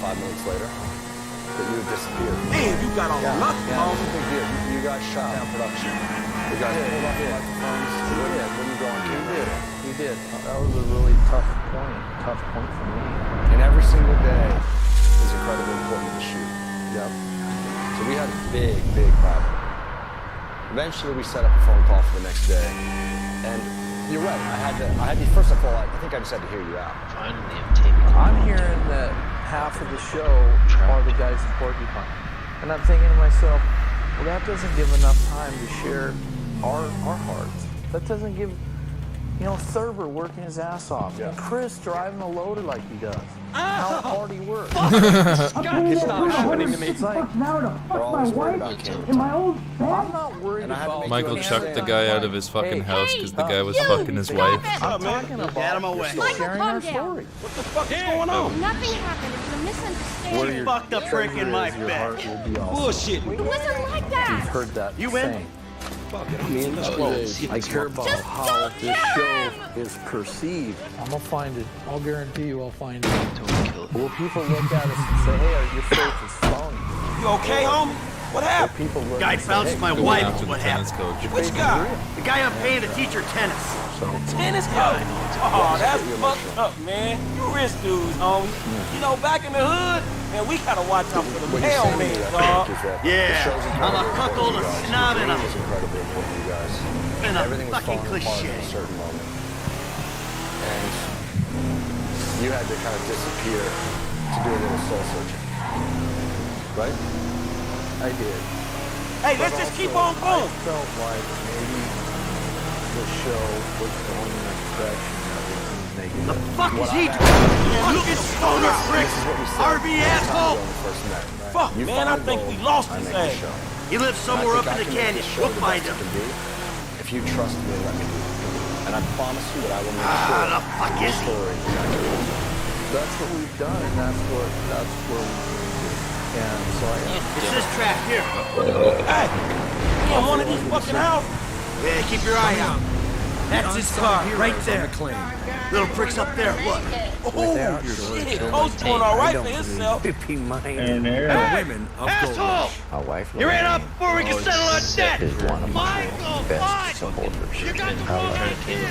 5 minutes later that you had disappeared. Man, you got all luck, Yeah, it was a big deal. You got shot down production. You guys pulled off the microphones. Wouldn't go on camera. He did. That was a really tough point for me. And every single day was incredibly important to shoot. Yep. So we had a big problem. Eventually we set up a phone call for the next day. And you're right, I had to first of all, I think I just had to hear you out. Finally, I'm hearing that half of the show are the guys in Porcupine. And I'm thinking to myself, well, that doesn't give enough time to share our hearts. That doesn't give, Thurber working his ass off. Yeah. Chris driving a loader like he does. How hard he works. It's not happening to me. It's like, We're always worried about camera time. I'm not worried about Michael chucked the guy out of his fucking house because the guy was fucking his wife. I'm talking about Get him away. sharing our story. What the fuck is going on? Nothing happened. It's a misunderstanding. You fucked a prick in my bed. Bullshit. It wasn't like that. You've heard that You win? saying. Close. I care about how this show is perceived. I'm gonna find it. I'll guarantee you I'll find it. Will people look at us and say, hey, your faith is phony? You okay, homie? What happened? People look Guy and say, bounced hey, my Going wife. after the What tennis happened? coach. Which guy? The guy I'm paying to teach her tennis. Tennis coach? Oh, that's fucked up, man. You rich dudes, homie. Back in the hood, man, we gotta watch out for the hell, man, dog. Yeah, I'm a cuckold, a snob, and It was incredibly important to you guys. a Everything was fucking falling apart cliche. at a certain moment. And you had to kind of disappear to do a little soul searching. Right? I did. Hey, let's just keep on I going. felt like maybe the show was going in a direction that was negative. The fuck is he doing? Fucking stoner prick! RV asshole! Fuck, man, I think we lost his ass. He lives somewhere up in the canyon. We'll find him. If you trust me, let me do it. And I promise you that I will make sure the fuck is he? story is accurate. That's what we've done, and that's where we and so It's this track here. Hey, he in one of these fucking houses. Yeah, keep your eye out. That's his car, right there. Little pricks up there, look. Oh, shit, Coach doing all right for himself. Hey, asshole! My wife, You ran off before we could settle our debt! is one of my Michael, best fuck! supporters. You got the wrong idea!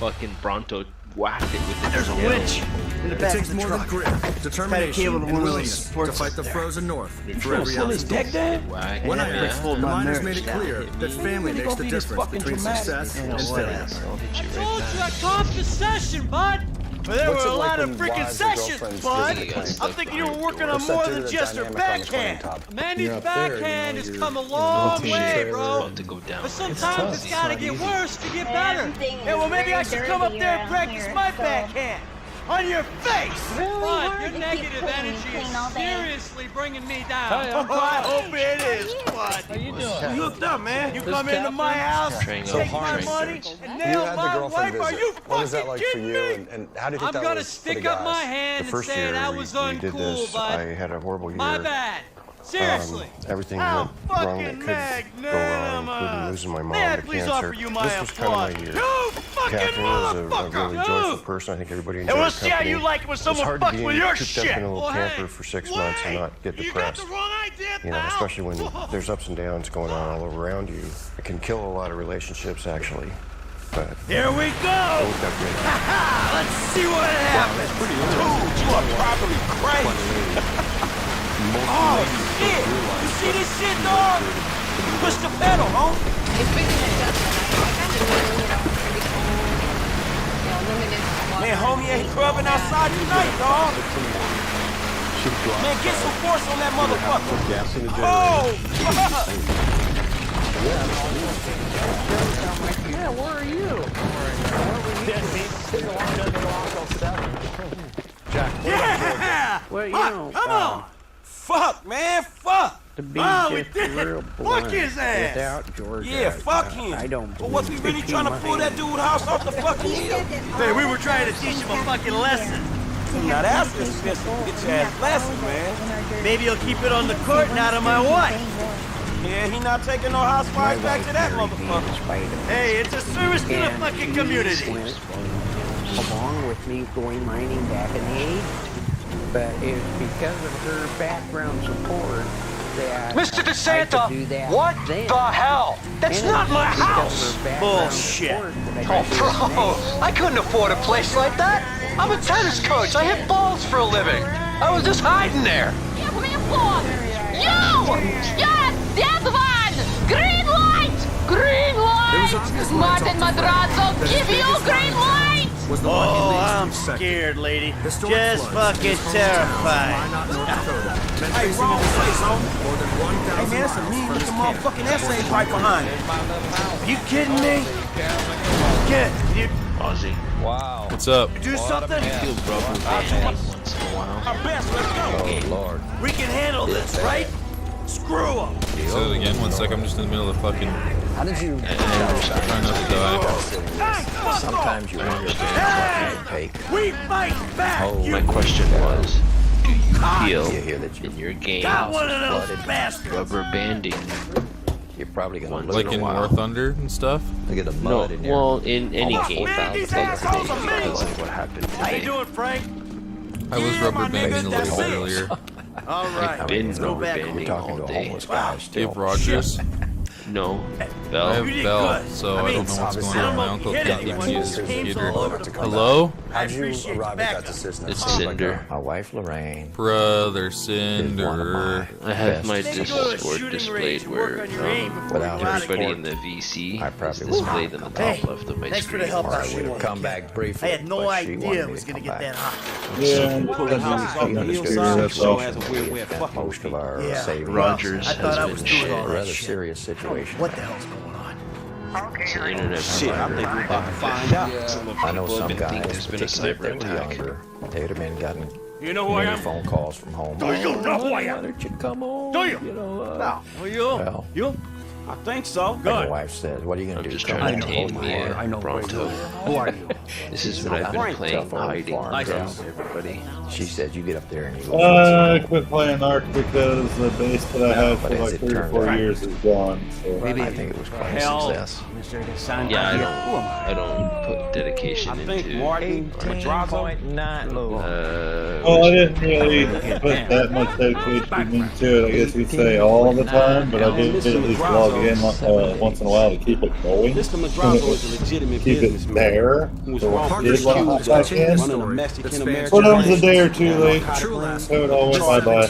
Fucking Bronto whacked it with the There's a winch in the It back takes of the more truck. than grit, determination, cable to and one of those willingness to supports fight up the there. frozen north You for trying to every sell ounce his of deck, Dad? One Yeah, night, hold the my miners marriage made it down. clear that family really makes gonna the be this difference fucking between dramatic? success and failure. I told you I caught the session, bud! But there were What's a it lot like of when freaking wives or sessions, girlfriends bud! visit a claim? I'm thinking you were working on What's that more do to than the just her dynamic on the backhand. top? Mandy's You're up there, backhand has you're come a in a long multi way, trailer. bro. About to go down. But sometimes it's gotta get worse to get better. Everything Yeah, well, maybe I is should very come up dirty there and around practice here, my so- backhand. On your face! Really Bud, hard your to keep negative clean, energy clean is all day. seriously bringing me down. Hey, I'm Oh, I hope it is, bud. How you doing? You hooked up, man. You This come into my Catherine? house, Triangle take my Harmony. money, and You nail had the my girlfriend wife. Are visit. you What was that fucking like for kidding you? me? And how do you think I'm that gonna was for the stick up guys? my hand The and first say year that we was did uncool, this, bud. I had a horrible year. My bad. Seriously. Everything How went wrong that fucking could go wrong, including losing my mom May I to please cancer. offer you my This was kind of applause? my year. You fucking Catherine was a motherfucker! really joyful person. I think everybody enjoyed And we'll her see how company. you like it when It's someone hard to fucks be with your cooped up shit. in a little Well, camper hey, for 6 months and not get You got depressed. the wrong idea, You know, pal. especially when there's ups and downs going on all around you. It can kill a lot of relationships, actually. But Here we go! it worked out great. Let's see what happens. Dude, you are probably crazy. Oh, shit. You see this shit, dog? Push the pedal, homie. Man, homie ain't clubbing outside tonight, dog. Man, get some force on that motherfucker. Gas in the Oh, fuck. Yeah, where are you? Yeah! Where are you? Come on! Fuck, man, fuck. To be Oh, just we did it. real Fuck blunt, his ass. without Georgia, Yeah, fuck him. I don't But was we believe really trying to pull that dude house off the fucking hill? Hey, we were trying to teach him a fucking lesson. Now that's expensive. Get your ass lesson, man. Maybe he'll keep it on the court and out of my wife. Yeah, he not taking no housewives back to that motherfucker. Hey, it's a service to the fucking community. Along with me going mining back in the 80s. But it was because of her background support that Mr. I DeSanta, could do that what then. the hell? That's And not my because of house! her background Bullshit. support that I could Oh, do bro, that. I couldn't afford a place like that. I'm a tennis coach. I hit balls for a living. I was just hiding there. Yo! Yes! That one! Green light! Green light! Martin Madrazo, give you green light! Oh, I'm scared, lady. Just fucking terrified. Hey, wrong place, homie. Hey, man, that's a mean looking motherfucking essay right behind it. You kidding me? Get you. Ozzy. Wow. What's up? Do something? Feel broken once in a while. Our best, let's go. Oh, Lord. We can handle this, right? Screw them. Say it again. 1 sec. I'm just in the middle of fucking. How did you... Trying not to die. Sometimes you wonder if there's nothing to take. We fight back. My question was, do you feel You hear that in your game Got one of those bastards. rubber banding? You're probably going to Like in War Thunder and stuff? Look at the No, mud in there. well, in any Oh, game man, these today assholes are because of what happened How you today. doing, Frank? I was rubber banding a little bit earlier. All right, I've been let's go rubber back. banding all day. Dave Rogers. No, I Bell. have You did Bell, good. so I I mean, don't know what's going I on. don't My know uncle if you can't hit even anyone. use his Game's computer. all over the place. Hello? I appreciate your backup. It's Cinder. My wife, Lorraine. Brother Cinder. I have my Then you go to a Discord shooting displayed range, work where on your aim before without you go out everybody again. in the VC I is probably displayed in the Hey, top left of my thanks for the screen. help out. I would have come back briefly. I had no but she idea wanted it me was to going to come get that back. hot. Yeah, Pulling houses off the hillside, that's show all. has a weird way of fucking with Most of people. our Yeah. savings. Rogers I thought I has was been doing all A that rather shit. serious situation. What the hell's going on? It's an internet Shit, I think we're about to find out. Some I know people some have been thinking guys, there's been a particularly if cyber they were attack. younger, they would have been gotten You know who I many am? phone calls from home. Do you know who I am? Why don't you come on? Do you? No. Who you? Well, You? I think so. like my wife says, what are you going I'm to do? just Come trying in to and hold tame my the hand? I know Bronto. Who are you? This is what I've been playing, Tough old hiding farm from girl. everybody. She said, you get up there and you I quit playing Ark because the base that I had but for as like it 3 or turned 4 out- years is gone. So. I think it was quite a Hell, success. Mr. DeSanta. Yeah, I don't put dedication I think into. Martin Madrazo. Well, I didn't really put that much dedication into it. I guess you'd say all the time, but I did at least log in once in a while to keep it going. Mr. Madrazo is a legitimate Keep it businessman. there. Who was So wrong I did want to hop back in. running a Mexican American. But it was a day or two late, so it all went bye-bye.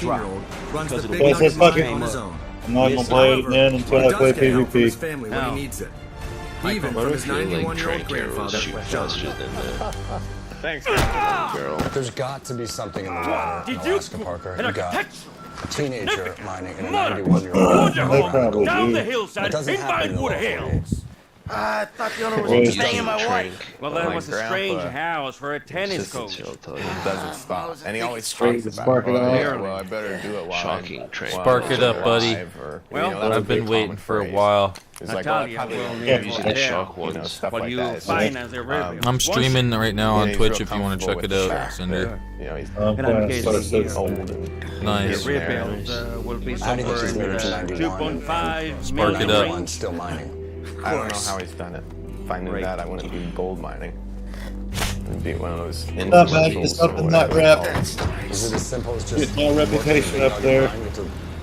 Runs the Because of big So I nuggets said, fuck it. on his own. I'm not gonna play it again until I play He does get help from his PvP. family when he needs it. Even Why from do I his feel like 91-year-old trank arrows grandfather, shoot John. faster than the Thanks. girl? There's got to be something in the water in Did you? Alaska, Parker. And You I got catch a teenager mining and a Mother. 91-year-old. They probably down do. the It hillside doesn't in happen in the Vinewood local Hill. days. I thought the owner was Well, staying in my Trank. wife. Well, that My was a grandpa- strange house for a tennis Assistant coach. shall tell you. It doesn't stop. And he always Straight talks to about spark it well, up. yeah, well, I better do it while Shocking I'm, trank. while Spark I'm it up, buddy. alive, or, Well, you know, that's I've a been big waiting common for a phrase. while. It's like, Natalia, well, well, probably yeah, use yeah. the shock Shock ones, ones. stuff What like you that. find as a river. I'm streaming right now on he's Twitch real if you want to check it comfortable with out, the Cinder. fact that, you know, he's I'm And I'm playing getting Star here. Citizen. old and Nice. The rebuild will be How do you think she's somewhere living to in 91? 2.5 Spark it million up. range. Still mining. I don't know how he's done it. If I knew that, I wouldn't be gold mining. It'd be one of those Not bad, influentials just or up in that whatever rep. it's called. Is it as simple as just Get no reputation up there.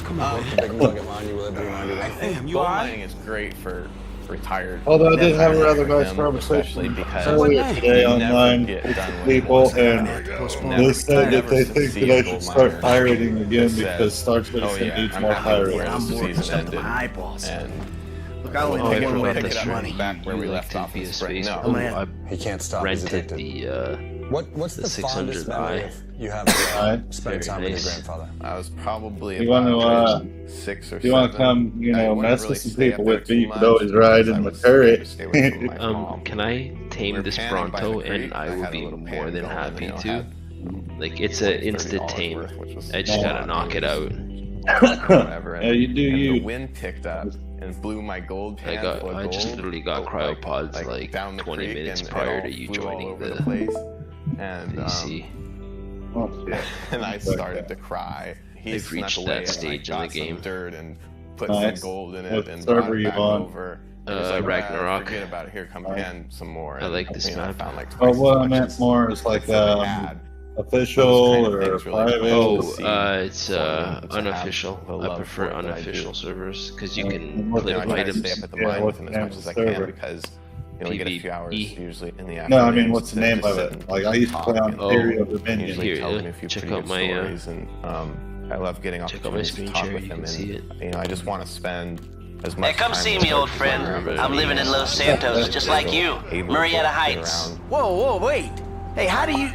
Come on, big nugget mine, you will be 91. Damn, you Gold alright? mining is great for retired. Although I did have a rather for nice him, conversation especially because earlier today you never online get with done what people, he and wants. they said that they think that I should start pirating again Said, because Star "Oh, Citizen yeah, needs I'm more happy where pirating. the I'm more season concerned with ended, my eyeballs. and Look, I only we'll take pick one it way up to That's this right. money. back where we You left like off to be in a spring. space. No, Oh, I He can't stop. He's rented addicted. the What's the the fondest 600i. memory of you have spending time with nice. your grandfather? I was probably You want about to, 6 or if you want to 7. come, you I know, wouldn't mess really with some stay people up there with me, you too could always much ride because I in the would turret. stay away from my mom. Can I tame We're this panning by the Bronto creek. and I I will had a be little more pan than going, happy you know, to? had Like it's a 30 instant dollars tame. worth, which was I just a gotta lot. knock it out. whatever. And, Yeah, you do and you. the wind picked up and blew my gold pan full of I just gold literally got cryopods like down the 20 creek, minutes and it prior all to you flew all joining over the place. And PC. and I started to cry. He They've snuck reached away that and, stage like, in the got some game. dirt and put Nice. some gold in it What and server brought it you back on? over. And it's like, Ragnarok. Forget about it. Here, come pan some more. I And, like this you know, I map. found like Oh, twice what I as much meant as more is like had. official Those kind of or things really private. Oh, it's to have unofficial. the I love prefer for it that I unofficial do. servers because you can You know, click I try to items. stay up at the Yeah, mine what's with the him name as of much as the I can server? because you only get a few hours PvE. usually in the afternoon. No, I mean, what's the name of it? Like, I used to play on Imperial Dominion. Usually tell him a few check pretty out good my, stories, and I love getting check out my opportunities to screen talk share, with you him. can see it. And you know, I just want to spend as much Hey, come time see with me, him old as friend. possible. I'm living in Los Santos, just like you. Marietta Heights. Whoa, wait. Hey, how do you...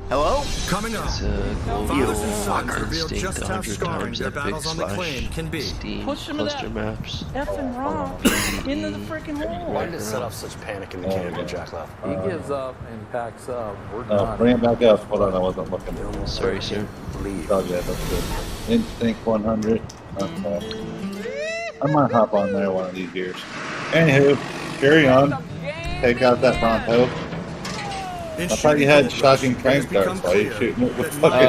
Hello? Coming up, fathers and sons reveal just how scarring their battles on the claim can be. Push him in that maps. effing rock into the freaking hole. Why did it set off such panic in the camp when Jack left? He gives up and packs up. We're Oh, done. bring it back up. Hold on, I wasn't looking. Sorry, sir. Oh, yeah, that's good. Instinct 100. Okay. I might hop on there one of these years. Anywho, carry on. Take out that Bronto. I thought you had shocking crank darts. Why are you shooting it with fucking...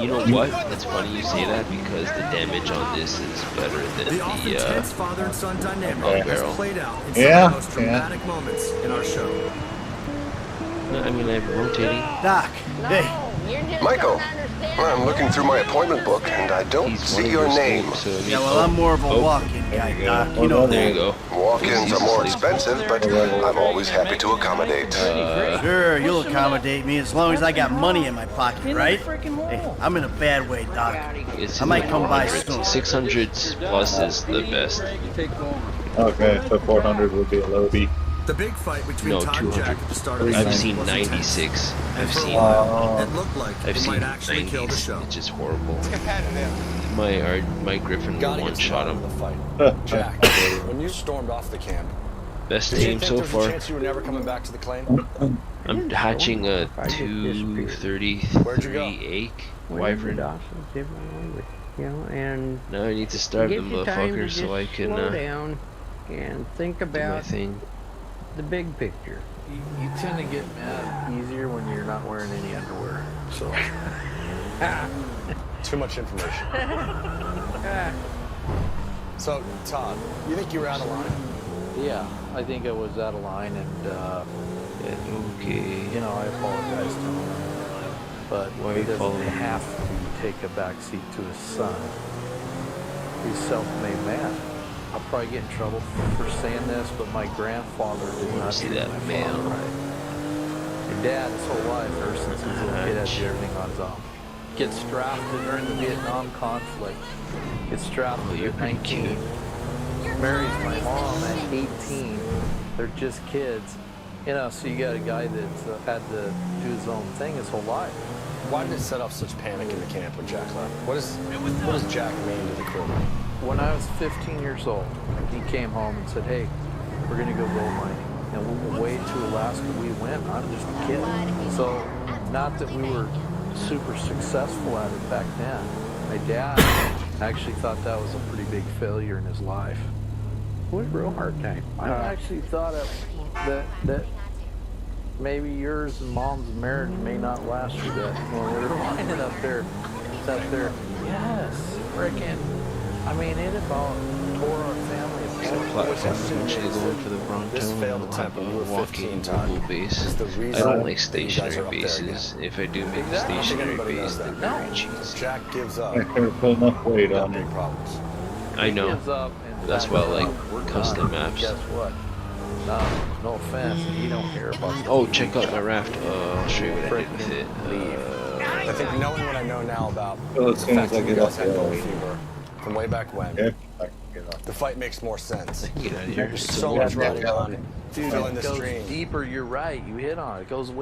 You know what? It's funny you say that because the damage on this is better than The often tense father and son dynamic has played out in some of the most dramatic moments in our show. I mean, I'm rotating. Doc, hey. Michael, I'm looking through my appointment book and I don't see your name. Yeah, well, I'm more of a walk-in guy, Doc. You know There you that. go. Walk-ins are more expensive, but I'm always happy to accommodate. Sure, you'll accommodate me as long as I got money in my pocket, right? Hey, I'm in a bad way, Doc. I might come by soon. 600 plus is the best. Okay, so 400 would be a low beat. The big fight between No, Todd and 200. Jack at the start of the I've season seen was 96. intense. I've And for a seen. while, it looked like I've it seen might actually kill the 90s. show. It's just horrible. My Griffin Gotta one get shot started him. with the fight. Jack, when you stormed off the camp, Best did you team think so there was a far. chance you were never coming back to the claim? I'm hatching a Where'd you go? 233 ache wyvern. You know, and Now I need to starve get them your time to motherfuckers so I just can slow down and think do my about thing. the big picture. You tend to get mad easier when you're not wearing any underwear. So. Too much information. So, Todd, you think you were out of line? Yeah, I think I was out of line, and okay. you know, I apologize to him, but Why he you following doesn't me? have to take a backseat to his son. He's self-made man. I'll probably get in trouble for saying this, but my grandfather did not see treat that my man. father right. My dad, his whole life, ever since he was a little kid, had to do everything on his own. Gets drafted during the Vietnam conflict. Gets drafted at 19. Marries my mom at 18. They're just kids. You know, so you got a guy that's had to do his own thing his whole life. Why did it set off such panic in the camp when Jack left? What does Jack mean to the crew? When I was 15 years old, he came home and said, hey, we're going to go gold mining. And way to Alaska we went. I'm just a kid. So, not that we were super successful at it back then. My dad actually thought that was a pretty big failure in his life. It was a real hard time. I actually thought that maybe yours and mom's marriage may not last through that. When we were lining up there, yes, frickin'. I mean, it about tore our family apart. Actually going for the wrong This tone. failed I'll attempt have when you a were walking 15, Todd. mobile base. Is the I reason don't like that you guys are stationary up there bases. If I do make a I don't think stationary anybody base, knows they're that. very cheesy. Jack gives up. I never put enough weight Got on big it. problems. I know. Gives up and That's why I like we're custom done. maps. Guess what? No offense, you don't care about. Oh, check out my raft. I'll show you what I did with it. I think knowing what I know now about Well, the as soon fact as I that you get guys off had the gold alley. fever from way back when, Okay? I can get off. the fight makes more sense. Get out of here. There's so much riding on, Dude, filling it this goes stream. deeper. You're right. You hit on it. It goes way